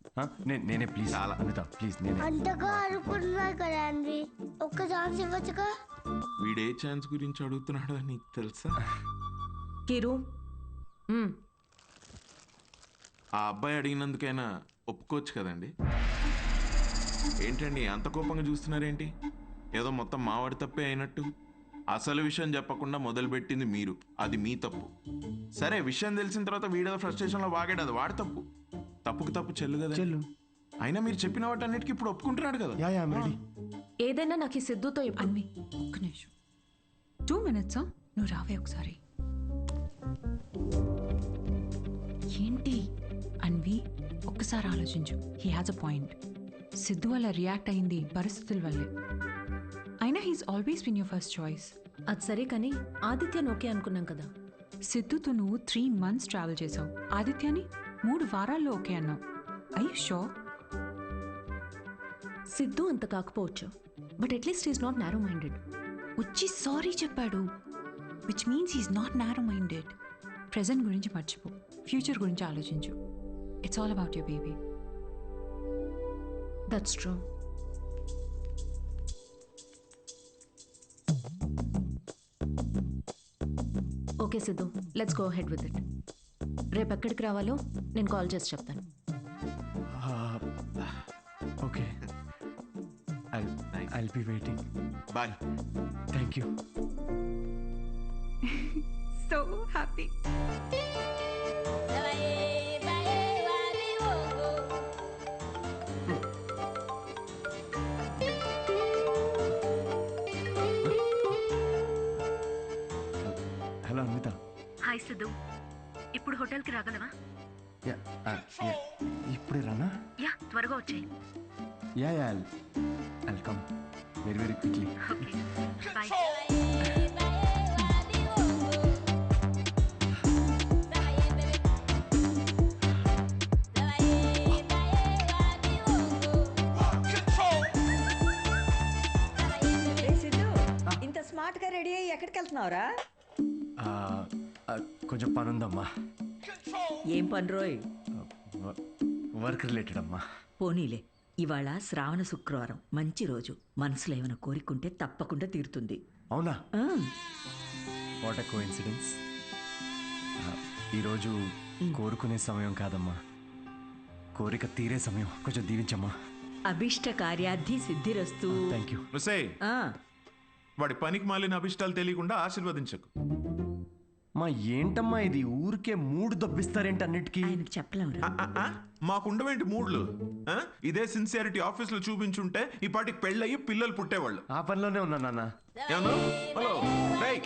నేనే ప్లీజ్ అనిత, ప్లీజ్ నేనే. అంతగా అనుకుంటున్నా కదా అండి, ఒక్క ఛాన్స్ ఇవ్వచ్చుగా. వీడే ఛాన్స్ గురించి అడుగుతున్నాడు నీకు తెలుసా? కిరు, ఆ అబ్బాయి అడిగినందుకైనా ఒప్పుకోవచ్చు కదండి. ఏంటండి అంత కోపంగా చూస్తున్నారేంటి? ఏదో మొత్తం మావాడి తప్పే అయినట్టు. అసలు విషయం చెప్పకుండా మొదలుపెట్టింది మీరు, అది మీ తప్పు. సరే, విషయం తెలిసిన తర్వాత వీడేదో ఫ్రస్ట్రేషన్లో వాగాడు, అది వాడి తప్పు. తప్పుకు తప్పు చెల్లు కదా చెల్లు. అయినా మీరు చెప్పిన వాటన్నిటికీ ఇప్పుడు ఒప్పుకుంటున్నాడు కదా. ఏదైనా నాకు ఈ సిద్ధుతో అన్వి ఒక్క నిమిషం, 2 minutes. నువ్వు రావే ఒకసారి. ఏంటి అన్వి, ఒక్కసారి ఆలోచించు. He has a point. Siddhu వల్ల రియాక్ట్ అయింది పరిస్థితుల వల్లే. అయినా he's always been your first choice. అది సరే కానీ ఆదిత్యని ఓకే అనుకున్నాం కదా. సిద్ధుతో నువ్వు 3 months ట్రావెల్ చేసావు, ఆదిత్యని 3 వారాల్లో ఓకే అన్నావు. I you sure? సిద్ధు అంత కాకపోవచ్చు, but at least is not narrow minded. వచ్చి సారీ చెప్పాడు, which means he's not narrow minded. Present గురించి మర్చిపో, ఫ్యూచర్ గురించి ఆలోచించు. It's all about your baby. That's true. Okay Siddhu, let's go ahead with it. రేపు ఎక్కడికి రావాలో నేను కాల్ చేసి చెప్తాను. Okay, I'll be waiting. Bye. Thank you. So happy. Hello Anvita. Hi Siddhu, ఇప్పుడు హోటల్కి రాగలవా? ఇప్పుడే రానా? యా, త్వరగా వచ్చేయి. Yeah I'll come very very quickly. Okay, bye. ఇంత స్మార్ట్ గా రెడీ అయ్యి ఎక్కడికి వెళ్తున్నావురా? కొంచెం పని ఉందమ్మా. ఏం పని రోయ్? వర్క్ రిలేటెడ్ అమ్మా. పోనీలే, ఇవాళ శ్రావణ శుక్రవారం, మంచి రోజు. మనసులో ఏమైనా కోరికుంటే తప్పకుండా తీరుతుంది. అవునా? What a coincidence. ఈరోజు కోరుకునే సమయం కాదమ్మా, కోరిక తీరే సమయం. కొంచెం దీవించమ్మా. అభిష్ట కార్యార్థి సిద్ధిరస్తు. Thank you. వాడి పనికి మాలిన అభిష్టాలు తెలియకుండా ఆశీర్వదించకు. మా ఏంటమ్మా ఇది, ఊరికే మూడు దొబ్బిస్తారేంటి అన్నిటికీ? చెప్పలేము. మాకుండవేంటి మూడ్లు? ఇదే సిన్సియారిటీ ఆఫీస్లో చూపించుంటే ఈ పాటికి పెళ్ళయి పిల్లలు పుట్టేవాళ్ళు. ఆ పనిలోనే ఉన్నా నాన్న. Hello, hi.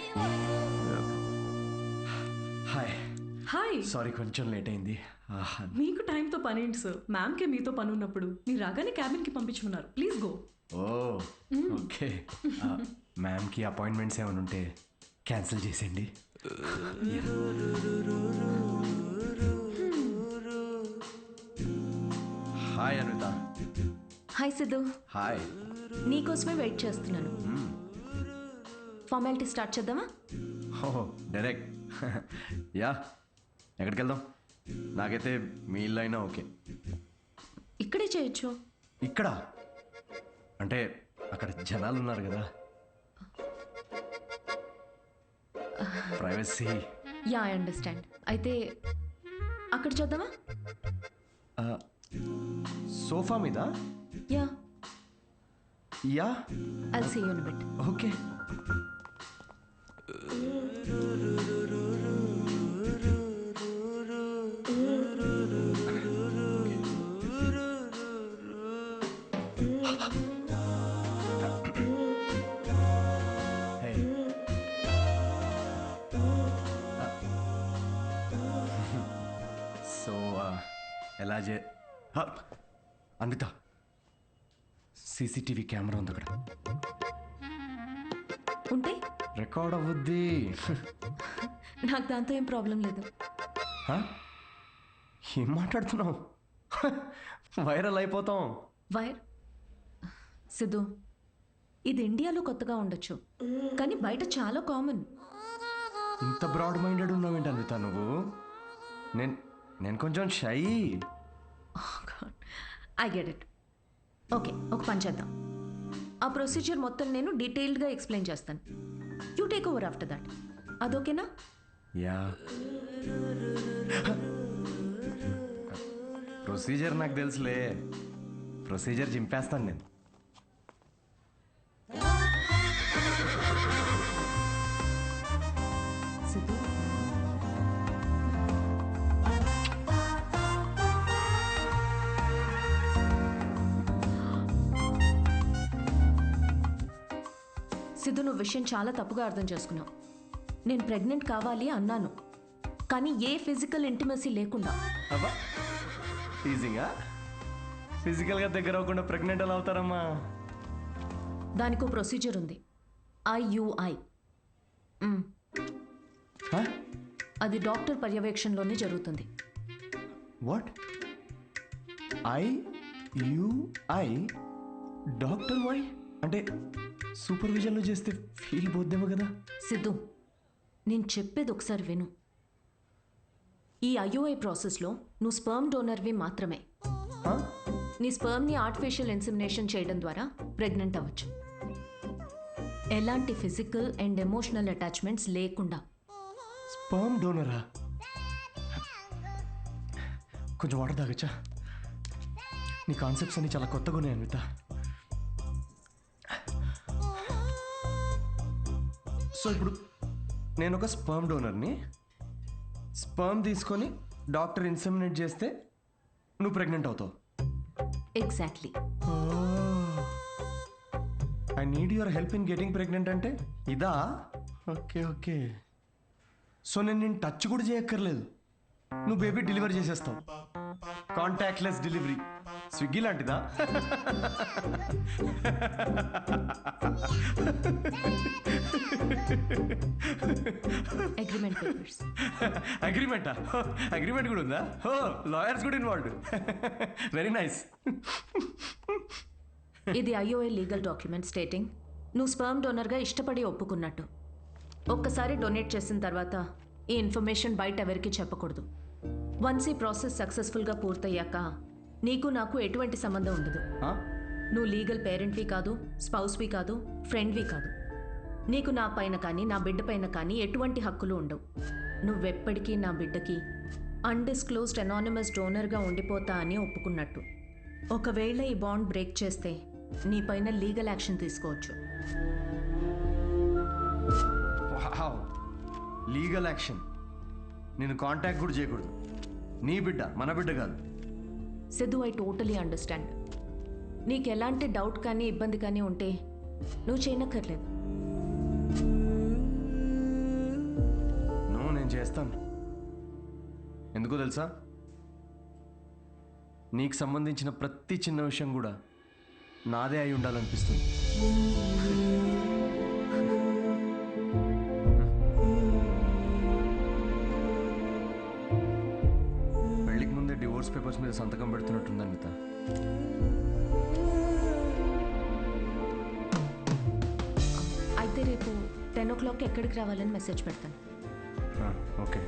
హాయ్. సారీ కొంచెం లేట్ అయింది. మీకు టైంతో పని ఏంటి సార్? మ్యామ్కే మీతో పని ఉన్నప్పుడు మీరు రాగానే క్యాబిన్కి పంపించుకున్నారు. Please go. Oh okay. మ్యామ్కి అపాయింట్మెంట్స్ ఏమైనా ఉంటే క్యాన్సిల్ చేసేయండి. Hi Anitha. Hi Siddhu. Hi. నీకోసమే వెయిట్ చేస్తున్నాను. ఫార్మాలిటీ స్టార్ట్ చేద్దామా? ఓహో డైరెక్ట్. యా, ఎక్కడికి వెళ్దాం? నాకైతే మీ ఇల్లు అయినా ఓకే. ఇక్కడే చేయొచ్చు. ఇక్కడ అంటే అక్కడ జనాలు ఉన్నారు కదా, ప్రైవసీ. Yeah, I understand. అయితే అక్కడ చూద్దామా? సోఫా మీద? Yeah. Yeah, I'll see you in a bit. Okay. So ఎలా అన్విత, సీసీటీవీ కెమెరా ఉంది అక్కడ. ఉంటే రికార్డ్ అవ్వద్ది. నాకు దాంతో ఏం ప్రాబ్లం లేదు. ఏం మాట్లాడుతున్నావు? వైరల్ అయిపోతాం. సిద్ధు, ఇది ఇండియాలో కొత్తగా ఉండొచ్చు, కానీ బయట చాలా కామన్. ఇంత బ్రాడ్ మైండెడ్ ఉన్నావేంటి అన్విత నువ్వు? నేను కొంచెం shy. I get it. Okay, ఒక పని చేద్దాం. ఆ ప్రొసీజర్ మొత్తం నేను డీటెయిల్డ్గా ఎక్స్ప్లెయిన్ చేస్తాను. You take over after that. అదోకేనా? యా. ప్రొసీజర్ నాకు తెలుసులే. ప్రొసీజర్ చింపేస్తాను నేను. సిద్ధు, సిద్ధు, నువ్వు విషయం చాలా తప్పుగా అర్థం చేసుకున్నావు. నేను ప్రెగ్నెంట్ కావాలి అన్నాను, కానీ ఏ ఫిజికల్ ఇంటిమసీ లేకుండా. అబ్బా, టీజింగా? ఫిజికల్గా దగ్గర అవ్వకుండా ప్రెగ్నెంట్ ఎలా అవుతారమ్మా? దానికో ప్రొసీజర్ ఉంది, IUI. అది డాక్టర్ పర్యవేక్షణలోనే జరుగుతుంది. వాట్? IUI? డాక్టర్ వై అంటే సూపర్విజన్లో చేస్తే ఫీల్ పోద్దేమో కదా? సిద్ధు, నేను చెప్పేది ఒకసారి విను. ఈ IUI ప్రాసెస్లో నువ్వు స్పర్మ్ డోనర్వి మాత్రమే. నీ స్పర్మ్ని ఆర్టిఫిషియల్ ఇన్సెమినేషన్ చేయడం ద్వారా ప్రెగ్నెంట్ అవ్వచ్చు, ఎలాంటి ఫిజికల్ అండ్ ఎమోషనల్ అటాచ్మెంట్స్ లేకుండా. స్పర్మ్ డోనరా? కొంచెం వాటర్ తాగచ్చా? నీ కాన్సెప్ట్స్ అన్ని చాలా కొత్తగా ఉన్నాయి అన్విత. సో ఇప్పుడు నేను ఒక స్పర్మ్ డోనర్ని. స్పర్మ్ తీసుకొని డాక్టర్ ఇన్సెమినేట్ చేస్తే నువ్వు ప్రెగ్నెంట్ అవుతావు. Exactly. I need your help in getting pregnant అంటే ఇదా? Okay okay. సో నేను టచ్ కూడా చేయక్కర్లేదు, నువ్వు బేబీ డెలివరీ చేసేస్తావు. Contactless delivery. స్విగ్గీ లాంటిదా? Agreement papers. అగ్రిమెంటా? అగ్రిమెంట్ కూడా ఉందా? ఓ, లాయర్స్ కూడా ఇన్వాల్వ్డ్. Very nice. ఇది IUI లీగల్ డాక్యుమెంట్ స్టేటింగ్ నువ్వు స్పర్మ్ డోనర్గా ఇష్టపడి ఒప్పుకున్నట్టు. ఒక్కసారి డొనేట్ చేసిన తర్వాత ఈ ఇన్ఫర్మేషన్ బయట ఎవరికి చెప్పకూడదు. వన్స్ ఈ ప్రాసెస్ సక్సెస్ఫుల్గా పూర్తయ్యాక నీకు నాకు ఎటువంటి సంబంధం ఉండదు. నువ్వు లీగల్ పేరెంట్వి కాదు, స్పౌస్వి కాదు, ఫ్రెండ్వి కాదు. నీకు నా పైన కానీ నా బిడ్డ పైన కానీ ఎటువంటి హక్కులు ఉండవు. నువ్వెప్పటికీ నా బిడ్డకి అన్డిస్క్లోజ్డ్ అనానిమస్ డోనర్గా ఉండిపోతా అని ఒప్పుకున్నట్టు. ఒకవేళ ఈ బాండ్ బ్రేక్ చేస్తే నీ పైన లీగల్ యాక్షన్ తీసుకోవచ్చు. Legal action? నేను కాంటాక్ట్ కూడా చేయకూడదు? నీ బిడ్డ మన బిడ్డ కాదు. Siddhu, I totally understand. నీకు ఎలాంటి డౌట్ కానీ ఇబ్బంది కానీ ఉంటే నువ్వు చేయనక్కర్లేదు. నేను చేస్తాను. ఎందుకో తెలుసా? నీకు సంబంధించిన ప్రతి చిన్న విషయం కూడా నాదే అయి ఉండాలనిపిస్తుంది. పెళ్ళికి ముందే డివోర్స్ పేపర్స్ మీద సంతకం పెడుతున్నట్టుంది అనిత. అయితే రేపు 10 o'clock ఎక్కడికి రావాలని మెసేజ్ పెడతాను. ఓకే.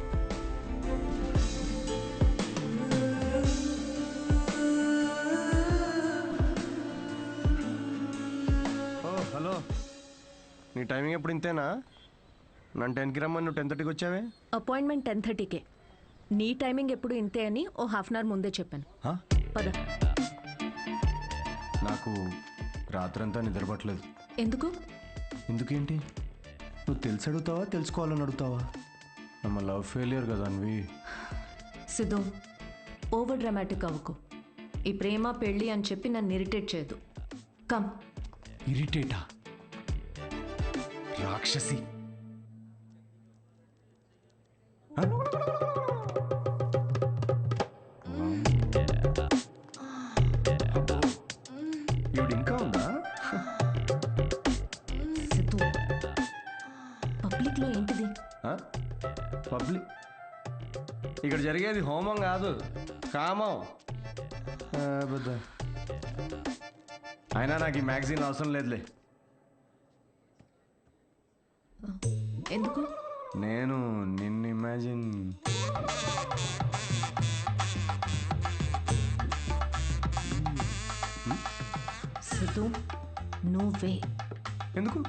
హలో, నీ టైమింగ్ ఎప్పుడు ఇంతేనా? నన్ను 10కి రమ్మని నువ్వు 10:30కి వచ్చావే. అపాయింట్మెంట్ 10:30కే. నీ టైమింగ్ ఎప్పుడు ఇంతే అని ఓ హాఫ్ అన్ అవర్ ముందే చెప్పాను. పద. నాకు రాత్రంతా నిద్రపట్టలేదు. ఎందుకు? ఎందుకేంటి? నువ్వు తెలిసి అడుగుతావా తెలుసుకోవాలని అడుగుతావా? నమ్మ లవ్ ఫెయిలియర్ కదా అన్వి. సిద్ధు, ఓవర్ డ్రామాటిక్ అవ్వకు. ఈ ప్రేమ పెళ్ళి అని చెప్పి నన్ను ఇరిటేట్ చేయదు. కమ్. ఇరిటేటా? రాక్షసి. ఇవిడు ఇంకా ఉందా? సిద్ధు, పబ్లిక్లో ఏంటిది? పబ్లిక్ ఇక్కడ జరిగేది హోమం కాదు, కామం. అయినా నాకు ఈ మ్యాగజైన్ అవసరం లేదులే. ఎందుకు? నేను నిన్ను ఇమాజిన్ సిద్ధు, నువ్వే. ఎందుకు?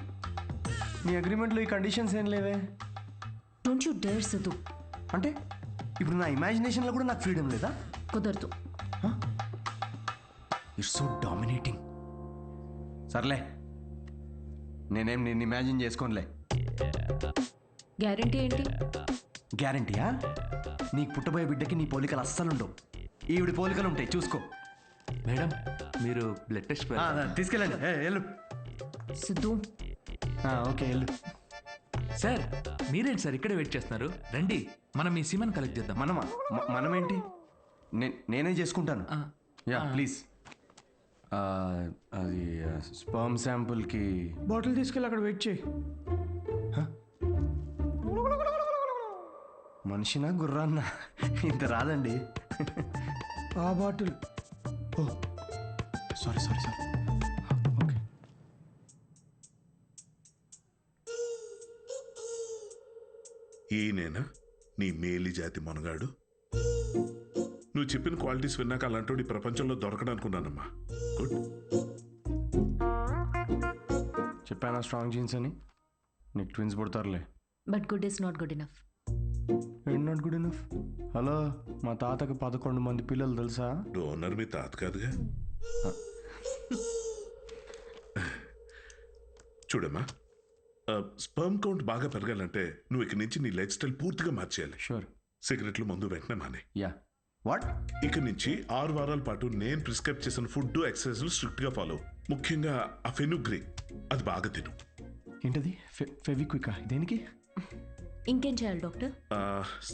నీ అగ్రిమెంట్లో ఈ కండిషన్స్ ఏం లేవే. Don't you dare Siddhu. అంటే ఇప్పుడు నా ఇమాజినేషన్లో కూడా నాకు ఫ్రీడమ్ లేదా? కుదరదు. It's so dominating. సర్లే, నేనేం నిన్ను ఇమాజిన్ చేసుకోనులే. గ్యారంటీ ఏంటి? గ్యారంటీయా? నీకు పుట్టబోయే బిడ్డకి నీ పోలికలు అస్సలు ఉండవు. ఈవిడి పోలికలు ఉంటాయి, చూసుకో. మేడం, మీరు బ్లడ్ టెస్ట్ తీసుకెళ్ళండి. వెళ్ళు. సిద్ధు. ఓకే, వెళ్ళు. సార్, మీరేంటి సార్ ఇక్కడే వెయిట్ చేస్తున్నారు? రండి, మనం మీ సిమన్ కలెక్ట్ చేద్దాం. మనమా? మనమేంటి? నేనే చేసుకుంటాను. Yeah, please. అది స్పర్మ్ శాంపుల్కి బాటిల్ తీసుకెళ్ళి అక్కడ వెయిట్ చేయి. మనిషినా గుర్రాన్నా? ఇంత రాదండి. ఆ బాటిల్. ఓ సారీ. ఓకే. ఈయనేనా నీ మేలి జాతి మనగాడు? నువ్వు చెప్పిన క్వాలిటీస్ విన్నాక అలాంటి ఈ ప్రపంచంలో దొరకడనుకున్నానమ్మా. గుడ్. చెప్పానా స్ట్రాంగ్ జీన్స్ అని? నీకు ట్విన్స్ పుడతారులే. But good is not good enough. ఏంటి నాట్ గుడ్ ఇనఫ్? హలో, మా తాతకి 11 మంది పిల్లలు తెలుసా? డోనర్ మీ తాత కాదుగా. చూడమ్మా, స్పర్మ్ కౌంట్ బాగా పెరగాలంటే నువ్వు ఇక నుంచి నీ లైఫ్ స్టైల్ పూర్తిగా మార్చేయాలి. షూర్. సిగరెట్లు, మందు వెంటనే మానే. యా. వాట్? ఇక నుంచి 6 వారాల పాటు నేను ప్రిస్క్రైబ్ చేసిన ఫుడ్, ఎక్సర్సైజ్లు స్ట్రిక్ట్ గా ఫాలో. ముఖ్యంగా ఆ ఫెనుగ్రీ, అది బాగా తిను. ఏంటది? ఫెవిక్వికా? దేనికి? ఇంకేం చేయాలి doctor?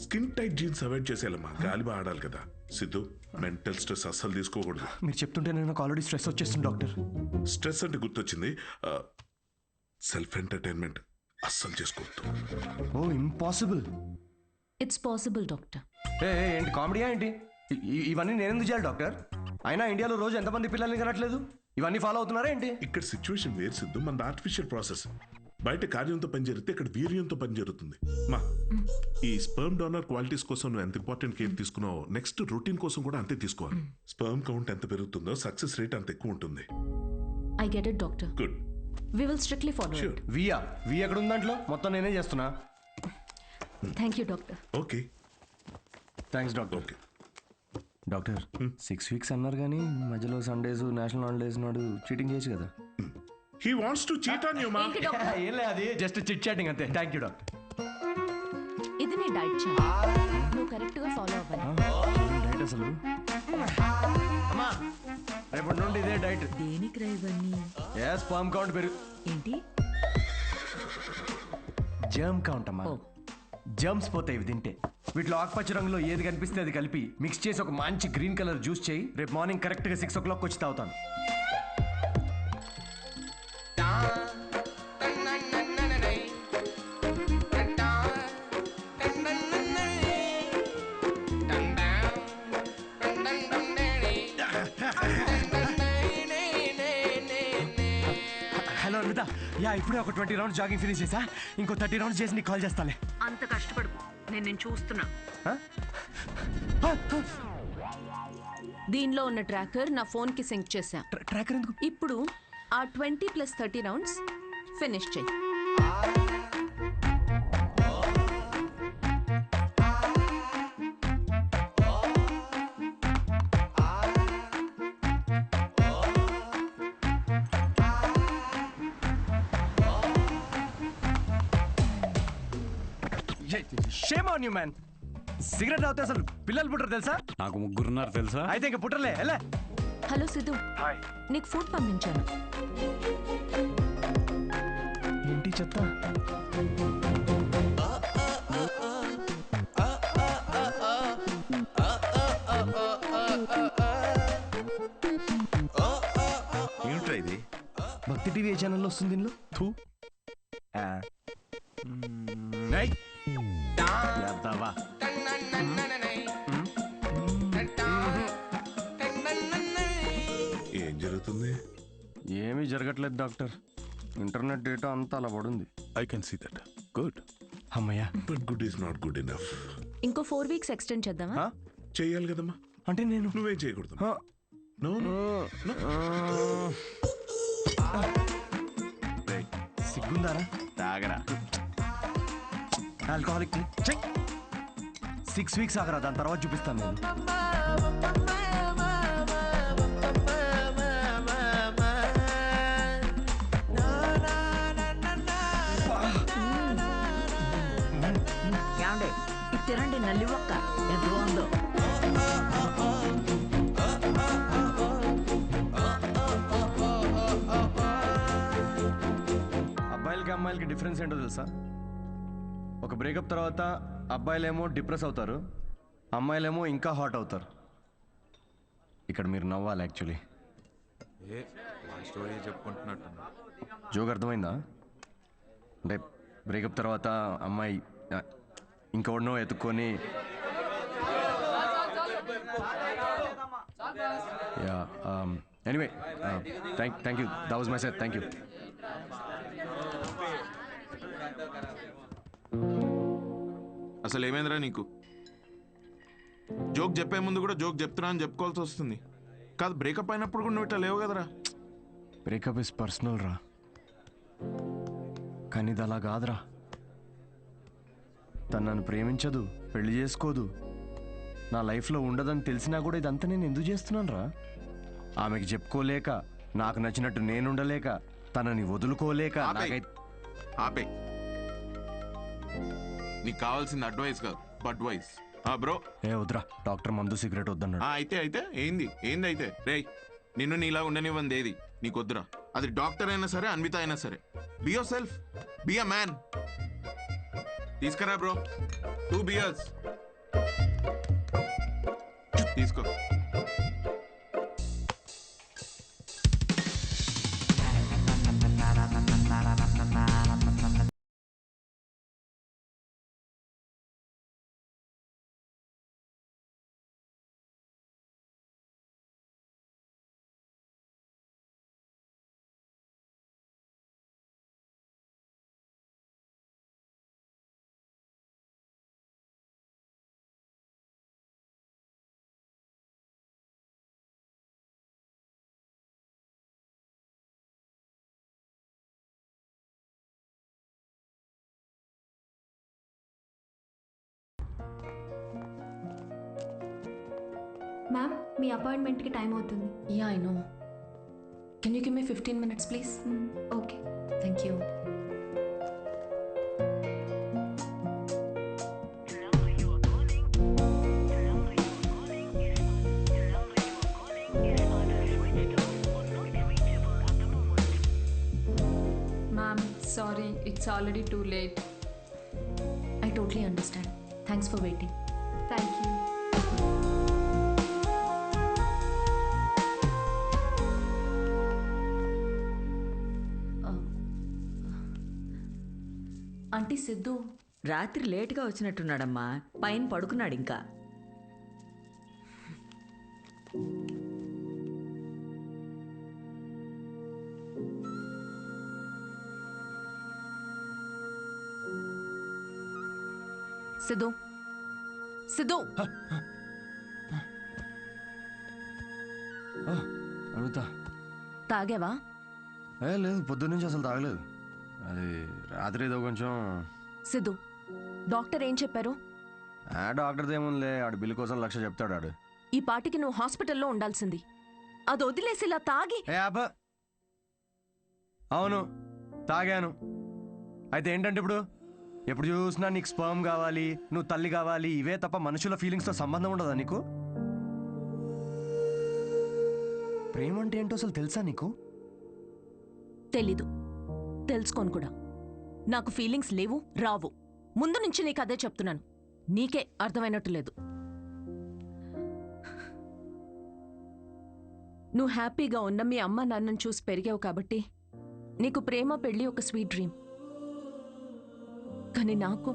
Skin tight jeans avoid చేసేయాలమ్మా. గాలి బాగా ఆడాలి కదా. సిద్ధు, మెంటల్ స్ట్రెస్ అస్సలు తీసుకోకూడదు. మీరు చెప్తుంటే నాకు ఆల్రెడీ స్ట్రెస్ వచ్చేస్తుంది డాక్టర్. స్ట్రెస్ అంటే గుర్తొచ్చింది, సెల్ఫ్ ఎంటర్టైన్మెంట్ అస్సలు చేసుకోవద్దు. Oh impossible. It's possible doctor. ఏంటి కామెడీయా ఏంటి? ఇవన్నీ నేను ఎందుకు చేయాలి డాక్టర్? అయినా ఇండియాలో రోజు ఎంతమంది పిల్లల్ని కనట్లేదు? ఇవన్నీ ఫాలో అవుతున్నారా ఏంటి? ఇక్కడ సిచ్యువేషన్ వేరు సిద్ధు, మన ఆర్టిఫిషియల్ ప్రాసెస్. బయట కార్యంతో పని జరిగితే ఇక్కడ వీర్యంతో పని జరుగుతుంది. మా ఈ స్పర్మ్ డోనర్ క్వాలిటీస్ కోసం నువ్వు ఎంత ఇంపార్టెంట్ కేర్ తీసుకున్నావో నెక్స్ట్ రొటీన్ కోసం కూడా అంతే తీసుకోవాలి. స్పర్మ్ కౌంట్ ఎంత పెరుగుతుందో సక్సెస్ రేట్ అంత ఎక్కువ ఉంటుంది. I get it doctor. Good. We will strictly follow it. We ఎక్కడ ఉంది దాంట్లో? మొత్తం నేనే చేస్తున్నా. Thank you doctor. Okay, thanks doctor. Okay doctor, 6 weeks అన్నారు కానీ మధ్యలో సండేస్, నేషనల్ హాలిడేస్ నాడు చీటింగ్ చేయొచ్చు కదా? He wants to cheat on you, ma. ఏం లేదు, అది జస్ట్ చిట్ చాటింగ్ అంతే. Thank you doctor. ఇది నీ డైట్ చార్ట్. నువ్వు కరెక్ట్గా ఫాలో అవ్వాలి. డైట్ అసలు అమ్మా, రేపటి నుండి ఇదే డైట్. దేనికి రా ఇవన్నీ? స్పర్మ్ కౌంట్ పెరుగు. ఏంటి? జర్మ్ కౌంట్ అమ్మా. జర్మ్స్ పోతాయి ఇవి తింటే. వీటిలో ఆకుపచ్చ రంగులో ఏది కనిపిస్తే అది కలిపి మిక్స్ చేసి ఒక మంచి గ్రీన్ కలర్ జ్యూస్ చేయి. రేపు మార్నింగ్ కరెక్ట్గా 6 o'clock వచ్చి తాగుతాను. అమృత యా ఇప్పుడే ఒక 20 రౌండ్స్ జాగింగ్ ఫినిష్ చేసా ఇంకో 30 రౌండ్స్ చేసి నీకు కాల్ చేస్తాలే. అంత కష్టపడు, నేను చూస్తున్నా. దీనిలో ఉన్న ట్రాకర్ నా ఫోన్ కి సింక్ చేశా. ట్రాకర్ ఎందుకు? ఇప్పుడు ఆ 20+30 రౌండ్స్ ఫినిష్ చేయి. Shame on you man. Cigarette తాగితే అసలు పిల్లలు పుట్టరు తెలుసా? నాకు ముగ్గురున్నారు తెలుసా? అయితే ఇంక పుట్టలే. ఎలా? హలో సిద్ధు, నీకు ఫుడ్ పంపించాను. ఏంటి చెత్త? ఏమిట్రా ఇది? భక్తి టీవీ ఛానల్లో వస్తుంది దీనిలో. థూ. ఏం జరుగుతుంది? ఏమీ జరగట్లేదు డాక్టర్. ఇంటర్నెట్ డేటా అంతా అలా పడుంది. I can see that. Good. అమ్మయ్యా. But good is not good enough. ఇంకో 4 వీక్స్ ఎక్స్టెండ్ చేద్దామా? చేయాలి కదమ్మా. అంటే నేను నువ్వేం చేయకూడదు. నో సిగ్గుందారా? తాగరా. ఆల్కహాలిక్ 6 వీక్స్ ఆగరా, దాని తర్వాత చూపిస్తాను నేను. ఏమండి ఇది తినండి, నల్లి ఒక్క ఎంత బాగుందో. అబ్బాయిలకి అమ్మాయిలకి డిఫరెన్స్ ఏంటో తెలుసా? ఒక బ్రేకప్ తర్వాత అబ్బాయిలేమో డిప్రెస్ అవుతారు, అమ్మాయిలేమో ఇంకా హాట్ అవుతారు. ఇక్కడ మీరు నవ్వాలి యాక్చువల్లీ. స్టోరీ చెప్పుకుంటున్నట్టు. జోక్ అర్థమైందా? అంటే బ్రేకప్ తర్వాత అమ్మాయి ఇంకెవడనో ఎత్తుక్కొని yeah anyway thank you, that was my set. Thank you. అసలు ఏమైందిరా నీకు? జోక్ చెప్పే ముందు కూడా జోక్ చెప్తున్నా అని చెప్పుకోవాల్సి వస్తుంది. కాదు బ్రేకప్ అయినప్పుడు కూడా నువ్వు ఇట్లా లేవు కదరా. బ్రేకప్ ఇస్ పర్సనల్ రా, కానీ ఇది అలా కాదురా. తను నన్ను ప్రేమించదు, పెళ్లి చేసుకోదు, నా లైఫ్లో ఉండదని తెలిసినా కూడా ఇదంతా నేను ఎందుకు చేస్తున్నాను రా? ఆమెకి చెప్పుకోలేక, నాకు నచ్చినట్టు నేనుండలేక, తనని వదులుకోలేక. ఆపే. నీకు కావాల్సింది అడ్వైస్ కాదు, బడ్వైస్. బ్రో ఏ వద్దురా, డాక్టర్ మందు సిగరెట్ వద్దన్నాడు. అయితే ఏంది అయితే రేయ్, నిన్ను నీలా ఉండనివ్వంది ఏది నీకు వద్దురా. అది డాక్టర్ అయినా సరే, అన్విత అయినా సరే. Be your self, be a man. తీసుకురా బ్రో 2 beers. తీసుకో. మ్యామ్ మీ అపాయింట్మెంట్కి టైం అవుతుంది. Yeah I know. Can you give me 15 minutes please? Okay, thank you. Ma'am sorry, it's already too late. I totally understand. Thanks for waiting. Thank you. Aunty Siddhu రాత్రి లేటుగా వచ్చినట్టున్నాడమ్మా, పైన పడుకున్నాడు ఇంకా. సిద్ధు సిద్ధు అడుగుతా. తాగావా? లేదు, పొద్దున్న నుంచి అసలు తాగలేదు. అది రాత్రి ఏదో కొంచెం. సిద్ధు, డాక్టర్ ఏం చెప్పారు? డాక్టర్ది ఏముందిలే, ఆడు బిల్లు కోసం 1,00,000 చెప్తాడు ఆడు. ఈ పాటికి నువ్వు హాస్పిటల్లో ఉండాల్సింది. అది వదిలేసి ఇలా తాగి. అవును, తాగాను. అయితే ఏంటంటే ఇప్పుడు ఎప్పుడు చూసినా నీకు స్పర్మ్ కావాలి, నువ్వు తల్లి కావాలి, ఇవే తప్ప మనుషుల ఫీలింగ్స్తో సంబంధం ఉండదా నీకు? ప్రేమ అంటే ఏంటో అసలు తెలుసా నీకు? తెలీదు, తెలుసుకోను కూడా. నాకు ఫీలింగ్స్ లేవు, రావు. ముందు నుంచి నీకు అదే చెప్తున్నాను. నీకే అర్థమైనట్టు లేదు. నువ్వు హ్యాపీగా ఉన్న మీ అమ్మ నాన్నను చూసి పెరిగావు కాబట్టి నీకు ప్రేమ పెళ్ళి ఒక స్వీట్ డ్రీమ్. కానీ నాకు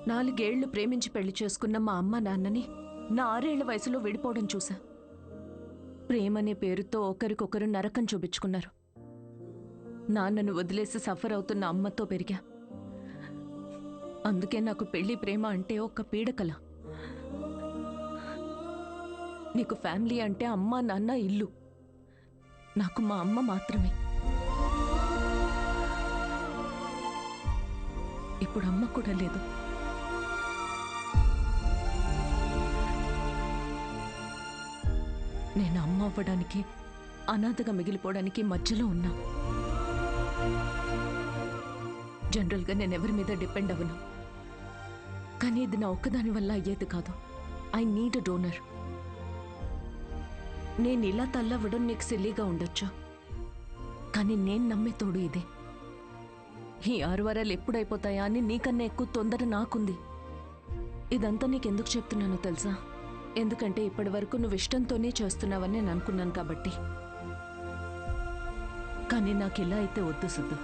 4 ఏళ్లు ప్రేమించి పెళ్లి చేసుకున్న మా అమ్మ నాన్నని నా 6 ఏళ్ల వయసులో విడిపోవడం చూసా. ప్రేమనే పేరుతో ఒకరికొకరు నరకం చూపించుకున్నారు. నాన్నను వదిలేసి సఫర్ అవుతున్న అమ్మతో పెరిగా. అందుకే నాకు పెళ్లి ప్రేమ అంటే ఒక పీడకల. నీకు ఫ్యామిలీ అంటే అమ్మ నాన్న ఇల్లు. నాకు మా అమ్మ మాత్రమే. ఇప్పుడు అమ్మ కూడా లేదు. నేను అమ్మ అవ్వడానికి, అనాథగా మిగిలిపోవడానికి మధ్యలో ఉన్నా. జనరల్గా నేను ఎవరి మీద డిపెండ్ అవ్వను. కానీ ఇది నా ఒక్కదాని వల్ల అయ్యేది కాదు. I need a donor. నేను ఇలా తల్లవ్వడం నీకు సిల్లీగా ఉండొచ్చు, కానీ నేను నమ్మే తోడు ఇదే. ఈ 6 వారాలు ఎప్పుడైపోతాయా అని నీకన్నా ఎక్కువ తొందర నాకుంది. ఇదంతా నీకెందుకు చెప్తున్నానో తెలుసా? ఎందుకంటే ఇప్పటి వరకు నువ్వు ఇష్టంతోనే చేస్తున్నావని నేను అనుకున్నాను కాబట్టి. కానీ నాకు ఇలా అయితే వద్దు సిద్ధు.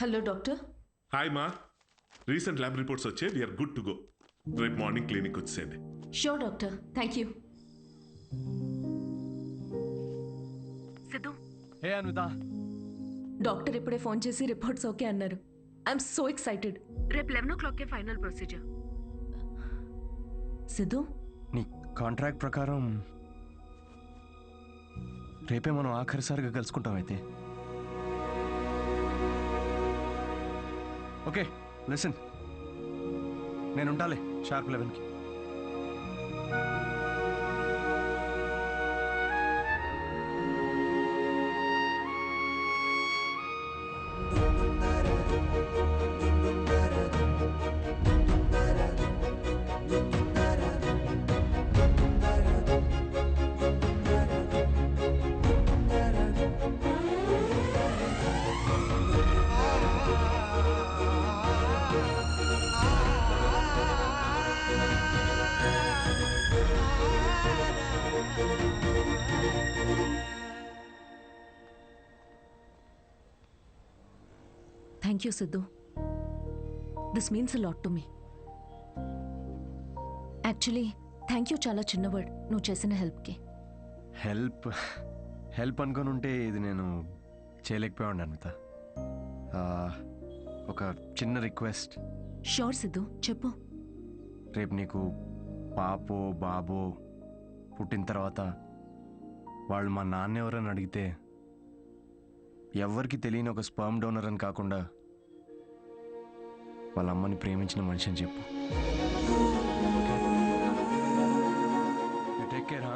Hello doctor. హాయ్ మా, రీసెంట్ ల్యాబ్ రిపోర్ట్స్ వచ్చే, వీఆర్ గుడ్ టు గో. రేపు మార్నింగ్ క్లినిక్ వచ్చేయండి. Sure doctor, thank you. Siddhu. ఏ అన్విత. డాక్టర్ ఇప్పుడే ఫోన్ చేసి రిపోర్ట్స్ ఓకే అన్నారు. I'm so excited. రేపు 11 o'clock ఫైనల్ ప్రొసీజర్. సిద్ధు, నీ కాంట్రాక్ట్ ప్రకారం రేపే మనం ఆఖరిసారిగా కలుసుకుంటాం. అయితే ఓకే, లిసన్, నేను ఉంటాలే షార్ప్ 11కి. Thank you Siddhu. This means a lot to me. Actually thank you చాలా చిన్న వర్డ్ నువ్వు చేసిన హెల్ప్కి. హెల్ప్ అనుకొని ఉంటే ఇది నేను చేయలేకపోయాను అన్విత. ఒక చిన్న రిక్వెస్ట్. షూర్ సిద్ధు, చెప్పు. రేపు నీకు పాపో బాబో పుట్టిన తర్వాత వాళ్ళు మా నాన్న ఎవరని అడిగితే ఎవ్వరికి తెలియని ఒక స్పర్మ్ డోనర్ అని కాకుండా వాళ్ళ అమ్మని ప్రేమించిన మనిషి అని చెప్పు. Take care.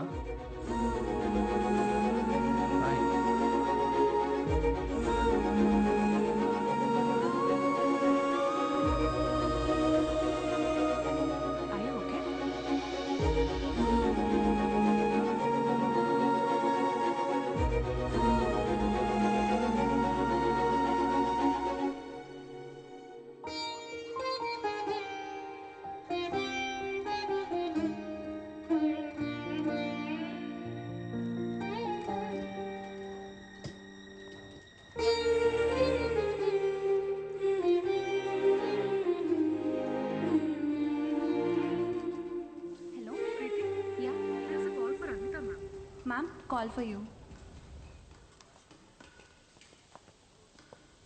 Ma'am call for you.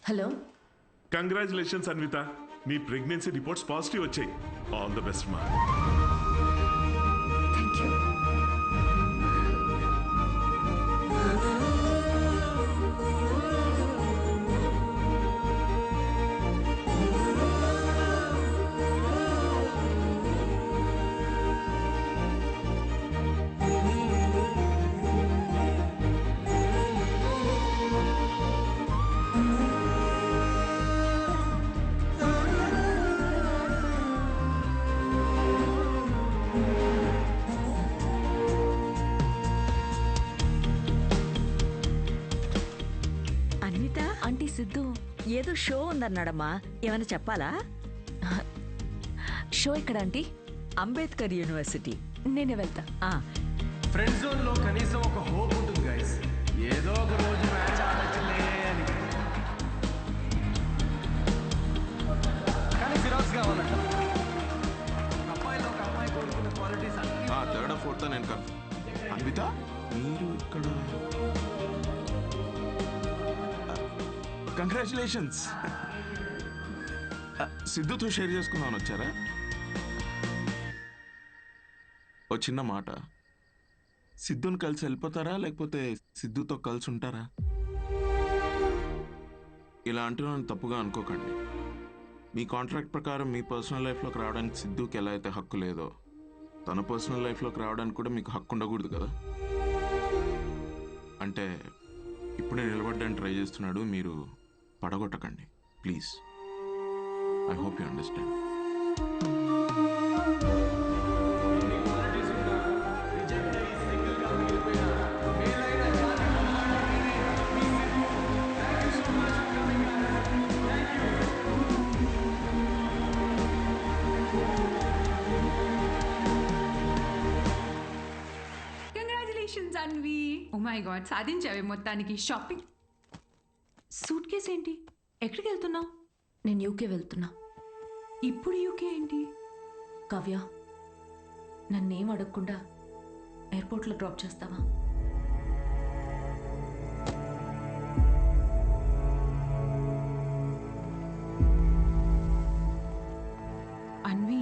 Hello. Congratulations Anvita, నీ ప్రెగ్నెన్సీ రిపోర్ట్స్ పాజిటివ్ వచ్చాయి. ఆల్ ద బెస్ట్ మా. Thank you. Anvita, aunty Siddhu ఏదో షో ఉందన్నాడమ్మా, ఏమైనా చెప్పాలా? షో ఎక్కడ ఆంటీ? అంబేద్కర్ యూనివర్సిటీ. నేనే వెళ్తా. ఫ్రెండ్ జోన్ లో కనీసం ఒక హోప్ ఉంటుంది గైస్, ఏదో ఒక రోజు మ్యాచ్ ఆడొచ్చులే అని. కానీ ఫిరాక్స్ కావాలంట. అమ్మాయిలో ఒక అమ్మాయి కోరుకున్న క్వాలిటీస్ అన్ని. థర్డ్ ఫోర్త్ నేను కన్ఫర్మ్. అన్విత మీరు ఇక్కడ. కంగ్రాచులేషన్స్. సిద్ధుతో షేర్ చేసుకుందామని వచ్చారా? ఓ చిన్న మాట, సిద్ధుని కలిసి వెళ్ళిపోతారా లేకపోతే సిద్ధుతో కలిసి ఉంటారా? ఇలా అంటున్నాను తప్పుగా అనుకోకండి. మీ కాంట్రాక్ట్ ప్రకారం మీ పర్సనల్ లైఫ్లోకి రావడానికి సిద్ధుకి ఎలా అయితే హక్కు లేదో, తన పర్సనల్ లైఫ్లోకి రావడానికి కూడా మీకు హక్కు ఉండకూడదు కదా. అంటే ఇప్పుడే నిలబడ్డానికి ట్రై చేస్తున్నాడు, మీరు పడగొట్టకండి please. I hope you understand. Congratulations Anvi. Oh my god, సాధించావే మొత్తానికి. షాపింగ్. సూట్ కేస్ ఏంటి? ఎక్కడికి వెళ్తున్నావు? నేను యూకే వెళ్తున్నా. ఇప్పుడు యూకే ఏంటి? కావ్య, నన్నేం అడగకుండా ఎయిర్పోర్ట్లో డ్రాప్ చేస్తావా? అన్వి,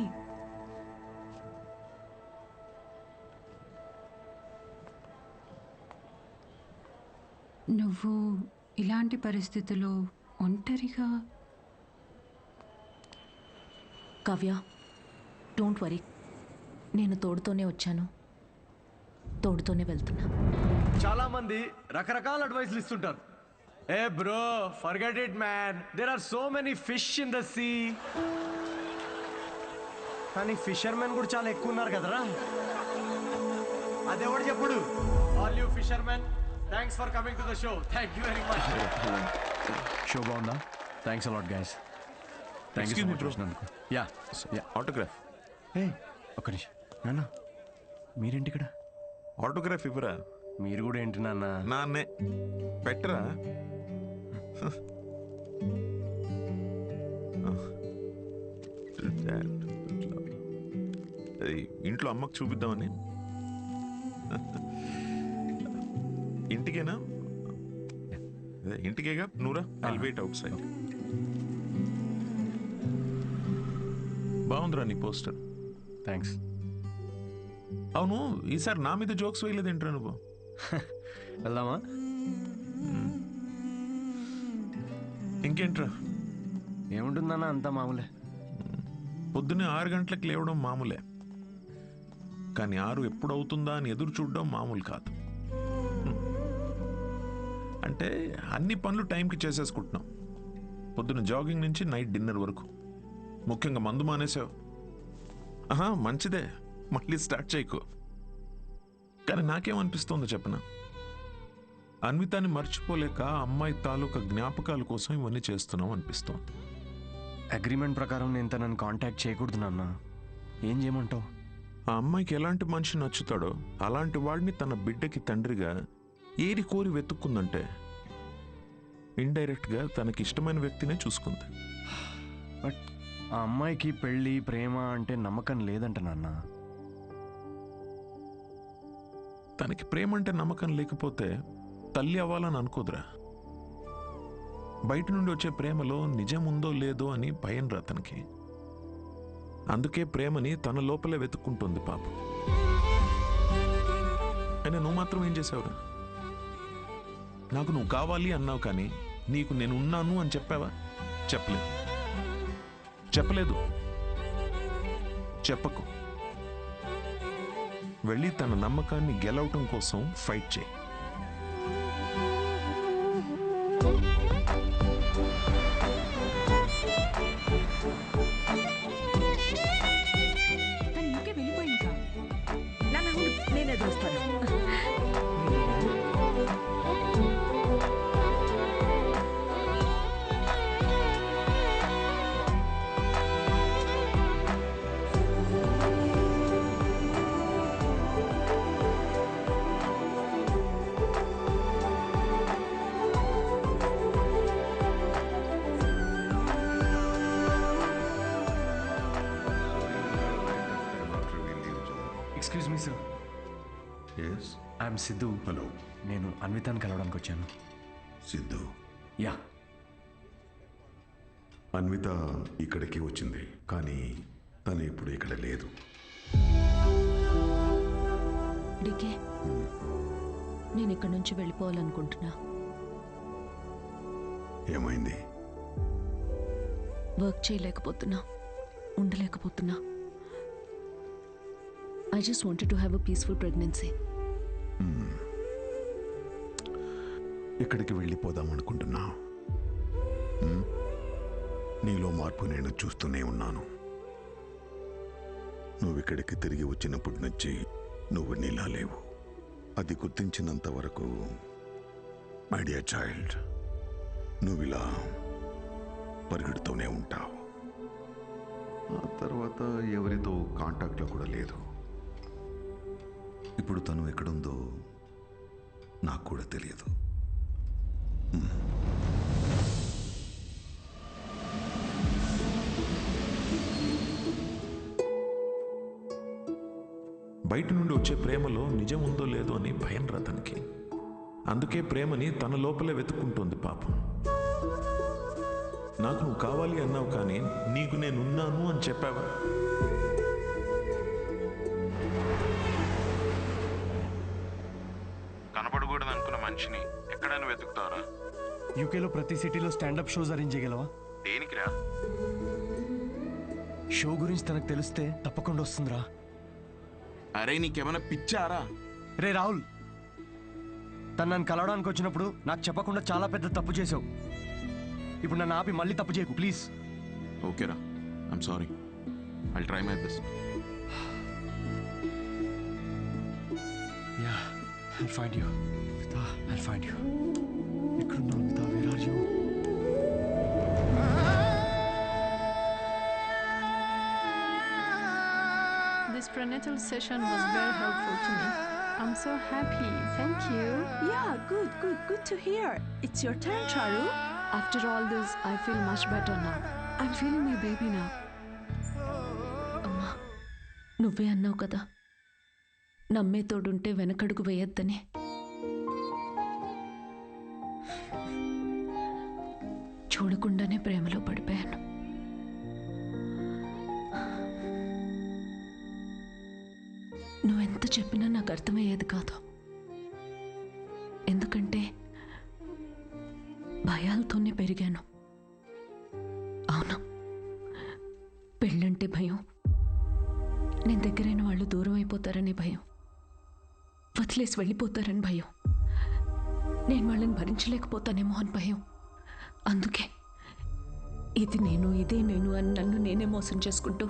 నువ్వు ఇలాంటి పరిస్థితుల్లో ఒంటరిగా. కావ్య, డోంట్ వరీ, నేను తోడుతోనే వచ్చాను, తోడుతోనే వెళ్తున్నా. చాలా మంది రకరకాల అడ్వైస్లు ఇస్తుంటారు. Hey bro, forget it man, there are so many fish in the sea. కానీ ఫిషర్మెన్ కూడా చాలా ఎక్కువ ఉన్నారు కదరా. అదెవడు చెప్పుడు? All you fishermen, thanks for coming to the show. Thank you very much. Show బాగుందా? Thanks a lot guys. Thank you so much వచ్చినందుకు. Yeah autograph. ఏ ఒక్క నిమిషం నాన్న, మీరేంటి ఇక్కడ? ఆటోగ్రాఫ్ ఇవ్వరా? మీరు కూడా ఏంటి నాన్న? నాన్నే పెట్టరా. ఇంట్లో అమ్మకు చూపిద్దామని. ఇంటికేనా? ఇంటికేగా. నూరా, ఐల్ వెయిట్ అవుట్ సైడ్. బాగుందిరా నీ పోస్టర్. థ్యాంక్స్. అవును, ఈసారి నా మీద జోక్స్ వేయలేదేంట్రా నువ్వు? వెళ్దామా? ఇంకేంట్రా? ఏముంటుందన్నా, అంతా మామూలే. పొద్దున్నే 6 గంటలకు లేవడం మామూలే, కానీ 6 ఎప్పుడు అవుతుందా అని ఎదురు చూడడం మామూలు కాదు. అంటే అన్ని పనులు టైంకి చేసేసుకుంటున్నాం. పొద్దున్న జాగింగ్ నుంచి నైట్ డిన్నర్ వరకు. ముఖ్యంగా మందు మానేసావు. మంచిదే, మళ్ళీ స్టార్ట్ చేయకు. కానీ నాకేమనిపిస్తోందో చెప్పనా, అన్వితాన్ని మర్చిపోలేక అమ్మాయి తాలూకా జ్ఞాపకాల కోసం ఇవన్నీ చేస్తున్నాం అనిపిస్తోంది. అగ్రిమెంట్ ప్రకారం నేను తనని కాంటాక్ట్ చేయకూడదు నాన్న. ఏం చేయమంటావు? ఆ అమ్మాయికి ఎలాంటి మనిషి నచ్చుతాడో అలాంటి వాడిని తన బిడ్డకి తండ్రిగా ఏరి కోరి వెతుక్కుందంటే ఇండైరెక్ట్గా తనకి ఇష్టమైన వ్యక్తినే చూసుకుంది. బట్ ఆ అమ్మాయికి పెళ్ళి, ప్రేమ అంటే నమ్మకం లేదంట నాన్న. తనకి ప్రేమ అంటే నమ్మకం లేకపోతే తల్లి అవ్వాలని అనుకోదురా. బయట నుండి వచ్చే ప్రేమలో నిజం ఉందో లేదో అని భయం రా తనకి. అందుకే ప్రేమని తన లోపలే వెతుక్కుంటుంది పాపం. అయినా నువ్వు మాత్రం ఏం చేసావురా? నాకు నువ్వు కావాలి అన్నావు, కానీ నీకు నేను ఉన్నాను అని చెప్పావా? చెప్పలేదు. చెప్పకు. వెళ్ళి తన నమ్మకాన్ని గెలవటం కోసం ఫైట్ చేయి. నేనే చూస్తాను. Excuse me sir. Yes, I'm Siddhu. Hello. నేను అన్వితాన్ని కలవడానికి వచ్చాను. సిద్ధు? యా. అన్విత ఇక్కడికి వచ్చింది, కానీ తను ఇప్పుడు ఇక్కడ లేదు. డికే, నేను ఇక్కడి నుంచి వెళ్ళిపోవాలనుకుంటున్నా. ఏమైంది? Work చేయలేకపోతున్నా, ఉండలేకపోతున్నా. I just wanted to have a peaceful pregnancy. ఎక్కడికి వెళ్ళిపోదాం అనుకుంటున్నా? నీలో మార్పు నేను చూస్తూనే ఉన్నాను. నువ్వు ఇక్కడికి తిరిగి వచ్చినప్పటి నుంచి నువ్వు నీలా లేవు. అది గుర్తించినంత వరకు మై డియర్ చైల్డ్, నువ్వు ఇలా పరిగెడుతూనే ఉంటావు. ఆ తర్వాత ఎవరితో కాంటాక్ట్లో కూడా లేదు. ఇప్పుడు తను ఎక్కడుందో నాకు కూడా తెలియదు. బయట నుండి వచ్చే ప్రేమలో నిజం ఉందో లేదో అని భయం రా తనకి. అందుకే ప్రేమని తన లోపలే వెతుక్కుంటోంది పాపం. నాకు నువ్వు కావాలి అన్నావు, కానీ నీకు నేనున్నాను అని చెప్పావా? కనపడకూడదు అనుకున్న మనిషిని ఎక్కడైనా వెతుకుతారా? యూకేలో ప్రతి సిటీలో స్టాండప్ షోస్ అరేంజ్ చేయగలవా? దేనికిరా? షో గురించి తనకు తెలిస్తే తప్పకుండా వస్తుందిరా. అరే నీకేమైనా పిచ్చారా? రే రాహుల్, తను నన్ను కలవడానికి వచ్చినప్పుడు నాకు చెప్పకుండా చాలా పెద్ద తప్పు చేసావు. ఇప్పుడు నన్ను ఆపి మళ్ళీ తప్పు చేయకు ప్లీజ్. ఓకేరా, I'm sorry. I'll try my best. Yeah, I'll find you. Vita, I'll find you. ఎక్కడున్నావు Vita? Where are you? This prenatal session was very helpful to me. I'm so happy. Thank you. Yeah, good to hear. It's your turn, Charu. After all this, I feel much better now. I'm feeling my baby now. అమ్మా, నువ్వే అన్నావు కదా, నమ్మే తోడుంటే వెనకడుగు వేయొద్దని. చూడకుండానే ప్రేమలో పడిపోయాను. నువ్వెంత చెప్పినా నాకు అర్థమయ్యేది కాదు. ఎందుకంటే భయాలతోనే పెరిగాను. అవును, పెళ్ళంటే భయం, నేను దగ్గరైన వాళ్ళు దూరం అయిపోతారని భయం, వదిలేసి వెళ్ళిపోతారని భయం, నేను వాళ్ళని భరించలేకపోతానేమో అని భయం. అందుకే ఇది నేను, ఇదే నేను అని నన్ను నేనే మోసం చేసుకుంటూ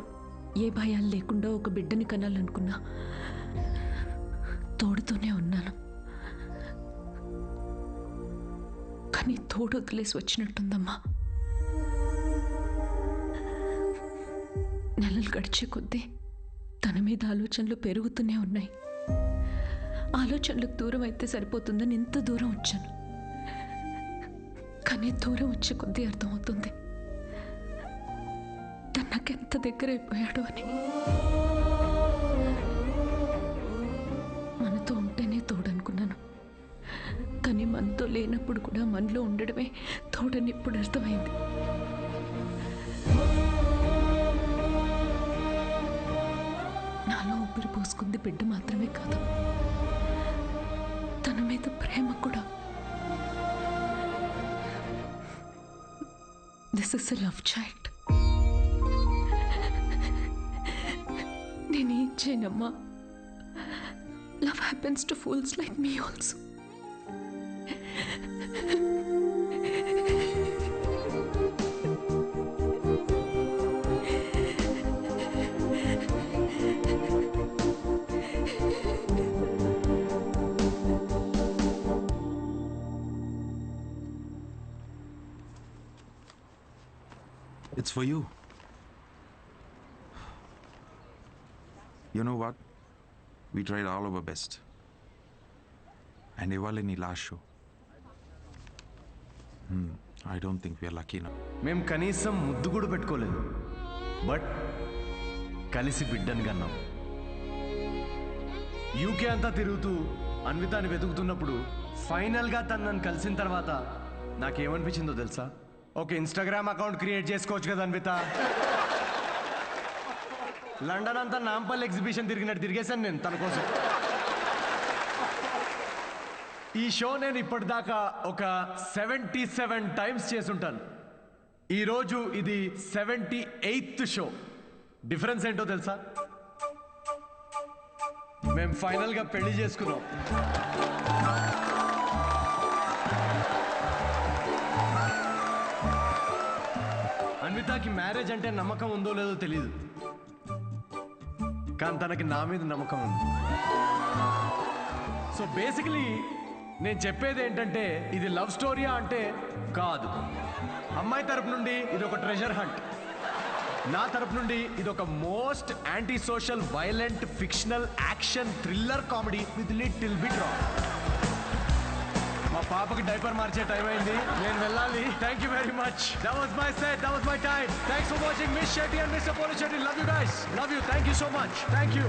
ఏ భయాలు లేకుండా ఒక బిడ్డని కనాలనుకున్నా. తోడుతోనే ఉన్నాను, కానీ తోడు వదిలేసి వచ్చినట్టుందమ్మా. నెలలు గడిచే కొద్దీ తన మీద ఆలోచనలు పెరుగుతూనే ఉన్నాయి. ఆలోచనలకు దూరం అయితే సరిపోతుందని ఇంత దూరం వచ్చాను, కానీ దూరం వచ్చే కొద్దీ అర్థమవుతుంది తను నాకెంత దగ్గర అయిపోయాడు అని. మనతో ఉంటేనే లేనప్పుడు కూడా మనలో ఉండడమే తోడని ఇప్పుడు అర్థమైంది. నాలో ఊపిరి పోసుకుంది బిడ్డ మాత్రమే కాదు, తన మీద ప్రేమ కూడా. This is a love child. నేనేం చేయనమ్మా. Love happens to fools like me also. It's for you. You know what? We tried all our best. And ఇవాళ నీ last show. I don't think we are lucky now. మేము కనీసం ముద్దు కూడా పెట్టుకోలేదు, but కలిసి బిడ్డను కన్నాం. యూకే అంతా తిరుగుతూ అన్వితాని వెతుకుతున్నప్పుడు ఫైనల్గా తను నన్ను కలిసిన తర్వాత నాకేమనిపించిందో తెలుసా? ఒక ఇన్స్టాగ్రామ్ అకౌంట్ క్రియేట్ చేసుకోవచ్చు కదా అన్విత. లండన్ అంతా నాంపల్ ఎగ్జిబిషన్ తిరిగినట్టు తిరిగేశాను నేను తన కోసం. ఈ షో నేను ఇప్పటిదాకా ఒక 77 టైమ్స్ చేసుంటాను. ఈరోజు ఇది 78th షో. డిఫరెన్స్ ఏంటో తెలుసా? మేము ఫైనల్గా పెళ్లి చేసుకున్నాం. అన్వితాకి మ్యారేజ్ అంటే నమ్మకం ఉందో లేదో తెలీదు, కానీ తనకి నా మీద నమ్మకం ఉంది. సో బేసికలీ నేను చెప్పేది ఏంటంటే, ఇది లవ్ స్టోరీయా అంటే కాదు. అమ్మాయి తరపు నుండి ఇది ఒక ట్రెజర్ హంట్, నా తరపు నుండి ఇది ఒక most anti social violent fictional action thriller comedy with little bit raw. మా పాపకి డైపర్ మార్చే టైం అయింది, నేను వెళ్ళాలి. Thank you very much. That was my set, that was my time. Thanks for watching miss Shetty and mister Polishetty. Love you guys, love you. Thank you so much. Thank you.